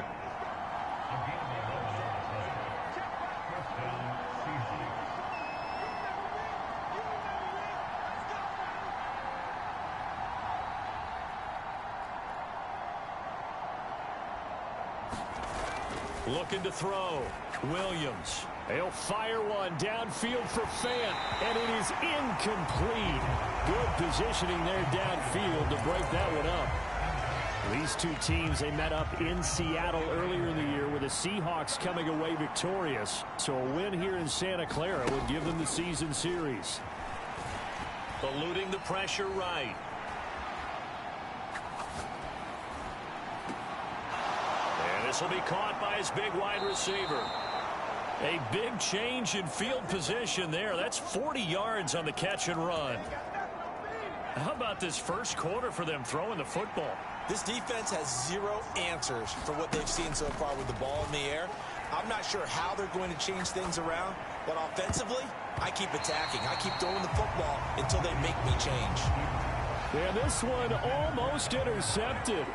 Looking to throw. Williams. He'll fire one downfield for Fant, and it is incomplete. Good positioning there downfield to break that one up. These two teams, they met up in Seattle earlier in the year with the Seahawks coming away victorious. So a win here in Santa Clara would give them the season series. Eluding the pressure right. And this will be caught by his big wide receiver. A big change in field position there. That's 40 yards on the catch and run. How about this first quarter for them throwing the football? This defense has zero answers for what they've seen so far with the ball in the air. I'm not sure how they're going to change things around, but offensively, I keep attacking. I keep throwing the football until they make me change. Yeah, this one almost intercepted.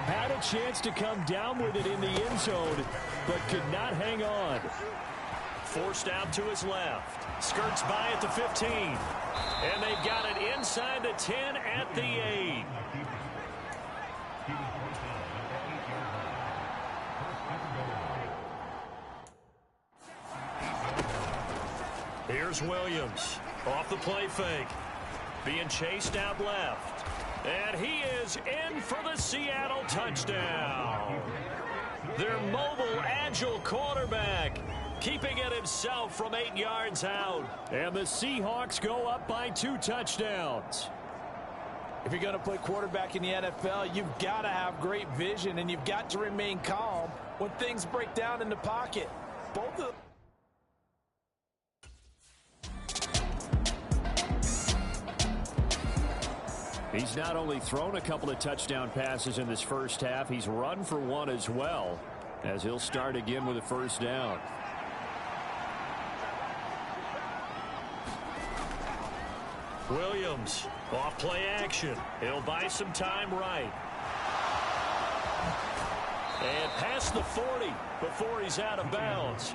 Had a chance to come down with it in the end zone, but could not hang on. Forced out to his left. Skirts by at the 15. And they've got it inside the 10 at the 8. Here's Williams. Off the play fake. Being chased out left. And he is in for the Seattle touchdown. Their mobile, agile quarterback keeping it himself from 8 yards out. And the Seahawks go up by 2 touchdowns. If you're going to play quarterback in the NFL, you've got to have great vision, and you've got to remain calm when things break down in the pocket. Both of He's not only thrown a couple of touchdown passes in this first half, he's run for one as well, as he'll start again with a first down. Williams, off play action. He'll buy some time right. And past the 40 before he's out of bounds.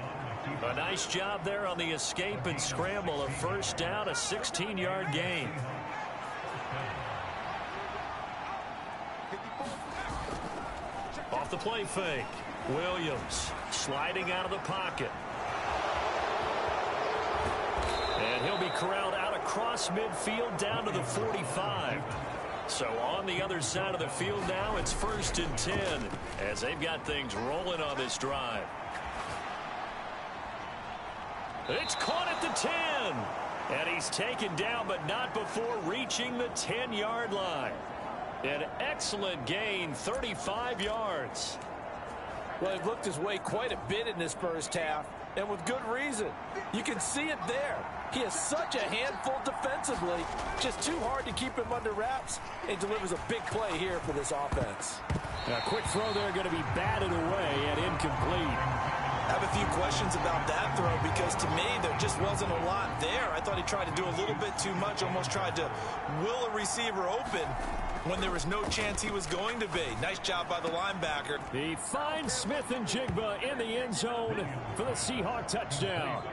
A nice job there on the escape and scramble. A first down, a 16-yard gain. Off the play fake. Williams sliding out of the pocket. And he'll be corralled out across midfield down to the 45. So on the other side of the field now, it's 1st and 10 as they've got things rolling on this drive. It's caught at the 10. And he's taken down, but not before reaching the 10-yard line. An excellent gain, 35 yards. Well, he looked his way quite a bit in this first half, and with good reason. You can see it there. He is such a handful defensively, just too hard to keep him under wraps, and delivers a big play here for this offense. A quick throw there going to be batted away and incomplete. I have a few questions about that throw because to me there just wasn't a lot there. I thought he tried to do a little bit too much, almost tried to will a receiver open when there was no chance he was going to be. Nice job by the linebacker. He finds Smith and Jigba in the end zone for the Seahawk touchdown.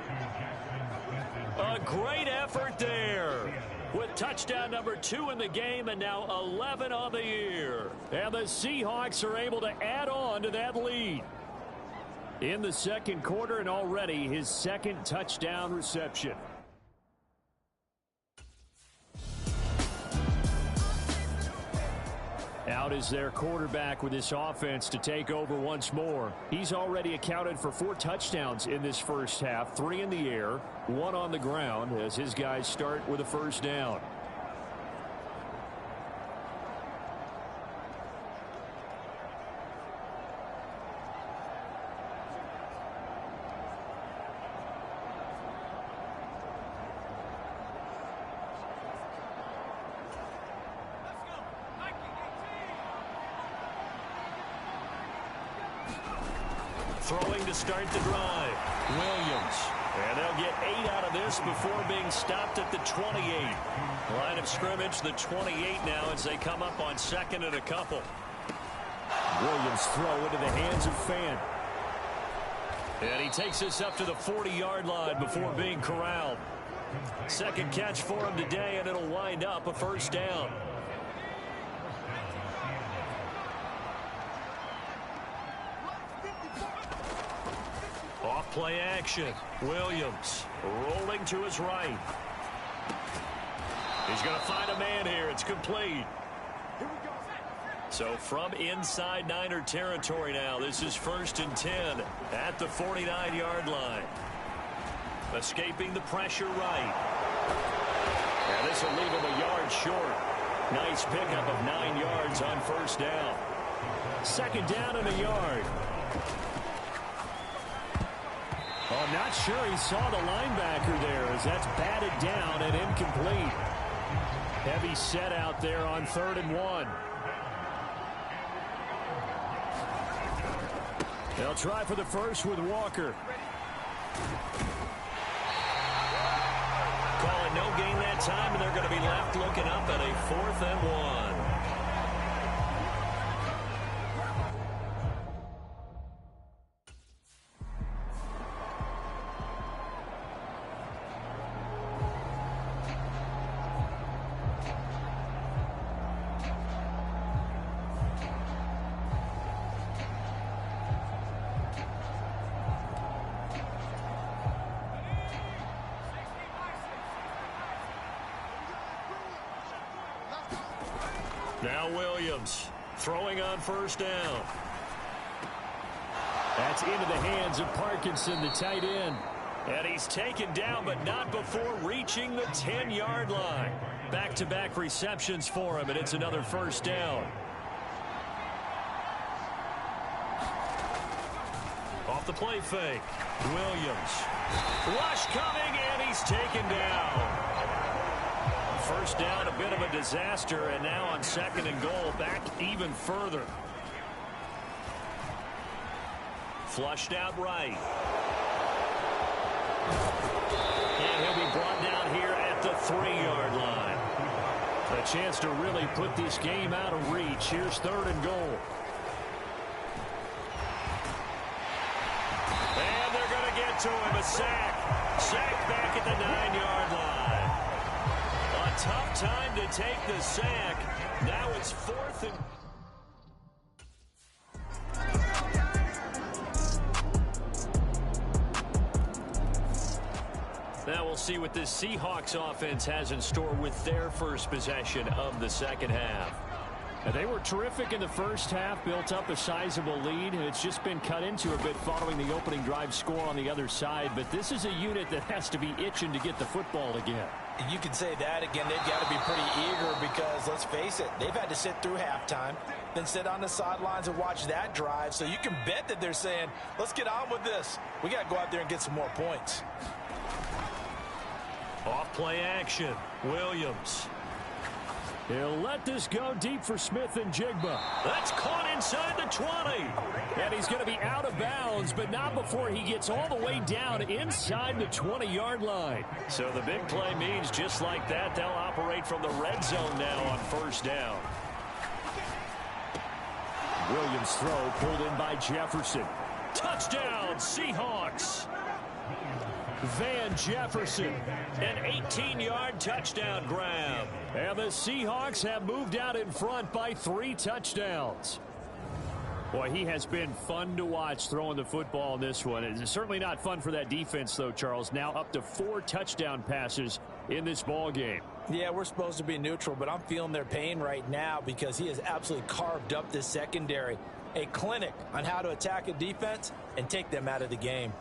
A great effort there with touchdown number 2 in the game and now 11 on the year. And the Seahawks are able to add on to that lead. In the second quarter and already his second touchdown reception. Out is their quarterback with this offense to take over once more. He's already accounted for 4 touchdowns in this first half, 3 in the air, 1 on the ground as his guys start with a first down. Throwing to start the drive. Williams. And they'll get 8 out of this before being stopped at the 28. Line of scrimmage, the 28 now as they come up on second and a couple. Williams throw into the hands of Fan. And he takes us up to the 40-yard line before being corralled. Second catch for him today, and it'll wind up a first down. Off play action. Williams rolling to his right. He's going to find a man here. It's complete. So from inside Niner territory now, this is 1st and 10 at the 49-yard line. Escaping the pressure right. And this will leave him a yard short. Nice pickup of 9 yards on first down. Second down and a yard. Oh, I'm not sure he saw the linebacker there as that's batted down and incomplete. Heavy set out there on 3rd and 1. They'll try for the first with Walker. Calling no gain that time, and they're going to be left looking up at a 4th and 1. Now Williams throwing on first down. That's into the hands of Parkinson, the tight end. And he's taken down, but not before reaching the 10-yard line. Back-to-back receptions for him, and it's another first down. Off the play fake. Williams. Rush coming, and he's taken down. First down, a bit of a disaster, and now on 2nd and goal, back even further. Flushed out right. And he'll be brought down here at the 3-yard line. A chance to really put this game out of reach. Here's 3rd and goal. And they're going to get to him. A sack. Sack back at the 9-yard line. A tough time to take the sack. Now it's 4th and... Now we'll see what this Seahawks offense has in store with their first possession of the second half. They were terrific in the first half, built up a sizable lead, and it's just been cut into a bit following the opening drive score on the other side. But this is a unit that has to be itching to get the football again. You can say that again. They've got to be pretty eager because, let's face it, they've had to sit through halftime, then sit on the sidelines and watch that drive. So you can bet that they're saying, let's get on with this. We got to go out there and get some more points. Off play action. Williams. He'll let this go deep for Smith and Jigba. That's caught inside the 20. And he's going to be out of bounds, but not before he gets all the way down inside the 20-yard line. So the big play means just like that, they'll operate from the red zone now on first down. Williams' throw pulled in by Jefferson. Touchdown, Seahawks. Van Jefferson. An 18-yard touchdown grab. And the Seahawks have moved out in front by 3 touchdowns. Boy, he has been fun to watch throwing the football in this one. It's certainly not fun for that defense, though, Charles. Now up to 4 touchdown passes in this ball game. Yeah, we're supposed to be neutral, but I'm feeling their pain right now because he has absolutely carved up this secondary. A clinic on how to attack a defense and take them out of the game.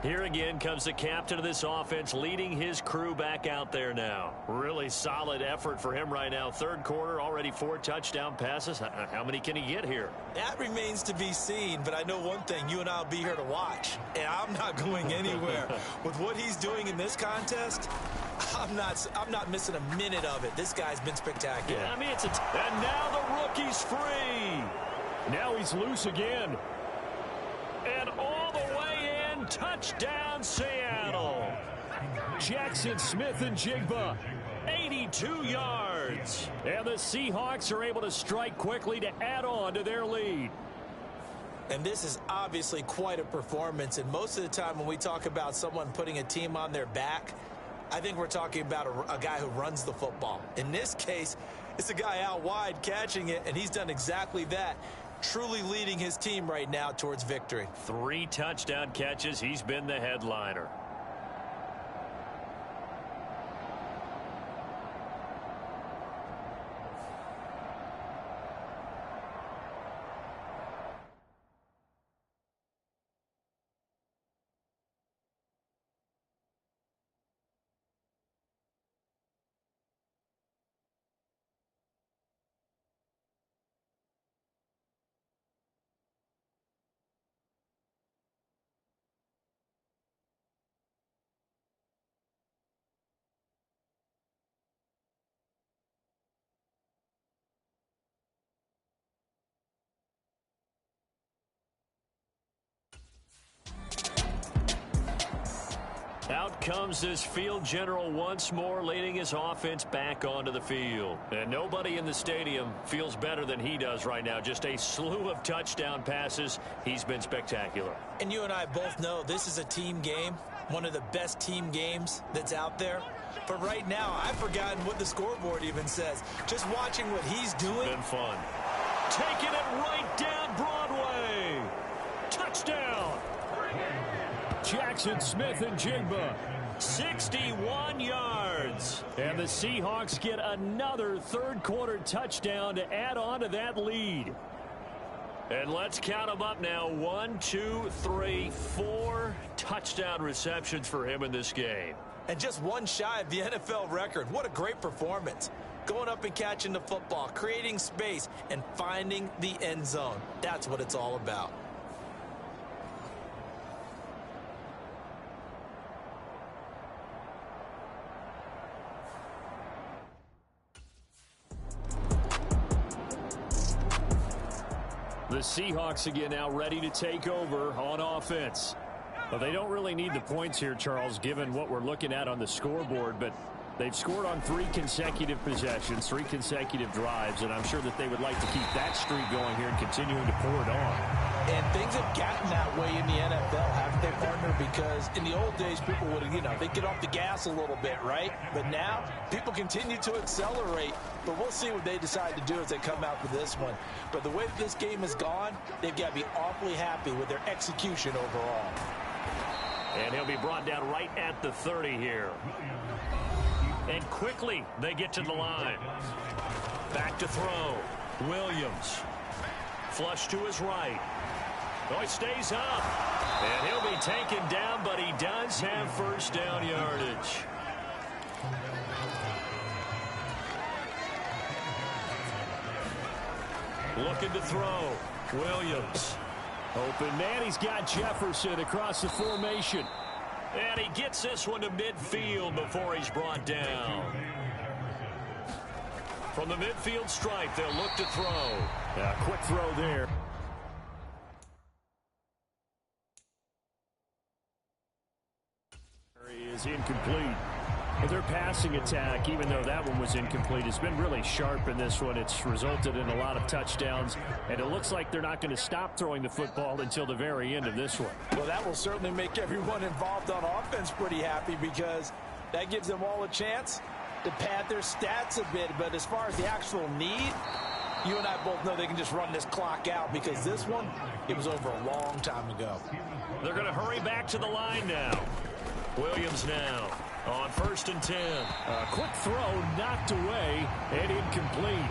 Here again comes the captain of this offense, leading his crew back out there now. Really solid effort for him right now. Third quarter, already 4 touchdown passes. How many can he get here? That remains to be seen, but I know one thing. You and I will be here to watch, and I'm not going anywhere. With what he's doing in this contest, I'm not missing a minute of it. This guy's been spectacular. Yeah, I mean, and now the rookie's free. Now he's loose again. And all the way in, touchdown Seattle. Jackson, Smith, and Jigba. 82 yards. And the Seahawks are able to strike quickly to add on to their lead. And this is obviously quite a performance. And most of the time when we talk about someone putting a team on their back, I think we're talking about a guy who runs the football. In this case, it's a guy out wide catching it, and he's done exactly that. Truly leading his team right now towards victory. 3 touchdown catches. He's been the headliner. Out comes this field general once more, leading his offense back onto the field. And nobody in the stadium feels better than he does right now. Just a slew of touchdown passes. He's been spectacular. And you and I both know this is a team game, one of the best team games that's out there. But right now, I've forgotten what the scoreboard even says. Just watching what he's doing. Been fun. Taking it right down Broadway. Touchdown. Jackson Smith and Jigba. 61 yards. And the Seahawks get another third-quarter touchdown to add on to that lead. And let's count them up now. 1, 2, 3, 4 touchdown receptions for him in this game. And just one shy of the NFL record. What a great performance. Going up and catching the football, creating space, and finding the end zone. That's what it's all about. The Seahawks again now ready to take over on offense. Well, they don't really need the points here, Charles, given what we're looking at on the scoreboard, but they've scored on 3 consecutive possessions, 3 consecutive drives, and I'm sure that they would like to keep that streak going here and continuing to pour it on. And things have gotten that way in the NFL, haven't they, partner? Because in the old days, people would, they'd get off the gas a little bit, right? But now, people continue to accelerate. But we'll see what they decide to do as they come out for this one. But the way this game has gone, they've got to be awfully happy with their execution overall. And he'll be brought down right at the 30 here. And quickly, they get to the line. Back to throw. Williams. Flush to his right. Oh, he stays up. And he'll be taken down, but he does have first down yardage. Looking to throw. Williams. Open man, he's got Jefferson across the formation. And he gets this one to midfield before he's brought down. From the midfield stripe, they'll look to throw. Quick throw there. He is incomplete. But their passing attack, even though that one was incomplete, has been really sharp in this one. It's resulted in a lot of touchdowns, and it looks like they're not going to stop throwing the football until the very end of this one. Well, that will certainly make everyone involved on offense pretty happy because that gives them all a chance to pad their stats a bit. But as far as the actual need, you and I both know they can just run this clock out because this one, it was over a long time ago. They're going to hurry back to the line now. Williams now on 1st and 10. A quick throw knocked away and incomplete.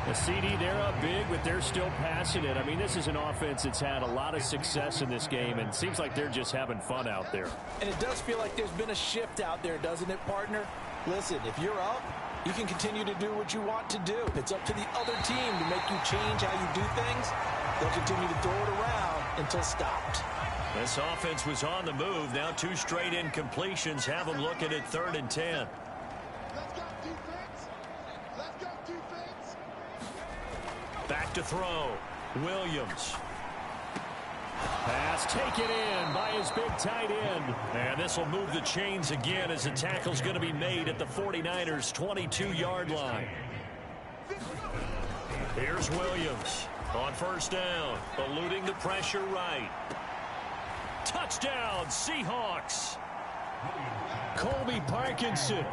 The CD, they're up big, but they're still passing it. I mean, this is an offense that's had a lot of success in this game, and it seems like they're just having fun out there. And it does feel like there's been a shift out there, doesn't it, partner? Listen, if you're up, you can continue to do what you want to do. It's up to the other team to make you change how you do things. They'll continue to throw it around until stopped. This offense was on the move. Now 2 straight incompletions have them looking at 3rd and 10. Let's go defense. Let's go defense. Back to throw. Williams. Pass taken in by his big tight end. And this will move the chains again as the tackle's going to be made at the 49ers' 22-yard line. Here's Williams on 1st down, eluding the pressure right. Touchdown, Seahawks. Colby Parkinson,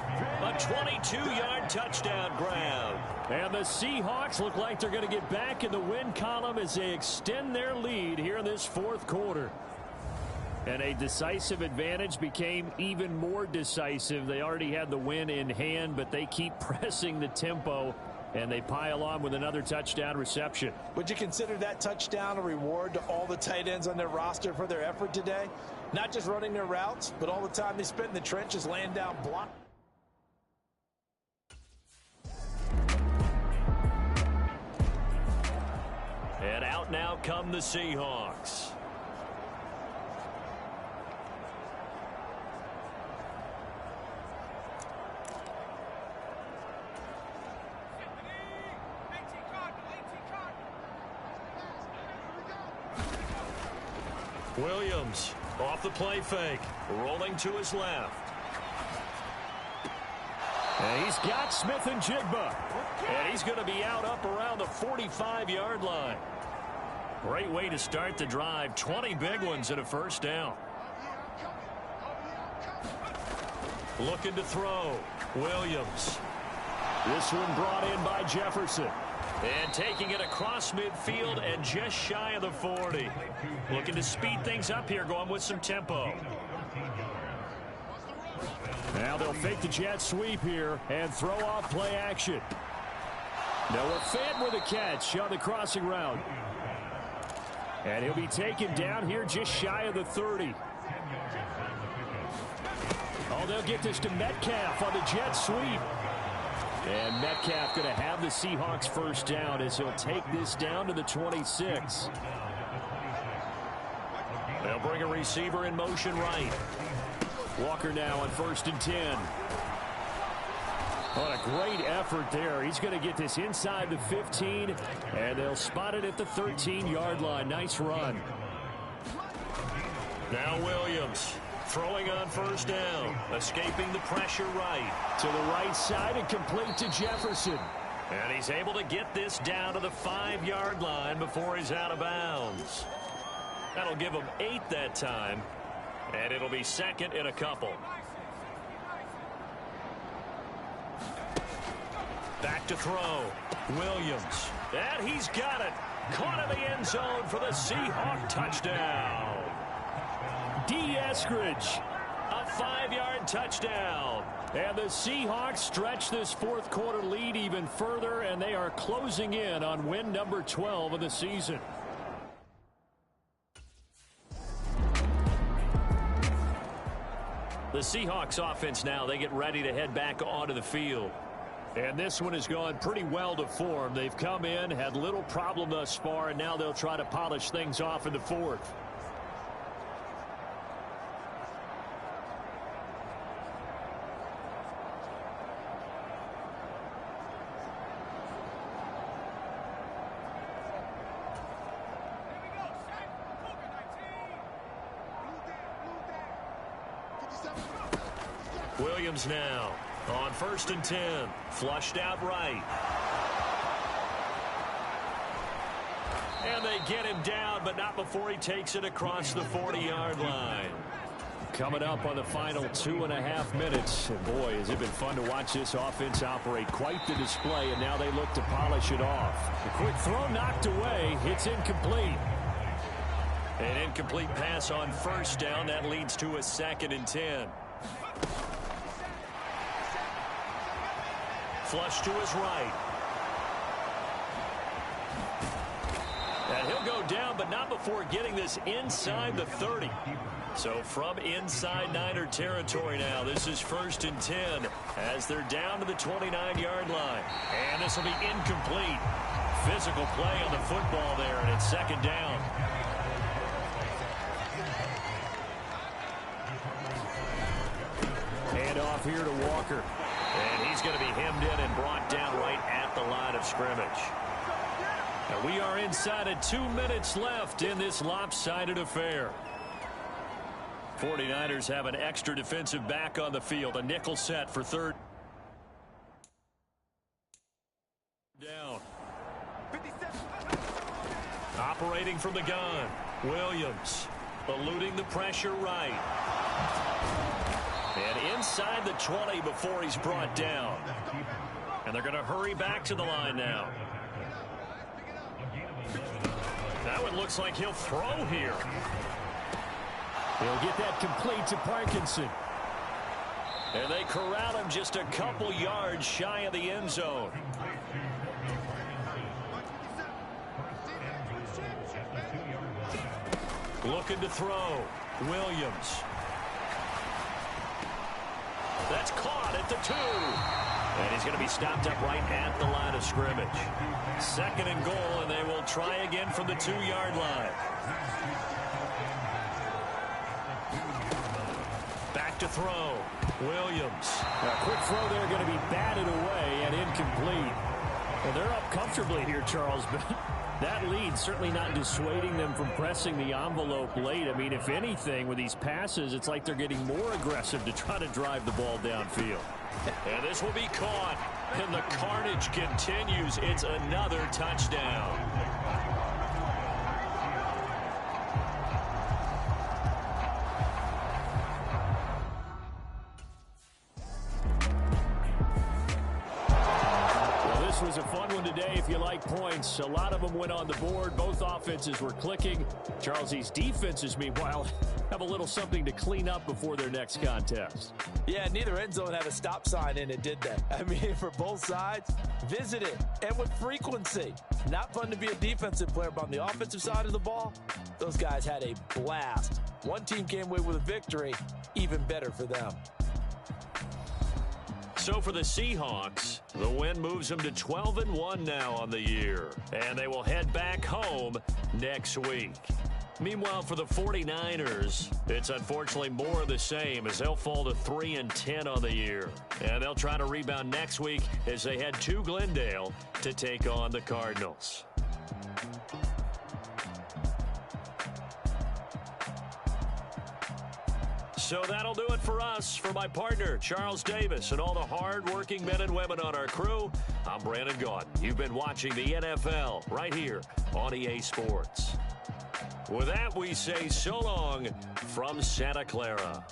a 22-yard touchdown grab. And the Seahawks look like they're going to get back in the win column as they extend their lead here in this 4th quarter. And a decisive advantage became even more decisive. They already had the win in hand, but they keep pressing the tempo, and they pile on with another touchdown reception. Would you consider that touchdown a reward to all the tight ends on their roster for their effort today? Not just running their routes, but all the time they spent in the trenches laying down blocks. And out now come the Seahawks. Williams off the play fake, rolling to his left. And he's got Smith and Jigba. And he's going to be out up around the 45-yard line. Great way to start the drive. 20 big ones and a 1st down. Looking to throw. Williams. This one brought in by Jefferson. And taking it across midfield and just shy of the 40. Looking to speed things up here, going with some tempo. Now they'll fake the jet sweep here and throw off play action. Noah Fant with a catch on the crossing route. And he'll be taken down here just shy of the 30. Oh, they'll get this to Metcalf on the jet sweep. And Metcalf going to have the Seahawks first down as he'll take this down to the 26. They'll bring a receiver in motion right. Walker now on 1st and 10. What a great effort there. He's going to get this inside the 15, and they'll spot it at the 13-yard line. Nice run. Now Williams throwing on 1st down, escaping the pressure right. To the right side and complete to Jefferson. And he's able to get this down to the 5-yard line before he's out of bounds. That'll give him 8 that time, and it'll be 2nd and a couple. Back to throw. Williams. And he's got it. Caught in the end zone for the Seahawk touchdown. D. Eskridge. A 5-yard touchdown. And the Seahawks stretch this 4th quarter lead even further, and they are closing in on win number 12 of the season. The Seahawks offense now, they get ready to head back onto the field. And this one has gone pretty well to form. They've come in, had little problem thus far, and now they'll try to polish things off in the 4th. Williams now on 1st and 10. Flushed out right. And they get him down, but not before he takes it across the 40-yard line. Coming up on the final 2.5 minutes. And boy, has it been fun to watch this offense operate. Quite the display, and now they look to polish it off. The quick throw knocked away. It's incomplete. An incomplete pass on 1st down. That leads to a 2nd and 10. Flush to his right. And he'll go down, but not before getting this inside the 30. So from inside Niner territory now, this is 1st and 10 as they're down to the 29-yard line. And this will be incomplete. Physical play on the football there, and it's 2nd down. Hand off here to Walker. And he's going to be hemmed in and brought down right at the line of scrimmage. And we are inside of 2 minutes left in this lopsided affair. 49ers have an extra defensive back on the field. A nickel set for 3rd down. Operating from the gun. Williams eluding the pressure right. And inside the 20 before he's brought down. And they're going to hurry back to the line now. That one looks like he'll throw here. He'll get that complete to Parkinson. And they corral him just a couple yards shy of the end zone. Looking to throw. Williams. That's caught at the 2. And he's going to be stopped up right at the line of scrimmage. 2nd and goal, and they will try again from the 2-yard line. Back to throw. Williams. A quick throw there going to be batted away and incomplete. Well, they're up comfortably here, Charles, but that lead certainly not dissuading them from pressing the envelope late. I mean, if anything, with these passes, it's like they're getting more aggressive to try to drive the ball downfield. And this will be caught. And the carnage continues. It's another touchdown. was a fun one today if you like points. A lot of them went on the board. Both offenses were clicking. Charles, these defenses, meanwhile, have a little something to clean up before their next contest. Yeah, neither end zone had a stop sign in it, did they? I mean, for both sides, visit it, and with frequency. Not fun to be a defensive player, but on the offensive side of the ball, those guys had a blast. One team came away with a victory, even better for them. So for the Seahawks, the win moves them to 12-1 now on the year, and they will head back home next week. Meanwhile, for the 49ers, it's unfortunately more of the same as they'll fall to 3-10 on the year. And they'll try to rebound next week as they head to Glendale to take on the Cardinals. So that'll do it for us. For my partner, Charles Davis, and all the hard-working men and women on our crew, I'm Brandon Gaudin. You've been watching the NFL right here on EA Sports. With that, we say so long from Santa Clara.